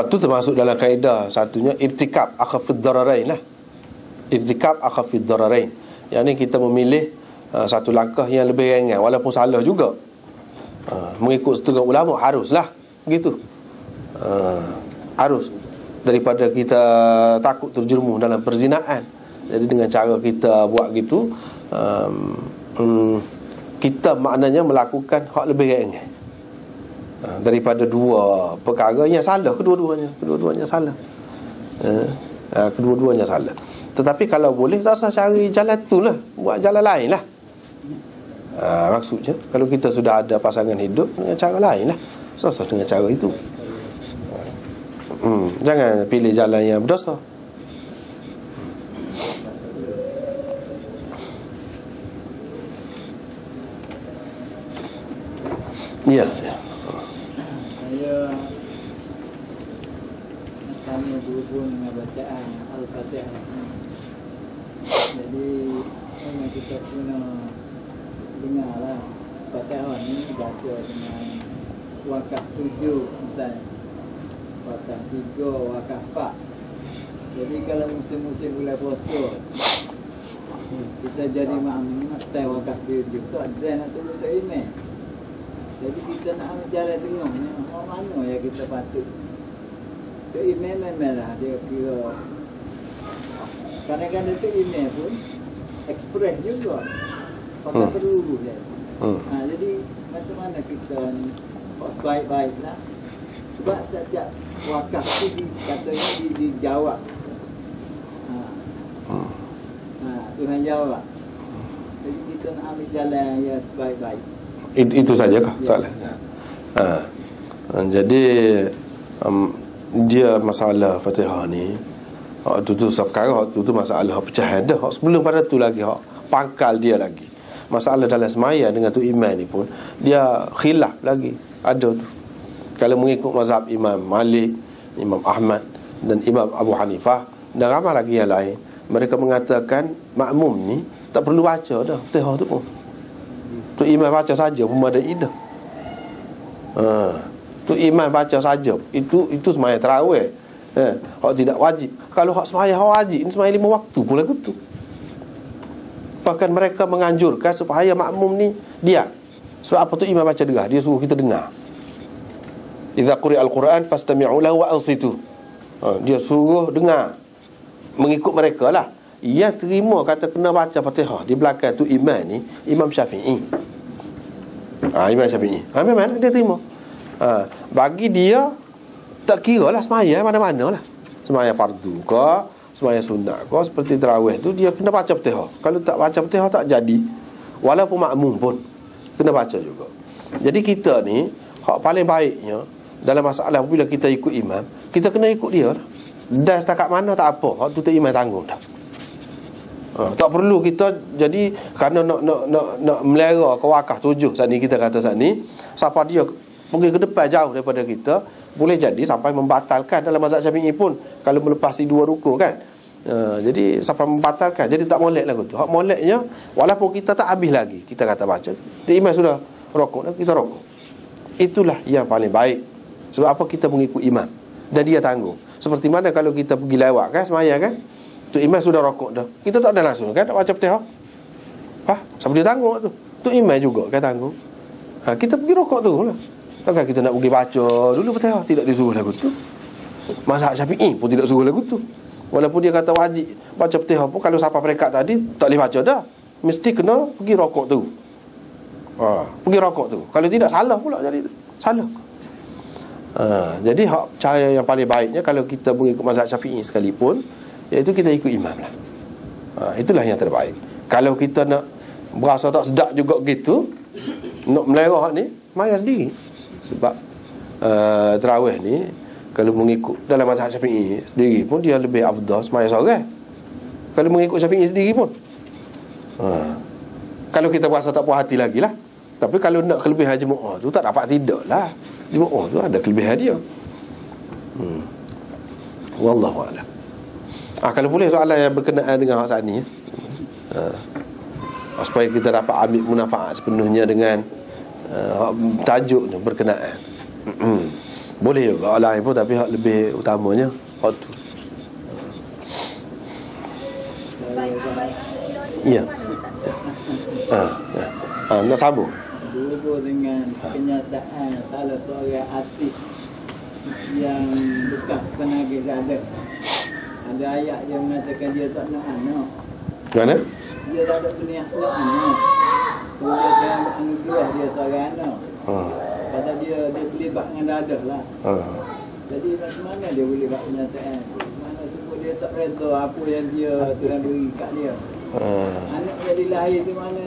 Tu termasuk dalam kaedah satunya irtikab akhafid dararain lah. Irtikab akhafid dararain. Yang ni kita memilih satu langkah yang lebih ringan walaupun salah juga. Mengikut setengah ulama haruslah gitu. Harus, daripada kita takut terjerumus dalam perzinaan. Jadi dengan cara kita buat gitu, kita maknanya melakukan hak lebih ringan daripada dua perkara yang salah kedua-duanya salah. Kedua-duanya salah. Tetapi kalau boleh, tak usah cari jalan tu lah, buat jalan lain lah. Maksudnya kalau kita sudah ada pasangan hidup dengan cara lain lah, susah dengan cara itu. Jangan pilih jalan yang berdosa. Ya. Saya nak tanya berhubung dengan bacaan Al-Fatihah. Jadi memang kita kena dengarlah Fatihah ni baca dengan wakaf 7 misalnya, wakaf 3, wakaf 4. Jadi kalau musim-musim bulan puasa kita jadi makmum stay wakaf 7 tu ada nak tunggu tak imam. Jadi kita nak ambil cara tengoknya mana yang kita patut. Tu imam memanglah dia kira kadang-kadang tu imam pun ekspres juga. Pakai terurus dia. Jadi macam mana kita sebaik-baik lah. Sebab setiap wakaf tu katanya dijawab. Tuhan jawab. Jadi kita nak ambil jalan yang sebaik-baik. Itu sajakah soalannya? Jadi dia masalah Fatihah ni, waktu tu sekarang waktu tu masalah pecahan dah. Sebelum pada tu lagi pangkal dia lagi. Masalah dalam semaya dengan tu imam ni pun dia khilaf lagi. Ada tu. Kalau mengikut mazhab Imam Malik, Imam Ahmad dan Imam Abu Hanifah dan ramai lagi yang lain, mereka mengatakan makmum ni tak perlu baca dah Fatihah tu pun. Tu imam baca saja memadai dah. Tu imam baca saja. Itu sembahyang tarawih. Hak tidak wajib. Kalau hak sembahyang wajib, ini sembahyang 5 waktu pula gitu. Bahkan mereka menganjurkan supaya makmum ni diam. Sebab apa tu imam baca dengar, dia suruh kita dengar. Idza quri'a al-Quran fastami'u lahu wa ansitu. Dia suruh dengar. Mengikut mereka lah. Yang terima kata kena baca Fatihah di belakang tu imam ni Imam Syafi'i. Imam Syafi'i. Memang dia terima. Bagi dia tak kira lah sembahyang mana-mana lah. Sembahyang fardu ke, sembahyang sunat ke, seperti tarawih tu dia kena baca Fatihah. Kalau tak baca Fatihah tak jadi. Walaupun makmum pun kena baca juga. Jadi kita ni hak paling baiknya dalam masalah bila kita ikut imam, kita kena ikut dia lah. Dan setakat mana tak apa, hak tu tak imam tanggung dah. Tak perlu kita jadi kerana nak melera ke wakaf 7 saat ni kita kata saat ni, siapa dia pergi ke depan jauh daripada kita, boleh jadi sampai membatalkan dalam mazhab Syafi'i pun kalau melepasi 2 rukun kan. Jadi sampai membatalkan, jadi tak molek lagu tu. Hak moleknya walaupun kita tak habis lagi kita kata baca, imam sudah rokok dah, kita rokok. Itulah yang paling baik. Sebab apa kita mengikut imam dan dia tanggung. Seperti mana kalau kita pergi lewat kan sembahyang kan, tu imam sudah rokok dah, kita tak ada langsung kan tak baca Fatihah. Siapa dia tanggung tu? Tu imam juga kan tanggung. Kita pergi rokok tu lah. Takkan kita nak pergi baca dulu Fatihah, tidak disuruh lagu tu. Mazhab Syafi'i pun tidak suruh lagu tu. Walaupun dia kata wajib baca Fatihah pun, kalau siapa perekat tadi tak boleh baca dah, mesti kena pergi rokok tu. Pergi rokok tu. Kalau tidak salah pula jadi salah. Jadi cara yang paling baiknya kalau kita mengikut mazhab Syafi'i sekalipun, iaitu kita ikut imam lah. Itulah yang terbaik. Kalau kita nak berasa tak sedap juga gitu, nak melerah ni, maya sendiri. Sebab tarawih ni kalau mengikut dalam mazhab Syafi'i sendiri pun dia lebih afdal semaya seorang. Kalau mengikut Syafi'i sendiri pun kalau kita berasa tak puas hati lagi lah. Tapi kalau nak kelebihan jemaah tu tak dapat tidak lah. Jemaah tu ada kelebihan dia. Wallahu a'lam. Kalau boleh soalan yang berkenaan dengan hak saat ni, supaya kita dapat ambil manfaat sepenuhnya dengan tajuk tu berkenaan. Boleh juga lain pun, tapi hak lebih utamanya hak tu. Ya. Nak sambung berhubung dengan kenyataan salah seorang artis yang bekas penagih gada. Ada ayat yang mengatakan dia tak nak anak. Mana? Dia tak ada niat nak anak. Dia jangan anugerah dia seorang anak. Pasal dia terlibat dengan dadah lah. Jadi macam mana dia boleh buat kenyataan? Mana sebut dia tak reda apa yang dia Tuhan beri kat dia. Anak jadi lahir di mana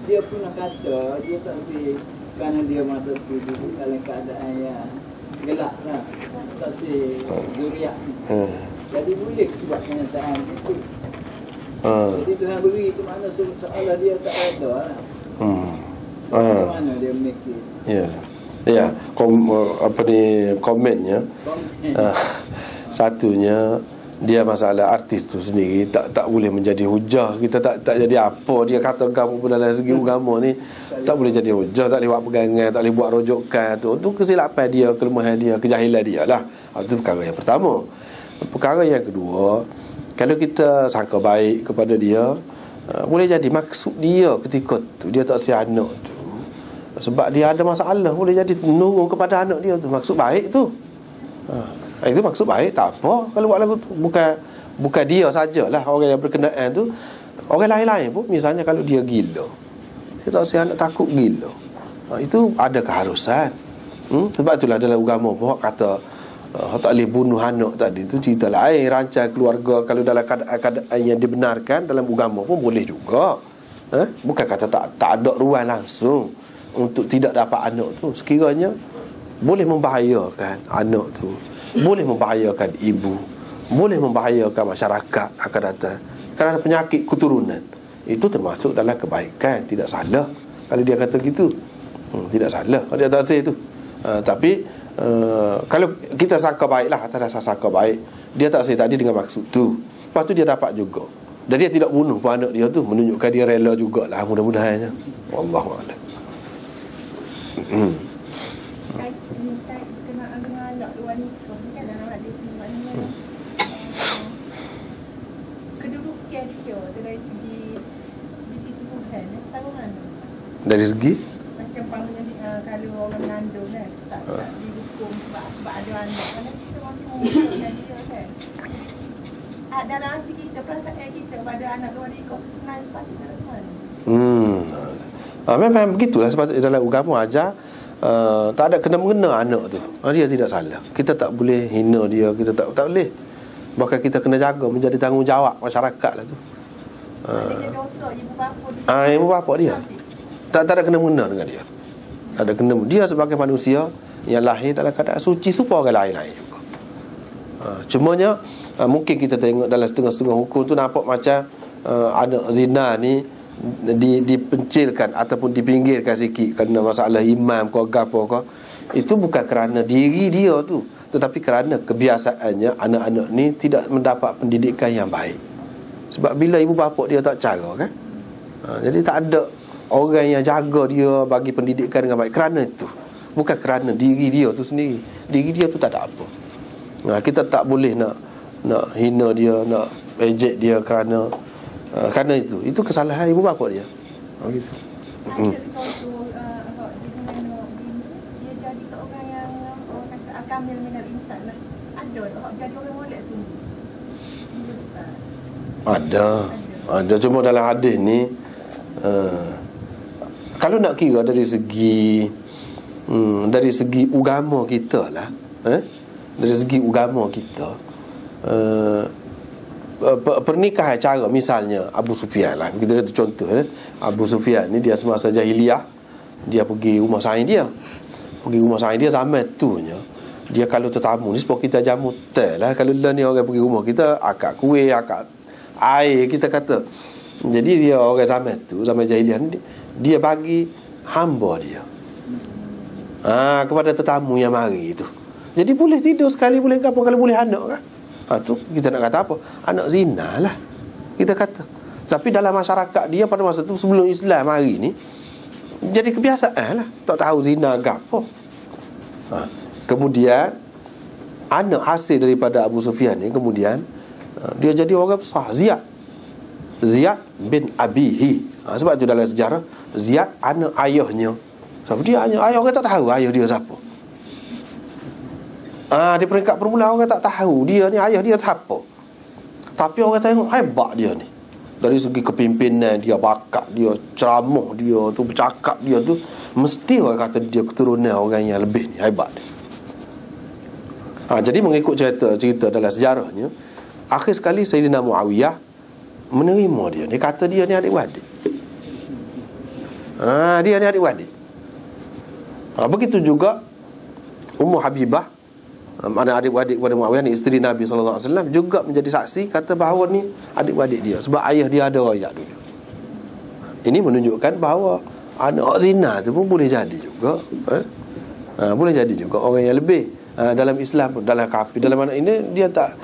dia pernah kata dia tak si kerana dia masa tu dalam keadaan yang gelap lah, tak si zuriat. Jadi boleh buat kenyataan itu. Jadi Tuhan beri ke mana seolah dia tak reda lah. Mana dia memikir? Ya. Ya, komennya. Satunya dia masalah artis tu sendiri tak boleh menjadi hujah. Kita tak jadi apa dia kata kamu pun dalam segi agama ni tak boleh jadi hujah, tak boleh buat pegangan, tak boleh buat rujukan tu kesilapan dia, kelemahan dia, kejahilan dia lah. Itu perkara yang pertama. Perkara yang kedua, kalau kita sangka baik kepada dia, boleh jadi maksud dia ketika tu dia tak siap anak tu sebab dia ada masalah, boleh jadi menurun kepada anak dia tu. Maksud baik tu, itu maksud baik, tak apa kalau buat lagu tu. Bukan dia sajalah orang yang berkenaan tu, orang lain-lain pun. Misalnya kalau dia gila, dia tak siap anak, takut gila, itu ada keharusan. Sebab itulah dalam agama pun kata tak boleh bunuh anak tadi. Itu cerita lain, rancang keluarga. Kalau dalam keadaan yang dibenarkan dalam agama pun boleh juga. Bukan kata tak ada ruang langsung untuk tidak dapat anak tu. Sekiranya boleh membahayakan anak tu, boleh membahayakan ibu, boleh membahayakan masyarakat akan datang kerana penyakit keturunan, itu termasuk dalam kebaikan. Tidak salah kalau dia kata gitu. Tidak salah kalau dia tak say tu. Tapi kalau kita sangka baiklah, atas dasar sangka baik, dia tak say tadi dengan maksud tu, lepas tu dia dapat juga, dan dia tidak bunuh pun anak dia tu, menunjukkan dia rela jugalah, mudah-mudahannya. Wallahualam. Berkenaan dengan anak luar nikah ni kan, dalam hadis ni maknanya kedudukan dia dari segi Tuhan tahu mana? Dari segi Macam panggilnya kalau orang mengandung kan, tak dihukum sebab ada anak kan, kita masih menghukumkan dia kan. Dalam hati kita, perasaan kita pada anak luar nikah sebenarnya sepatutnya mana? Memang begitulah. Sebab dalam agama ajar tak ada kena-mengena anak tu. Dia tidak salah. Kita tak boleh hina dia, kita tak boleh. Bahkan kita kena jaga, menjadi tanggungjawab masyarakat lah tu. Ibu bapa dia tak ada kena-mengena dengan dia. Tak ada kena. Dia sebagai manusia yang lahir dalam keadaan suci supaya orang lain-lain juga. Cumanya mungkin kita tengok dalam setengah-setengah hukum tu nampak macam anak zina ni dipencilkan ataupun dipinggirkan sikit kerana masalah imam ke apa ke. Itu bukan kerana diri dia tu, tetapi kerana kebiasaannya anak-anak ni tidak mendapat pendidikan yang baik. Sebab bila ibu bapa dia tak cara kan, jadi tak ada orang yang jaga dia bagi pendidikan dengan baik. Kerana itu, bukan kerana diri dia tu sendiri. Diri dia tu tak ada apa. Kita tak boleh nak hina dia, nak ejek dia kerana itu kesalahan ibu bapa dia. Gitu. Ada contoh dia jadi seorang yang orang kata akamil minal insan lah. Ada jadi orang molek sungguh. Dia besar. Ada cuma dalam hadis ni kalau nak kira dari segi agama kita lah, dari segi agama kita, pernikahan cara misalnya Abu Sufyan lah, kita kata contoh Abu Sufyan ni dia semasa jahiliah, dia pergi rumah saing dia. Zaman tu dia kalau tetamu ni sebab kita jamu teh lah. Kalau lah ni orang pergi rumah kita, akak kuih, akak air kita kata. Jadi dia orang zaman tu, zaman jahiliah ni, dia bagi hamba dia kepada tetamu yang mari tu. Jadi boleh tidur sekali, boleh apa, kalau boleh anak kan. Tu kita nak kata apa? Anak zina lah kita kata. Tapi dalam masyarakat dia pada masa tu, sebelum Islam hari ni, jadi kebiasaan lah, tak tahu zina ke apa. Kemudian anak hasil daripada Abu Sufyan ni, kemudian dia jadi orang besar, Ziyad bin Abihi. Sebab tu dalam sejarah Ziyad anak ayahnya. Sebab dia ayah orang tak tahu ayah dia siapa. Di peringkat permulaan orang tak tahu dia ni ayah dia siapa. Tapi orang tengok hebat dia ni. Dari segi kepimpinan dia, bakat dia, ceramah dia tu, bercakap dia tu, mesti orang kata dia keturunan orang yang lebih ni, hebat dia. Jadi mengikut cerita dalam sejarahnya, akhir sekali Sayyidina Muawiyah menerima dia. Dia kata dia ni adik-beradik. Dia ni adik-beradik. Begitu juga Ummu Habibah, mana adik-beradik kepada Muawiyah ni, isteri Nabi SAW, juga menjadi saksi kata bahawa ni adik-beradik dia, sebab ayah dia ada royak dulu. Ini menunjukkan bahawa anak zina tu pun boleh jadi juga. Boleh jadi juga orang yang lebih dalam Islam pun, dalam kafir, dalam mana ini dia tak,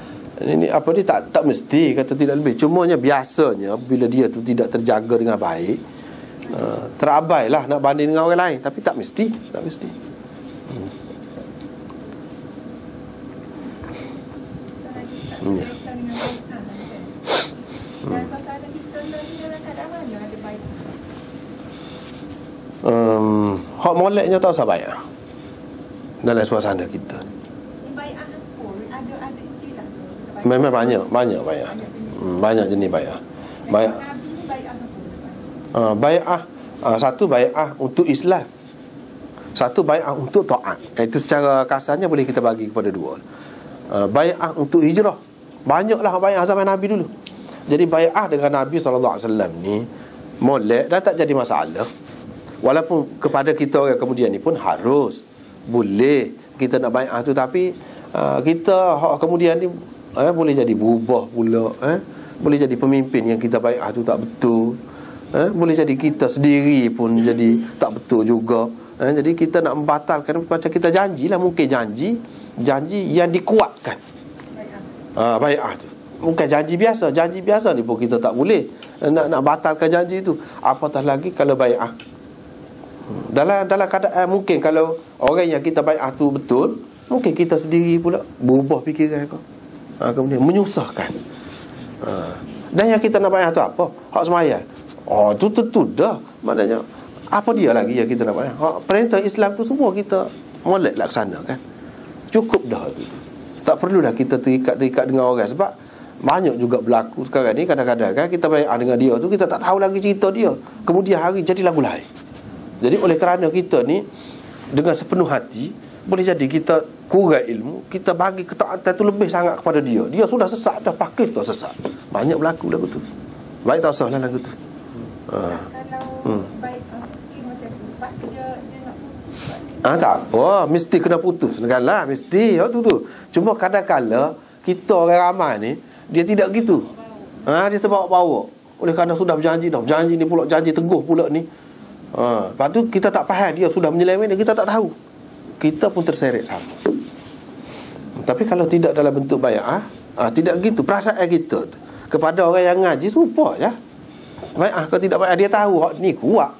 ini apa, dia tak mesti kata tidak lebih. Cumanya biasanya bila dia tu tidak terjaga dengan baik, terabailah nak banding dengan orang lain, tapi tak mesti. Hak moleknya tak usah baik dalam suasana kita. Memang banyak baik. Banyak jenis baik. Bai'ah, satu bai'ah untuk Islam, satu bai'ah untuk taat. Itu secara kasarnya boleh kita bagi kepada dua. Bai'ah untuk hijrah, banyaklah bai'ah zaman Nabi dulu. Jadi bai'ah dengan Nabi SAW ni molek dah tak jadi masalah. Walaupun kepada kita orang kemudian ni pun harus, boleh kita nak bai'ah tu, tapi kita kemudian ni boleh jadi berubah pula, boleh jadi pemimpin yang kita bai'ah tu tak betul, boleh jadi kita sendiri pun jadi tak betul juga. Jadi kita nak membatalkan macam kita janjilah, mungkin janji yang dikuatkan. Bai'ah tu bukan janji biasa ni pun kita tak boleh nak batalkan janji tu, apatah lagi kalau bai'ah dalam keadaan mungkin kalau orang yang kita bai'ah tu betul, mungkin kita sendiri pula berubah fikiran kau, kemudian menyusahkan. Dan yang kita nak bai'ah tu apa? Hak sembahyang. Tu tentu dah. Maknanya apa dia lagi yang kita nak bai'ah? Perintah Islam tu semua kita molek laksanakan. Cukup dah tu. Tak perlulah kita terikat dengan orang, sebab banyak juga berlaku sekarang ni, kadang-kadang kan kita bai'ah dengan dia tu, kita tak tahu lagi cerita dia, kemudian hari jadi lagu lain. Jadi oleh kerana kita ni dengan sepenuh hati, boleh jadi kita kurang ilmu, kita bagi ketaatan tu lebih sangat kepada dia. Dia sudah sesat dah, pakis dah sesat. Banyak berlaku lagu tu. Baik tak usah lah lagu tu. Kalau baik macam tu, lepas dia nak putus, tak apa, mesti kena putus lah, mesti tu. Cuma kadang-kadang kita orang ramai ni, dia tidak gitu. Dia terbawa-bawa. Oleh kerana sudah berjanji ni pula, janji teguh pula ni. Lepas tu kita tak faham dia sudah menyeleweng, kita tak tahu, kita pun terseret sama. Tapi kalau tidak dalam bentuk bai'ah, tidak gitu perasaan kita kepada orang yang ngaji, serupa je. Bai'ah kalau tidak bai'ah, dia tahu hak ni kuat,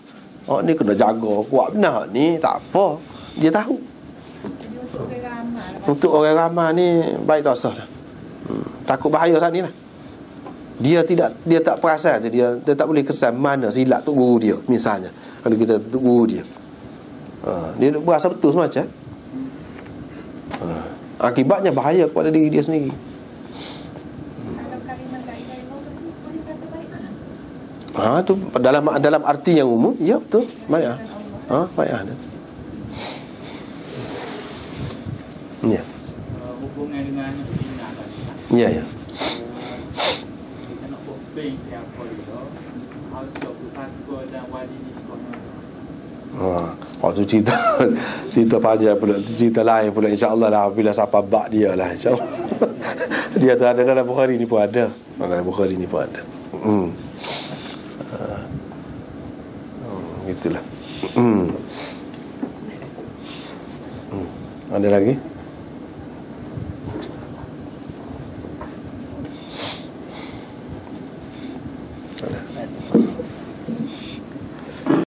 hak ni kena jaga kuat benar, hak ni tak apa, dia tahu. Untuk orang ramai ni baik tak usah lah. Takut bahaya saat ni lah. Dia tak perasan, dia tak boleh kesan mana silap tok guru dia. Misalnya kalau kita tok guru dia, dia berasa betul semacam, akibatnya bahaya kepada diri dia sendiri. Tu dalam arti yang umum, ya betul, bai'ah. Bai'ah dia. Ya. Hubungan dengan zina tadi. Ya. Kita nak explain siapa dia, harus bersatu dan wali ni tu cerita panjang pula, cerita lain pula, insya-Allah lah bila sampai bab dia lah, insya-Allah. Dia tu ada dalam Bukhari ni pun ada. Dalam Bukhari ni pun ada. Gitulah. Ada lagi?